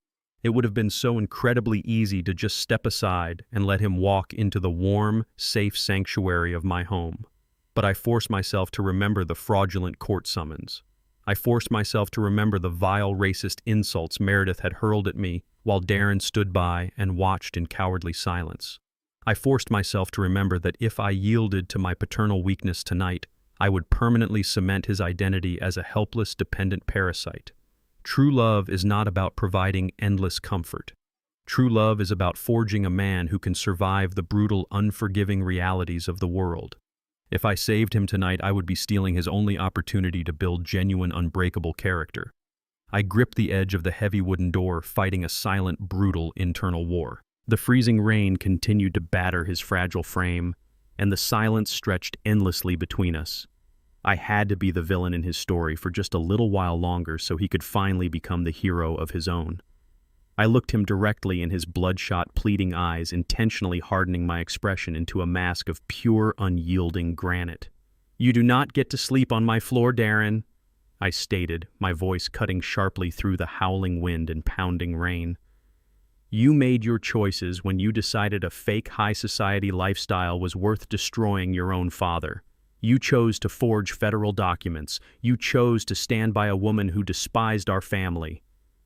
It would have been so incredibly easy to just step aside and let him walk into the warm, safe sanctuary of my home. But I forced myself to remember the fraudulent court summons. I forced myself to remember the vile, racist insults Meredith had hurled at me while Darren stood by and watched in cowardly silence. I forced myself to remember that if I yielded to my paternal weakness tonight, I would permanently cement his identity as a helpless, dependent parasite. True love is not about providing endless comfort. True love is about forging a man who can survive the brutal, unforgiving realities of the world. If I saved him tonight, I would be stealing his only opportunity to build genuine, unbreakable character. I gripped the edge of the heavy wooden door, fighting a silent, brutal internal war. The freezing rain continued to batter his fragile frame, and the silence stretched endlessly between us. I had to be the villain in his story for just a little while longer so he could finally become the hero of his own. I looked him directly in his bloodshot, pleading eyes, intentionally hardening my expression into a mask of pure, unyielding granite. "You do not get to sleep on my floor, Darren," I stated, my voice cutting sharply through the howling wind and pounding rain. "You made your choices when you decided a fake high society lifestyle was worth destroying your own father. You chose to forge federal documents. You chose to stand by a woman who despised our family.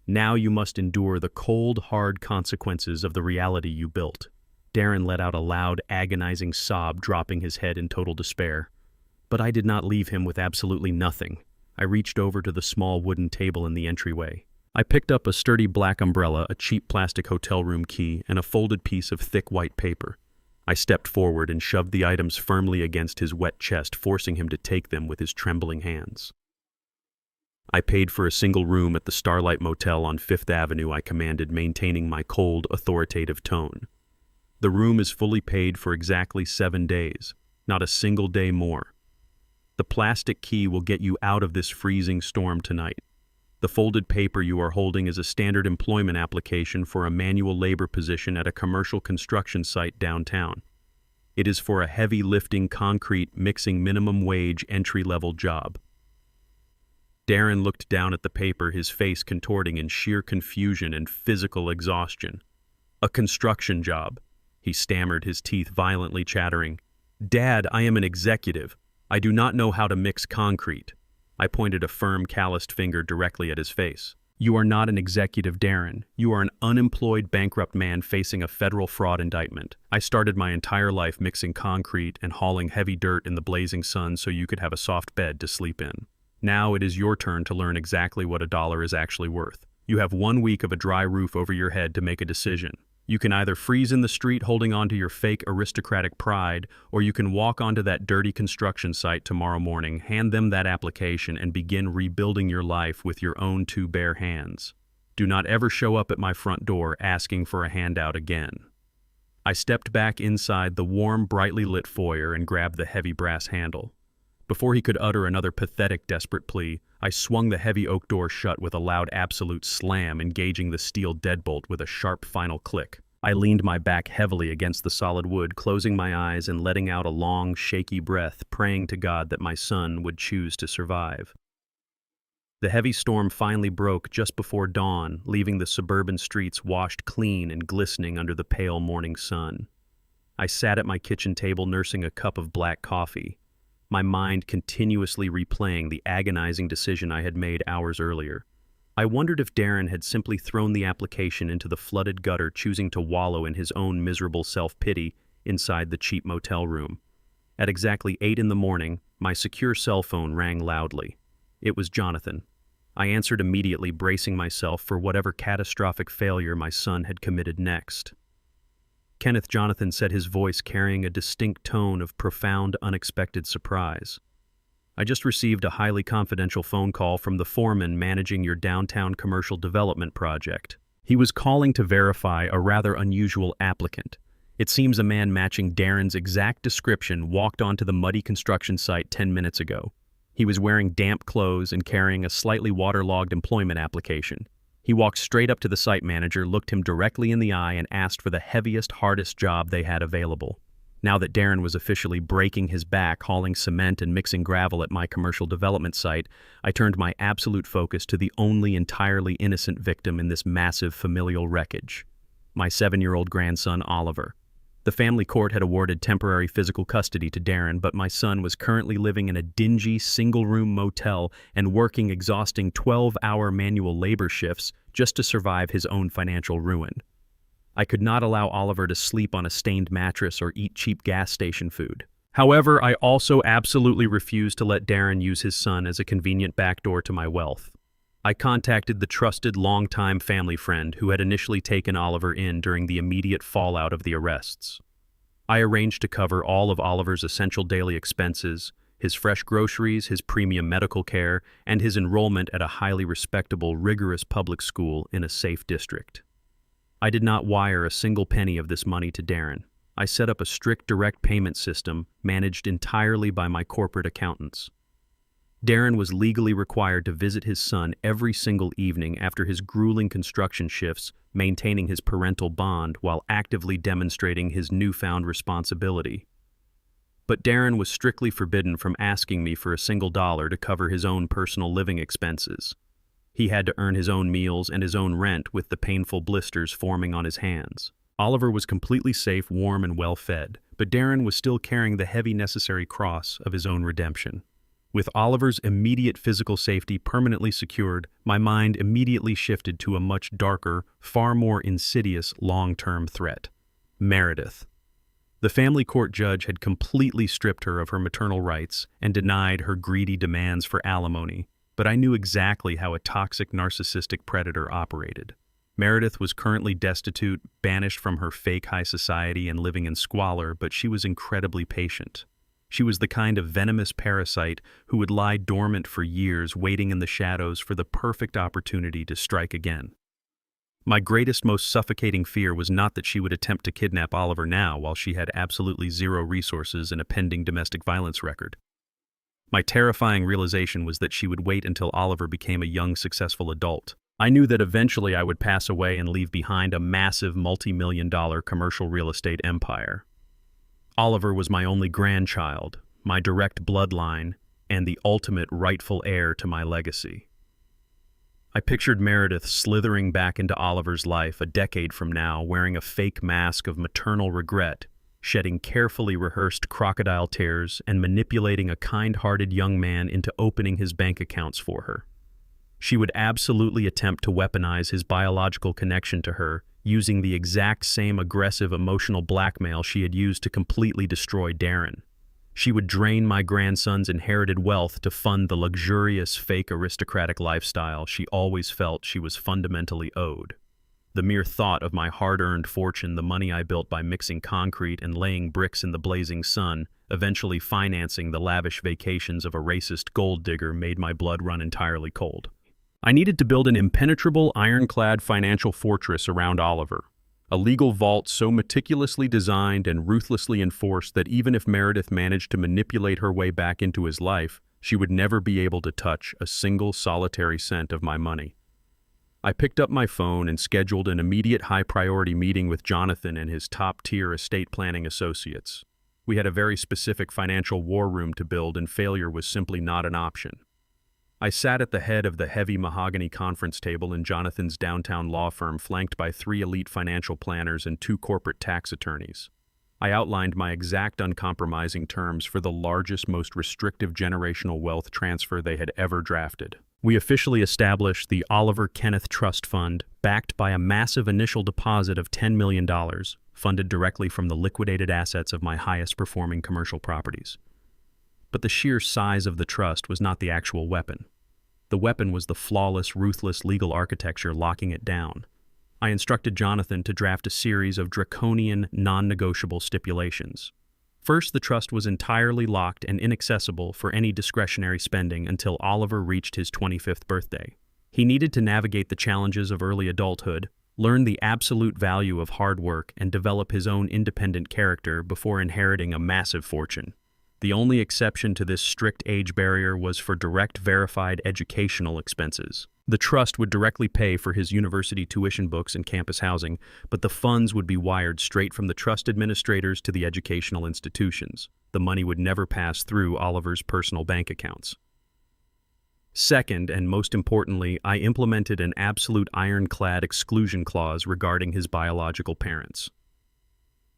Now you must endure the cold, hard consequences of the reality you built." Darren let out a loud, agonizing sob, dropping his head in total despair. But I did not leave him with absolutely nothing. I reached over to the small wooden table in the entryway. I picked up a sturdy black umbrella, a cheap plastic hotel room key, and a folded piece of thick white paper. I stepped forward and shoved the items firmly against his wet chest, forcing him to take them with his trembling hands. I paid for a single room at the Starlight Motel on 5th Avenue, I commanded, maintaining my cold, authoritative tone. "The room is fully paid for exactly 7 days, not a single day more. The plastic key will get you out of this freezing storm tonight. The folded paper you are holding is a standard employment application for a manual labor position at a commercial construction site downtown. It is for a heavy lifting, concrete mixing, minimum wage, entry-level job." Darren looked down at the paper, his face contorting in sheer confusion and physical exhaustion. "A construction job," he stammered, his teeth violently chattering. "Dad, I am an executive. I do not know how to mix concrete. I pointed a firm, calloused finger directly at his face. You are not an executive, Darren. You are an unemployed, bankrupt man facing a federal fraud indictment. I started my entire life mixing concrete and hauling heavy dirt in the blazing sun so you could have a soft bed to sleep in. Now it is your turn to learn exactly what a dollar is actually worth. You have 1 week of a dry roof over your head to make a decision. You can either freeze in the street holding on to your fake aristocratic pride, or you can walk onto that dirty construction site tomorrow morning, hand them that application, and begin rebuilding your life with your own 2 bare hands. Do not ever show up at my front door asking for a handout again. I stepped back inside the warm, brightly lit foyer and grabbed the heavy brass handle. Before he could utter another pathetic, desperate plea, I swung the heavy oak door shut with a loud absolute slam, engaging the steel deadbolt with a sharp final click. I leaned my back heavily against the solid wood, closing my eyes and letting out a long, shaky breath, praying to God that my son would choose to survive. The heavy storm finally broke just before dawn, leaving the suburban streets washed clean and glistening under the pale morning sun. I sat at my kitchen table nursing a cup of black coffee, my mind continuously replaying the agonizing decision I had made hours earlier. I wondered if Darren had simply thrown the application into the flooded gutter, choosing to wallow in his own miserable self-pity inside the cheap motel room. At exactly 8 in the morning, my secure cell phone rang loudly. It was Jonathan. I answered immediately, bracing myself for whatever catastrophic failure my son had committed next. Kenneth, Jonathan said, his voice carrying a distinct tone of profound, unexpected surprise. I just received a highly confidential phone call from the foreman managing your downtown commercial development project. He was calling to verify a rather unusual applicant. It seems a man matching Darren's exact description walked onto the muddy construction site 10 minutes ago. He was wearing damp clothes and carrying a slightly waterlogged employment application. He walked straight up to the site manager, looked him directly in the eye, and asked for the heaviest, hardest job they had available. Now that Darren was officially breaking his back hauling cement and mixing gravel at my commercial development site, I turned my absolute focus to the only entirely innocent victim in this massive familial wreckage: my 7-year-old grandson, Oliver. The family court had awarded temporary physical custody to Darren, but my son was currently living in a dingy, single-room motel and working exhausting 12-hour manual labor shifts just to survive his own financial ruin. I could not allow Oliver to sleep on a stained mattress or eat cheap gas station food. However, I also absolutely refused to let Darren use his son as a convenient backdoor to my wealth. I contacted the trusted longtime family friend who had initially taken Oliver in during the immediate fallout of the arrests. I arranged to cover all of Oliver's essential daily expenses, his fresh groceries, his premium medical care, and his enrollment at a highly respectable, rigorous public school in a safe district. I did not wire a single penny of this money to Darren. I set up a strict direct payment system managed entirely by my corporate accountants. Darren was legally required to visit his son every single evening after his grueling construction shifts, maintaining his parental bond while actively demonstrating his newfound responsibility. But Darren was strictly forbidden from asking me for a single dollar to cover his own personal living expenses. He had to earn his own meals and his own rent with the painful blisters forming on his hands. Oliver was completely safe, warm, and well-fed, but Darren was still carrying the heavy necessary cross of his own redemption. With Oliver's immediate physical safety permanently secured, my mind immediately shifted to a much darker, far more insidious long-term threat: Meredith. The family court judge had completely stripped her of her maternal rights and denied her greedy demands for alimony, but I knew exactly how a toxic narcissistic predator operated. Meredith was currently destitute, banished from her fake high society and living in squalor, but she was incredibly patient. She was the kind of venomous parasite who would lie dormant for years, waiting in the shadows for the perfect opportunity to strike again. My greatest, most suffocating fear was not that she would attempt to kidnap Oliver now, while she had absolutely zero resources and a pending domestic violence record. My terrifying realization was that she would wait until Oliver became a young, successful adult. I knew that eventually I would pass away and leave behind a massive multi-million-dollar commercial real estate empire. Oliver was my only grandchild, my direct bloodline, and the ultimate rightful heir to my legacy. I pictured Meredith slithering back into Oliver's life a decade from now, wearing a fake mask of maternal regret, shedding carefully rehearsed crocodile tears and manipulating a kind-hearted young man into opening his bank accounts for her. She would absolutely attempt to weaponize his biological connection to her, using the exact same aggressive emotional blackmail she had used to completely destroy Darren. She would drain my grandson's inherited wealth to fund the luxurious, fake aristocratic lifestyle she always felt she was fundamentally owed. The mere thought of my hard-earned fortune, the money I built by mixing concrete and laying bricks in the blazing sun, eventually financing the lavish vacations of a racist gold digger, made my blood run entirely cold. I needed to build an impenetrable, ironclad financial fortress around Oliver, a legal vault so meticulously designed and ruthlessly enforced that even if Meredith managed to manipulate her way back into his life, she would never be able to touch a single solitary cent of my money. I picked up my phone and scheduled an immediate high-priority meeting with Jonathan and his top-tier estate planning associates. We had a very specific financial war room to build, and failure was simply not an option. I sat at the head of the heavy mahogany conference table in Jonathan's downtown law firm, flanked by 3 elite financial planners and 2 corporate tax attorneys. I outlined my exact uncompromising terms for the largest, most restrictive generational wealth transfer they had ever drafted. We officially established the Oliver Kenneth Trust Fund, backed by a massive initial deposit of $10 million, funded directly from the liquidated assets of my highest-performing commercial properties. But the sheer size of the trust was not the actual weapon. The weapon was the flawless, ruthless legal architecture locking it down. I instructed Jonathan to draft a series of draconian, non-negotiable stipulations. First, the trust was entirely locked and inaccessible for any discretionary spending until Oliver reached his 25th birthday. He needed to navigate the challenges of early adulthood, learn the absolute value of hard work, and develop his own independent character before inheriting a massive fortune. The only exception to this strict age barrier was for direct verified educational expenses. The trust would directly pay for his university tuition books and campus housing, but the funds would be wired straight from the trust administrators to the educational institutions. The money would never pass through Oliver's personal bank accounts. Second, and most importantly, I implemented an absolute ironclad exclusion clause regarding his biological parents.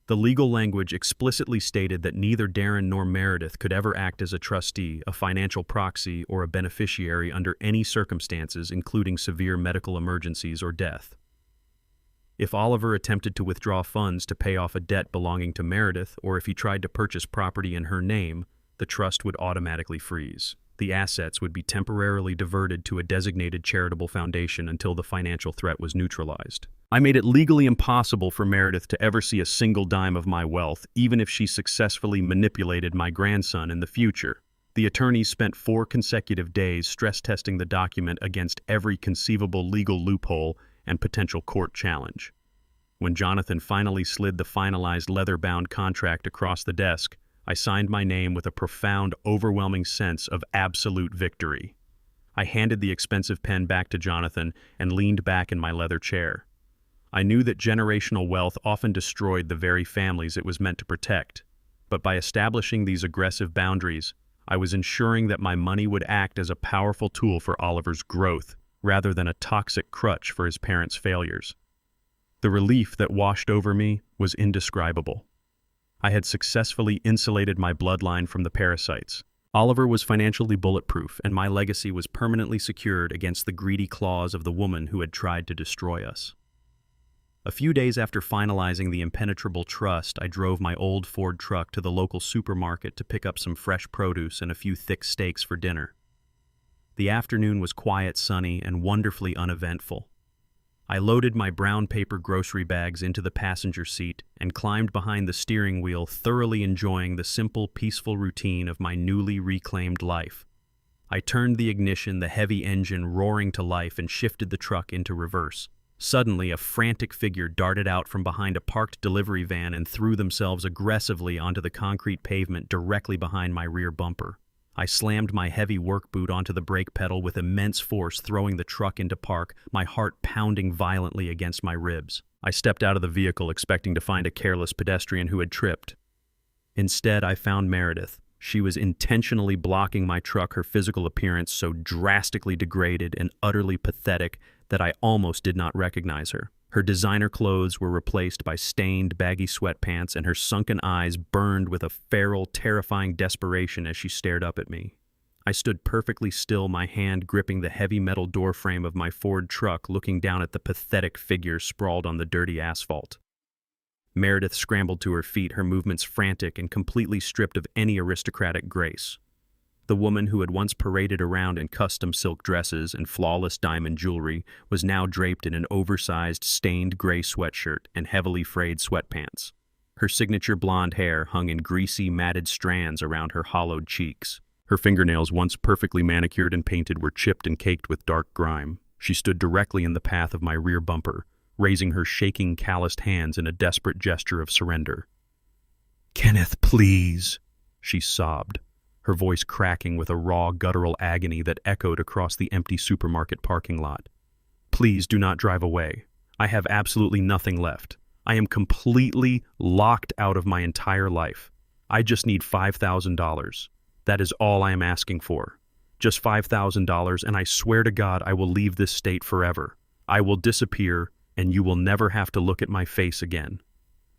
The legal language explicitly stated that neither Darren nor Meredith could ever act as a trustee, a financial proxy, or a beneficiary under any circumstances, including severe medical emergencies or death. If Oliver attempted to withdraw funds to pay off a debt belonging to Meredith, or if he tried to purchase property in her name, the trust would automatically freeze. The assets would be temporarily diverted to a designated charitable foundation until the financial threat was neutralized. I made it legally impossible for Meredith to ever see a single dime of my wealth, even if she successfully manipulated my grandson in the future. The attorneys spent 4 consecutive days stress-testing the document against every conceivable legal loophole and potential court challenge. When Jonathan finally slid the finalized leather-bound contract across the desk, I signed my name with a profound, overwhelming sense of absolute victory. I handed the expensive pen back to Jonathan and leaned back in my leather chair. I knew that generational wealth often destroyed the very families it was meant to protect, but by establishing these aggressive boundaries, I was ensuring that my money would act as a powerful tool for Oliver's growth, rather than a toxic crutch for his parents' failures. The relief that washed over me was indescribable. I had successfully insulated my bloodline from the parasites. Oliver was financially bulletproof, and my legacy was permanently secured against the greedy claws of the woman who had tried to destroy us. A few days after finalizing the impenetrable trust, I drove my old Ford truck to the local supermarket to pick up some fresh produce and a few thick steaks for dinner. The afternoon was quiet, sunny, and wonderfully uneventful. I loaded my brown paper grocery bags into the passenger seat and climbed behind the steering wheel, thoroughly enjoying the simple, peaceful routine of my newly reclaimed life. I turned the ignition, the heavy engine roaring to life, and shifted the truck into reverse. Suddenly, a frantic figure darted out from behind a parked delivery van and threw themselves aggressively onto the concrete pavement directly behind my rear bumper. I slammed my heavy work boot onto the brake pedal with immense force, throwing the truck into park, my heart pounding violently against my ribs. I stepped out of the vehicle expecting to find a careless pedestrian who had tripped. Instead, I found Meredith. She was intentionally blocking my truck, her physical appearance so drastically degraded and utterly pathetic that I almost did not recognize her. Her designer clothes were replaced by stained, baggy sweatpants, and her sunken eyes burned with a feral, terrifying desperation as she stared up at me. I stood perfectly still, my hand gripping the heavy metal doorframe of my Ford truck, looking down at the pathetic figure sprawled on the dirty asphalt. Meredith scrambled to her feet, her movements frantic and completely stripped of any aristocratic grace. The woman who had once paraded around in custom silk dresses and flawless diamond jewelry was now draped in an oversized, stained gray sweatshirt and heavily frayed sweatpants. Her signature blonde hair hung in greasy, matted strands around her hollowed cheeks. Her fingernails, once perfectly manicured and painted, were chipped and caked with dark grime. She stood directly in the path of my rear bumper, raising her shaking, calloused hands in a desperate gesture of surrender. "Kenneth, please," she sobbed, her voice cracking with a raw, guttural agony that echoed across the empty supermarket parking lot. "Please do not drive away. I have absolutely nothing left. I am completely locked out of my entire life. I just need $5,000. That is all I am asking for. Just $5,000, and I swear to God I will leave this state forever. I will disappear, and you will never have to look at my face again."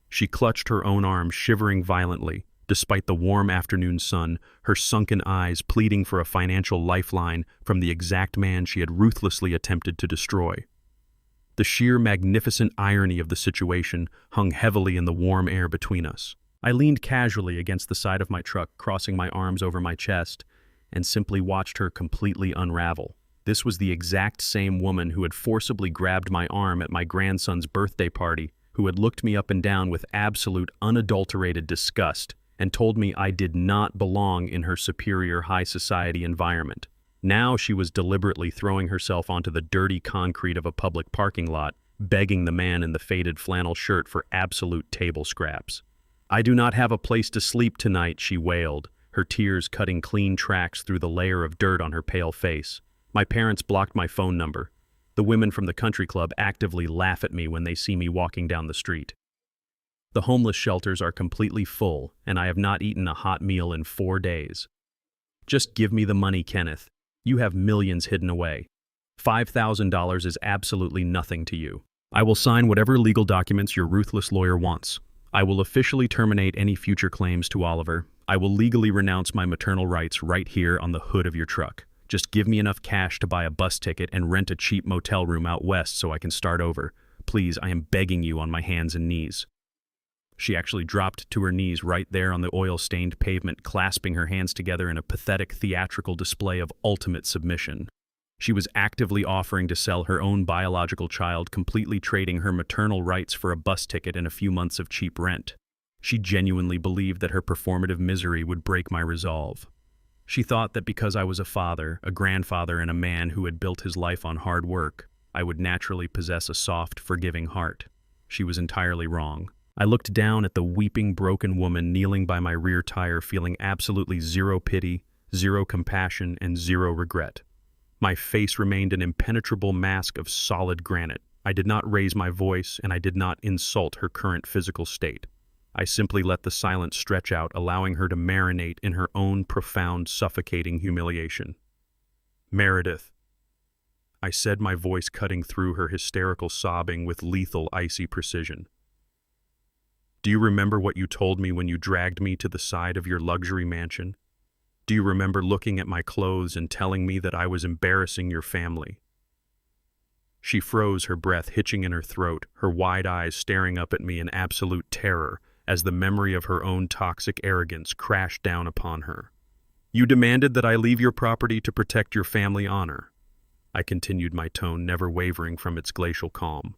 She clutched her own arm, shivering violently, despite the warm afternoon sun, her sunken eyes pleading for a financial lifeline from the exact man she had ruthlessly attempted to destroy. The sheer magnificent irony of the situation hung heavily in the warm air between us. I leaned casually against the side of my truck, crossing my arms over my chest, and simply watched her completely unravel. This was the exact same woman who had forcibly grabbed my arm at my grandson's birthday party, who had looked me up and down with absolute, unadulterated disgust, and told me I did not belong in her superior high society environment. Now she was deliberately throwing herself onto the dirty concrete of a public parking lot, begging the man in the faded flannel shirt for absolute table scraps. "I do not have a place to sleep tonight," she wailed, her tears cutting clean tracks through the layer of dirt on her pale face. "My parents blocked my phone number. The women from the country club actively laugh at me when they see me walking down the street. The homeless shelters are completely full, and I have not eaten a hot meal in 4 days. Just give me the money, Kenneth. You have millions hidden away. $5,000 is absolutely nothing to you. I will sign whatever legal documents your ruthless lawyer wants. I will officially terminate any future claims to Oliver. I will legally renounce my maternal rights right here on the hood of your truck. Just give me enough cash to buy a bus ticket and rent a cheap motel room out west so I can start over. Please, I am begging you on my hands and knees." She actually dropped to her knees right there on the oil-stained pavement, clasping her hands together in a pathetic theatrical display of ultimate submission. She was actively offering to sell her own biological child, completely trading her maternal rights for a bus ticket and a few months of cheap rent. She genuinely believed that her performative misery would break my resolve. She thought that because I was a father, a grandfather, and a man who had built his life on hard work, I would naturally possess a soft, forgiving heart. She was entirely wrong. I looked down at the weeping, broken woman kneeling by my rear tire, feeling absolutely zero pity, zero compassion, and zero regret. My face remained an impenetrable mask of solid granite. I did not raise my voice, and I did not insult her current physical state. I simply let the silence stretch out, allowing her to marinate in her own profound, suffocating humiliation. "Meredith," I said, my voice cutting through her hysterical sobbing with lethal, icy precision. "Do you remember what you told me when you dragged me to the side of your luxury mansion? Do you remember looking at my clothes and telling me that I was embarrassing your family?" She froze, her breath hitching in her throat, her wide eyes staring up at me in absolute terror as the memory of her own toxic arrogance crashed down upon her. "You demanded that I leave your property to protect your family honor." I continued, my tone never wavering from its glacial calm.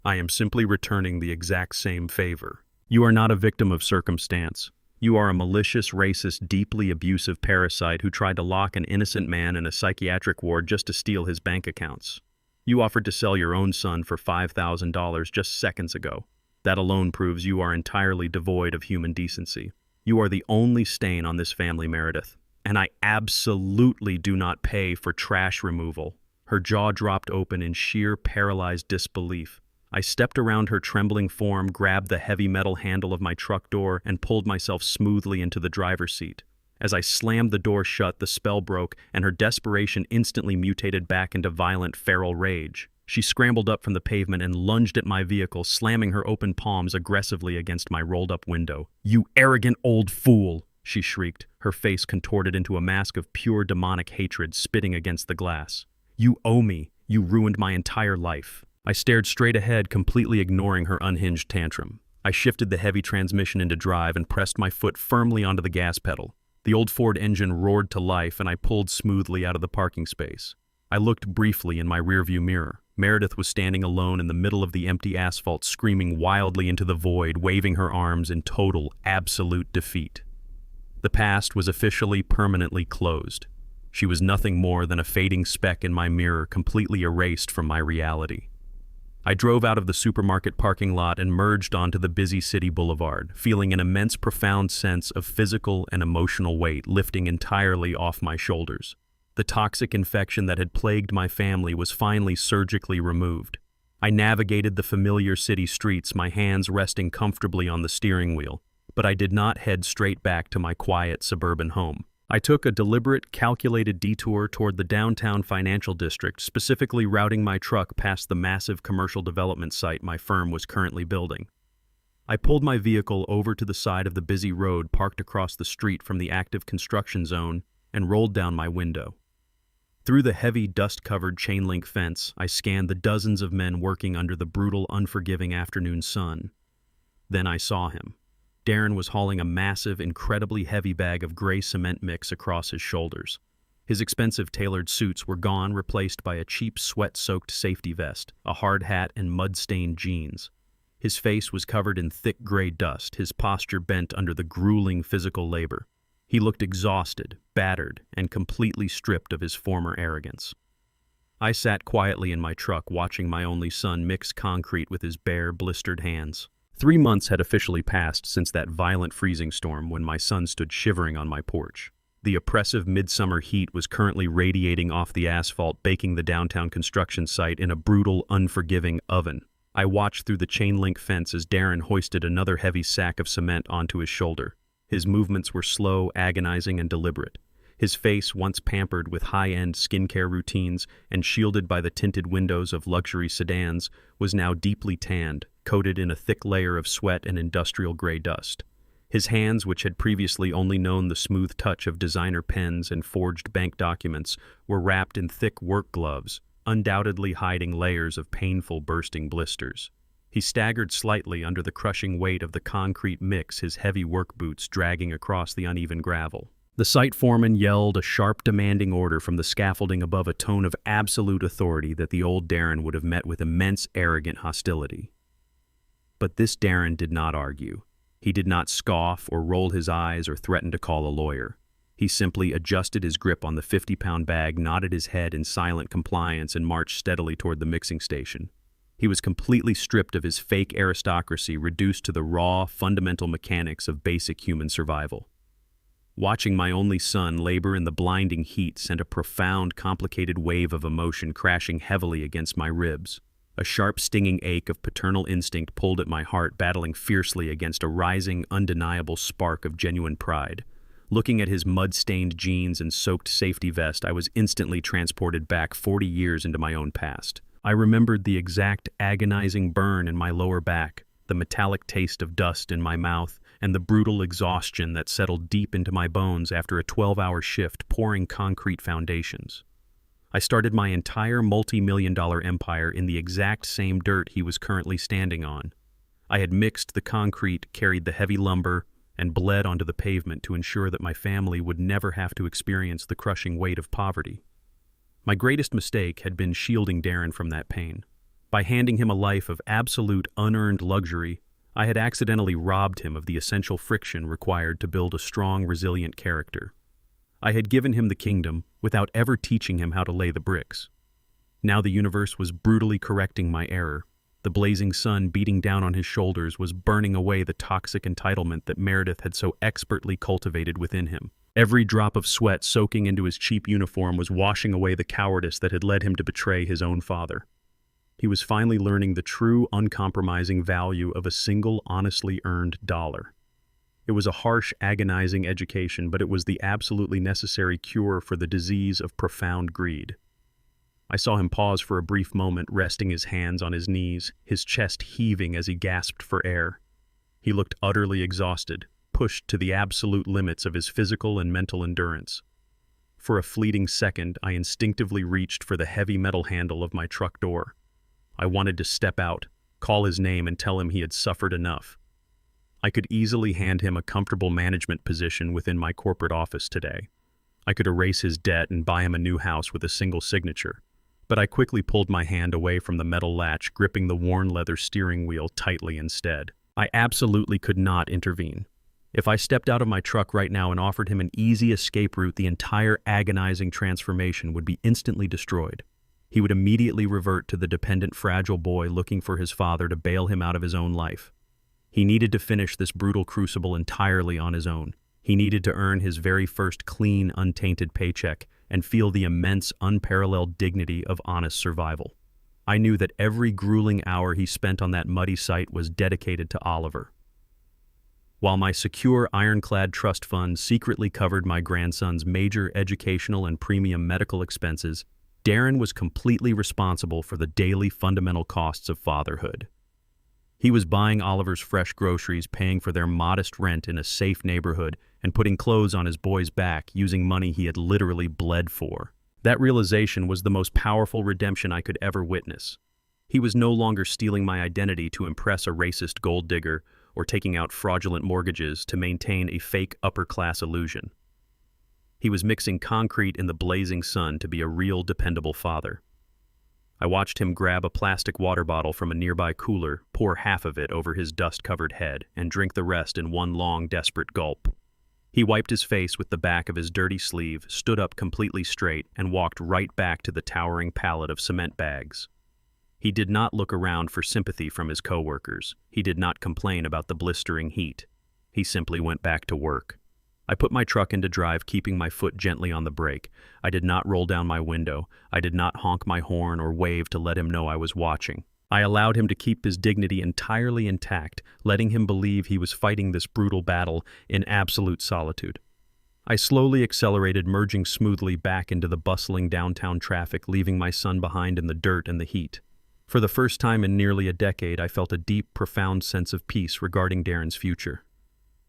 "I am simply returning the exact same favor. You are not a victim of circumstance. You are a malicious, racist, deeply abusive parasite who tried to lock an innocent man in a psychiatric ward just to steal his bank accounts. You offered to sell your own son for $5,000 just seconds ago. That alone proves you are entirely devoid of human decency. You are the only stain on this family, Meredith, and I absolutely do not pay for trash removal." Her jaw dropped open in sheer paralyzed disbelief. I stepped around her trembling form, grabbed the heavy metal handle of my truck door, and pulled myself smoothly into the driver's seat. As I slammed the door shut, the spell broke, and her desperation instantly mutated back into violent, feral rage. She scrambled up from the pavement and lunged at my vehicle, slamming her open palms aggressively against my rolled-up window. "You arrogant old fool!" she shrieked, her face contorted into a mask of pure demonic hatred, spitting against the glass. "You owe me. You ruined my entire life." I stared straight ahead, completely ignoring her unhinged tantrum. I shifted the heavy transmission into drive and pressed my foot firmly onto the gas pedal. The old Ford engine roared to life, and I pulled smoothly out of the parking space. I looked briefly in my rearview mirror. Meredith was standing alone in the middle of the empty asphalt, screaming wildly into the void, waving her arms in total, absolute defeat. The past was officially, permanently closed. She was nothing more than a fading speck in my mirror, completely erased from my reality. I drove out of the supermarket parking lot and merged onto the busy city boulevard, feeling an immense, profound sense of physical and emotional weight lifting entirely off my shoulders. The toxic infection that had plagued my family was finally surgically removed. I navigated the familiar city streets, my hands resting comfortably on the steering wheel, but I did not head straight back to my quiet suburban home. I took a deliberate, calculated detour toward the downtown financial district, specifically routing my truck past the massive commercial development site my firm was currently building. I pulled my vehicle over to the side of the busy road parked across the street from the active construction zone and rolled down my window. Through the heavy, dust-covered chain-link fence, I scanned the dozens of men working under the brutal, unforgiving afternoon sun. Then I saw him. Darren was hauling a massive, incredibly heavy bag of gray cement mix across his shoulders. His expensive tailored suits were gone, replaced by a cheap, sweat-soaked safety vest, a hard hat, and mud-stained jeans. His face was covered in thick gray dust, his posture bent under the grueling physical labor. He looked exhausted, battered, and completely stripped of his former arrogance. I sat quietly in my truck, watching my only son mix concrete with his bare, blistered hands. 3 months had officially passed since that violent freezing storm when my son stood shivering on my porch. The oppressive midsummer heat was currently radiating off the asphalt, baking the downtown construction site in a brutal, unforgiving oven. I watched through the chain-link fence as Darren hoisted another heavy sack of cement onto his shoulder. His movements were slow, agonizing, and deliberate. His face, once pampered with high-end skincare routines and shielded by the tinted windows of luxury sedans, was now deeply tanned, coated in a thick layer of sweat and industrial gray dust. His hands, which had previously only known the smooth touch of designer pens and forged bank documents, were wrapped in thick work gloves, undoubtedly hiding layers of painful bursting blisters. He staggered slightly under the crushing weight of the concrete mix, his heavy work boots dragging across the uneven gravel. The site foreman yelled a sharp, demanding order from the scaffolding above, a tone of absolute authority that the old Darren would have met with immense, arrogant hostility. But this Darren did not argue. He did not scoff or roll his eyes or threaten to call a lawyer. He simply adjusted his grip on the 50-pound bag, nodded his head in silent compliance, and marched steadily toward the mixing station. He was completely stripped of his fake aristocracy, reduced to the raw, fundamental mechanics of basic human survival. Watching my only son labor in the blinding heat sent a profound, complicated wave of emotion crashing heavily against my ribs. A sharp, stinging ache of paternal instinct pulled at my heart, battling fiercely against a rising, undeniable spark of genuine pride. Looking at his mud-stained jeans and soaked safety vest, I was instantly transported back 40 years into my own past. I remembered the exact agonizing burn in my lower back, the metallic taste of dust in my mouth, and the brutal exhaustion that settled deep into my bones after a 12-hour shift pouring concrete foundations. I started my entire multi-million-dollar empire in the exact same dirt he was currently standing on. I had mixed the concrete, carried the heavy lumber, and bled onto the pavement to ensure that my family would never have to experience the crushing weight of poverty. My greatest mistake had been shielding Darren from that pain. By handing him a life of absolute, unearned luxury, I had accidentally robbed him of the essential friction required to build a strong, resilient character. I had given him the kingdom without ever teaching him how to lay the bricks. Now the universe was brutally correcting my error. The blazing sun beating down on his shoulders was burning away the toxic entitlement that Meredith had so expertly cultivated within him. Every drop of sweat soaking into his cheap uniform was washing away the cowardice that had led him to betray his own father. He was finally learning the true, uncompromising value of a single, honestly earned dollar. It was a harsh, agonizing education, but it was the absolutely necessary cure for the disease of profound greed. I saw him pause for a brief moment, resting his hands on his knees, his chest heaving as he gasped for air. He looked utterly exhausted, pushed to the absolute limits of his physical and mental endurance. For a fleeting second, I instinctively reached for the heavy metal handle of my truck door. I wanted to step out, call his name, and tell him he had suffered enough. I could easily hand him a comfortable management position within my corporate office today. I could erase his debt and buy him a new house with a single signature. But I quickly pulled my hand away from the metal latch, gripping the worn leather steering wheel tightly instead. I absolutely could not intervene. If I stepped out of my truck right now and offered him an easy escape route, the entire agonizing transformation would be instantly destroyed. He would immediately revert to the dependent, fragile boy looking for his father to bail him out of his own life. He needed to finish this brutal crucible entirely on his own. He needed to earn his very first clean, untainted paycheck and feel the immense, unparalleled dignity of honest survival. I knew that every grueling hour he spent on that muddy site was dedicated to Oliver. While my secure, ironclad trust fund secretly covered my grandson's major educational and premium medical expenses, Darren was completely responsible for the daily fundamental costs of fatherhood. He was buying Oliver's fresh groceries, paying for their modest rent in a safe neighborhood, and putting clothes on his boy's back using money he had literally bled for. That realization was the most powerful redemption I could ever witness. He was no longer stealing my identity to impress a racist gold digger or taking out fraudulent mortgages to maintain a fake upper-class illusion. He was mixing concrete in the blazing sun to be a real, dependable father. I watched him grab a plastic water bottle from a nearby cooler, pour half of it over his dust-covered head, and drink the rest in one long, desperate gulp. He wiped his face with the back of his dirty sleeve, stood up completely straight, and walked right back to the towering pallet of cement bags. He did not look around for sympathy from his coworkers. He did not complain about the blistering heat. He simply went back to work. I put my truck into drive, keeping my foot gently on the brake. I did not roll down my window. I did not honk my horn or wave to let him know I was watching. I allowed him to keep his dignity entirely intact, letting him believe he was fighting this brutal battle in absolute solitude. I slowly accelerated, merging smoothly back into the bustling downtown traffic, leaving my son behind in the dirt and the heat. For the first time in nearly a decade, I felt a deep, profound sense of peace regarding Darren's future.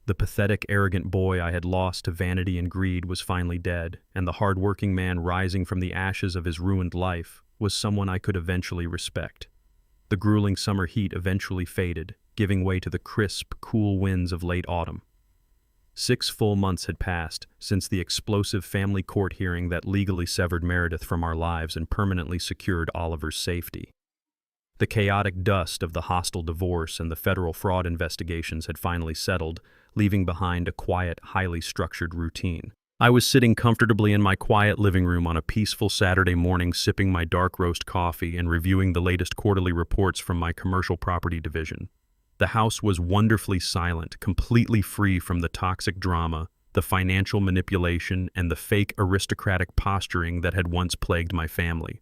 The pathetic, arrogant boy I had lost to vanity and greed was finally dead, and the hard-working man rising from the ashes of his ruined life was someone I could eventually respect. The grueling summer heat eventually faded, giving way to the crisp, cool winds of late autumn. 6 full months had passed since the explosive family court hearing that legally severed Meredith from our lives and permanently secured Oliver's safety. The chaotic dust of the hostile divorce and the federal fraud investigations had finally settled, leaving behind a quiet, highly structured routine. I was sitting comfortably in my quiet living room on a peaceful Saturday morning, sipping my dark roast coffee and reviewing the latest quarterly reports from my commercial property division. The house was wonderfully silent, completely free from the toxic drama, the financial manipulation, and the fake aristocratic posturing that had once plagued my family.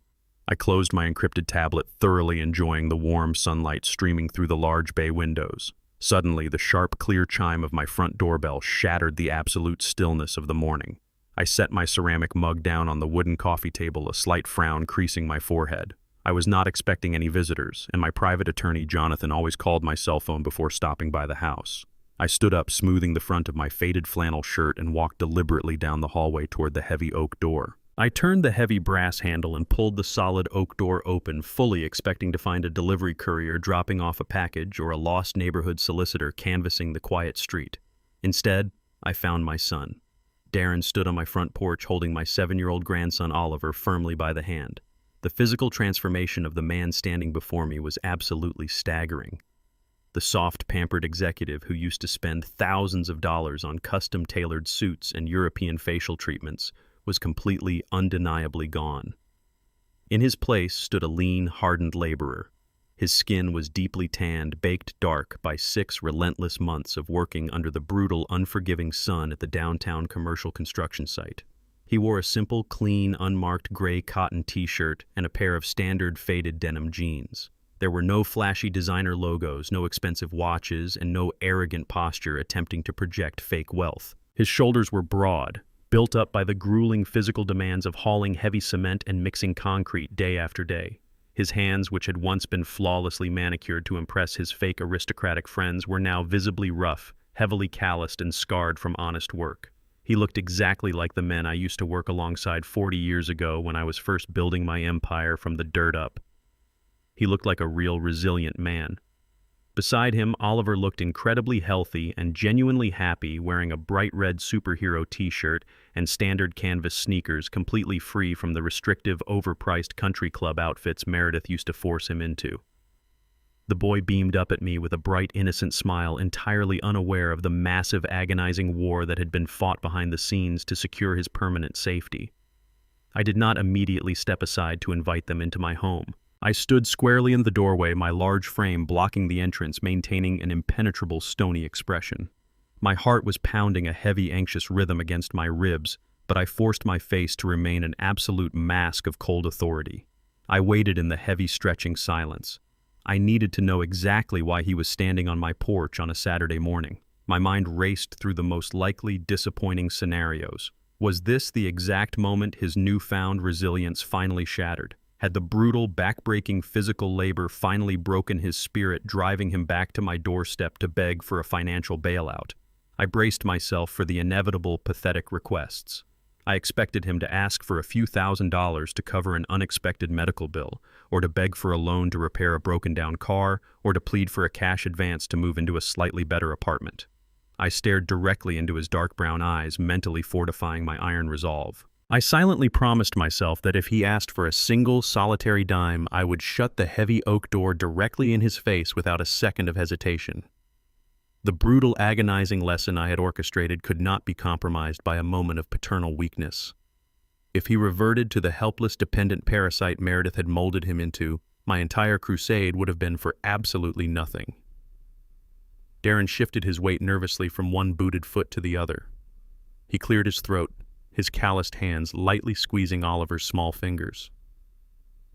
I closed my encrypted tablet, thoroughly enjoying the warm sunlight streaming through the large bay windows. Suddenly, the sharp, clear chime of my front doorbell shattered the absolute stillness of the morning. I set my ceramic mug down on the wooden coffee table, a slight frown creasing my forehead. I was not expecting any visitors, and my private attorney, Jonathan, always called my cell phone before stopping by the house. I stood up, smoothing the front of my faded flannel shirt, and walked deliberately down the hallway toward the heavy oak door. I turned the heavy brass handle and pulled the solid oak door open, fully expecting to find a delivery courier dropping off a package or a lost neighborhood solicitor canvassing the quiet street. Instead, I found my son. Darren stood on my front porch holding my 7-year-old grandson Oliver firmly by the hand. The physical transformation of the man standing before me was absolutely staggering. The soft, pampered executive who used to spend thousands of dollars on custom-tailored suits and European facial treatments was completely, undeniably gone. In his place stood a lean, hardened laborer. His skin was deeply tanned, baked dark by 6 relentless months of working under the brutal, unforgiving sun at the downtown commercial construction site. He wore a simple, clean, unmarked gray cotton t-shirt and a pair of standard faded denim jeans. There were no flashy designer logos, no expensive watches, and no arrogant posture attempting to project fake wealth. His shoulders were broad, built up by the grueling physical demands of hauling heavy cement and mixing concrete day after day. His hands, which had once been flawlessly manicured to impress his fake aristocratic friends, were now visibly rough, heavily calloused and scarred from honest work. He looked exactly like the men I used to work alongside 40 years ago when I was first building my empire from the dirt up. He looked like a real resilient man. Beside him, Oliver looked incredibly healthy and genuinely happy, wearing a bright red superhero t-shirt and standard canvas sneakers, completely free from the restrictive, overpriced country club outfits Meredith used to force him into. The boy beamed up at me with a bright, innocent smile, entirely unaware of the massive, agonizing war that had been fought behind the scenes to secure his permanent safety. I did not immediately step aside to invite them into my home. I stood squarely in the doorway, my large frame blocking the entrance, maintaining an impenetrable, stony expression. My heart was pounding a heavy, anxious rhythm against my ribs, but I forced my face to remain an absolute mask of cold authority. I waited in the heavy, stretching silence. I needed to know exactly why he was standing on my porch on a Saturday morning. My mind raced through the most likely disappointing scenarios. Was this the exact moment his newfound resilience finally shattered? Had the brutal, back-breaking physical labor finally broken his spirit, driving him back to my doorstep to beg for a financial bailout? I braced myself for the inevitable, pathetic requests. I expected him to ask for a few $1,000s to cover an unexpected medical bill, or to beg for a loan to repair a broken-down car, or to plead for a cash advance to move into a slightly better apartment. I stared directly into his dark brown eyes, mentally fortifying my iron resolve. I silently promised myself that if he asked for a single, solitary dime, I would shut the heavy oak door directly in his face without a second of hesitation. The brutal, agonizing lesson I had orchestrated could not be compromised by a moment of paternal weakness. If he reverted to the helpless, dependent parasite Meredith had molded him into, my entire crusade would have been for absolutely nothing. Darren shifted his weight nervously from one booted foot to the other. He cleared his throat, his calloused hands lightly squeezing Oliver's small fingers.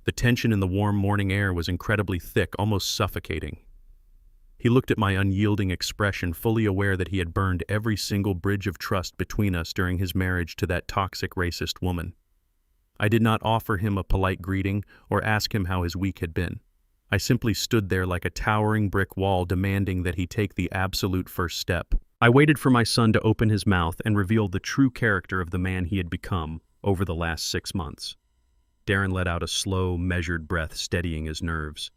The tension in the warm morning air was incredibly thick, almost suffocating. He looked at my unyielding expression, fully aware that he had burned every single bridge of trust between us during his marriage to that toxic, racist woman. I did not offer him a polite greeting or ask him how his week had been. I simply stood there like a towering brick wall, demanding that he take the absolute first step. I waited for my son to open his mouth and reveal the true character of the man he had become over the last 6 months. Darren let out a slow, measured breath, steadying his nerves.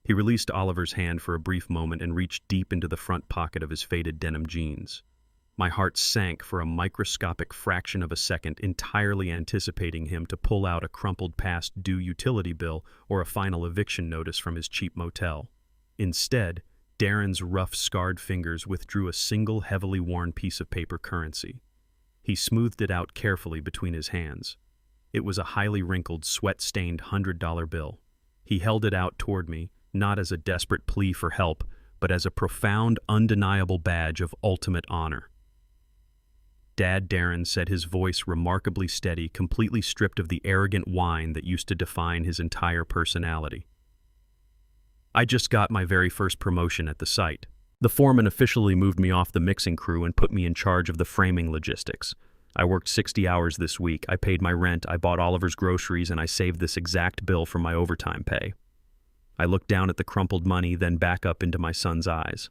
He released Oliver's hand for a brief moment and reached deep into the front pocket of his faded denim jeans. My heart sank for a microscopic fraction of a second, entirely anticipating him to pull out a crumpled past-due utility bill or a final eviction notice from his cheap motel. Instead, Darren's rough, scarred fingers withdrew a single heavily worn piece of paper currency. He smoothed it out carefully between his hands. It was a highly wrinkled, sweat-stained $100 bill. He held it out toward me, not as a desperate plea for help, but as a profound, undeniable badge of ultimate honor. "Dad," Darren said, his voice remarkably steady, completely stripped of the arrogant whine that used to define his entire personality. "I just got my very first promotion at the site. The foreman officially moved me off the mixing crew and put me in charge of the framing logistics. I worked 60 hours this week. I paid my rent, I bought Oliver's groceries, and I saved this exact bill from my overtime pay." I looked down at the crumpled money, then back up into my son's eyes.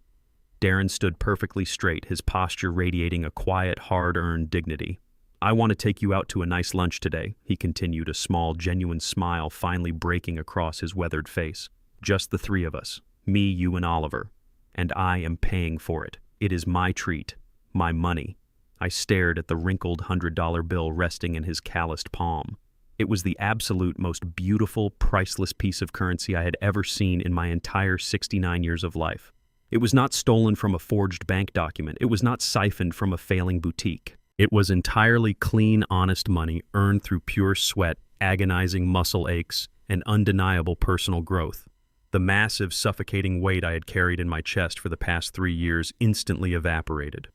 Darren stood perfectly straight, his posture radiating a quiet, hard-earned dignity. "I want to take you out to a nice lunch today," he continued, a small, genuine smile finally breaking across his weathered face. "Just the three of us, me, you, and Oliver. And I am paying for it. It is my treat, my money." I stared at the wrinkled $100 bill resting in his calloused palm. It was the absolute most beautiful, priceless piece of currency I had ever seen in my entire 69 years of life. It was not stolen from a forged bank document. It was not siphoned from a failing boutique. It was entirely clean, honest money earned through pure sweat, agonizing muscle aches, and undeniable personal growth. The massive, suffocating weight I had carried in my chest for the past 3 years instantly evaporated.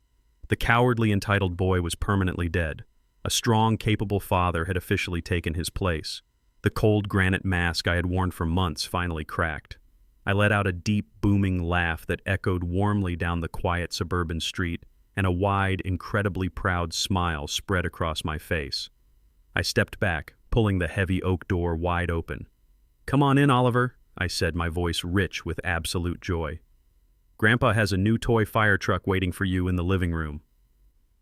The cowardly, entitled boy was permanently dead. A strong, capable father had officially taken his place. The cold granite mask I had worn for months finally cracked. I let out a deep, booming laugh that echoed warmly down the quiet suburban street, and a wide, incredibly proud smile spread across my face. I stepped back, pulling the heavy oak door wide open. "Come on in, Oliver," I said, my voice rich with absolute joy. "Grandpa has a new toy fire truck waiting for you in the living room."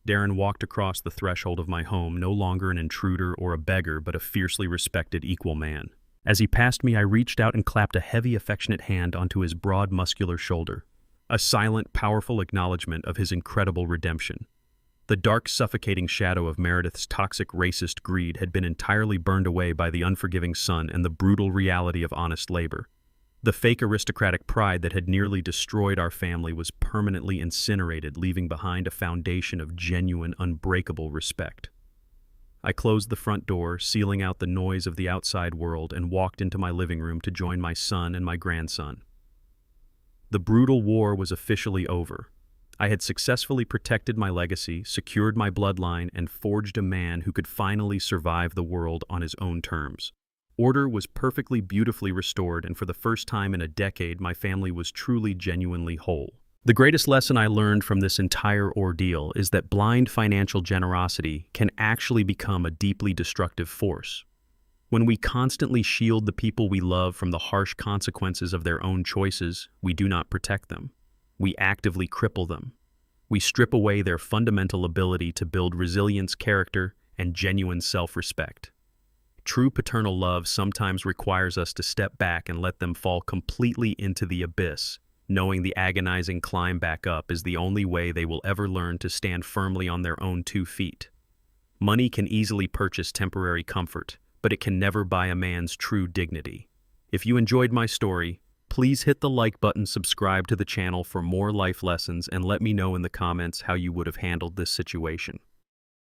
Darren walked across the threshold of my home, no longer an intruder or a beggar, but a fiercely respected equal man. As he passed me, I reached out and clapped a heavy, affectionate hand onto his broad, muscular shoulder, a silent, powerful acknowledgement of his incredible redemption. The dark, suffocating shadow of Meredith's toxic, racist greed had been entirely burned away by the unforgiving sun and the brutal reality of honest labor. The fake aristocratic pride that had nearly destroyed our family was permanently incinerated, leaving behind a foundation of genuine, unbreakable respect. I closed the front door, sealing out the noise of the outside world, and walked into my living room to join my son and my grandson. The brutal war was officially over. I had successfully protected my legacy, secured my bloodline, and forged a man who could finally survive the world on his own terms. Order was perfectly, beautifully restored, and for the first time in a decade, my family was truly, genuinely whole. The greatest lesson I learned from this entire ordeal is that blind financial generosity can actually become a deeply destructive force. When we constantly shield the people we love from the harsh consequences of their own choices, we do not protect them. We actively cripple them. We strip away their fundamental ability to build resilience, character, and genuine self-respect. True paternal love sometimes requires us to step back and let them fall completely into the abyss, knowing the agonizing climb back up is the only way they will ever learn to stand firmly on their own 2 feet. Money can easily purchase temporary comfort, but it can never buy a man's true dignity. If you enjoyed my story, please hit the like button, subscribe to the channel for more life lessons, and let me know in the comments how you would have handled this situation.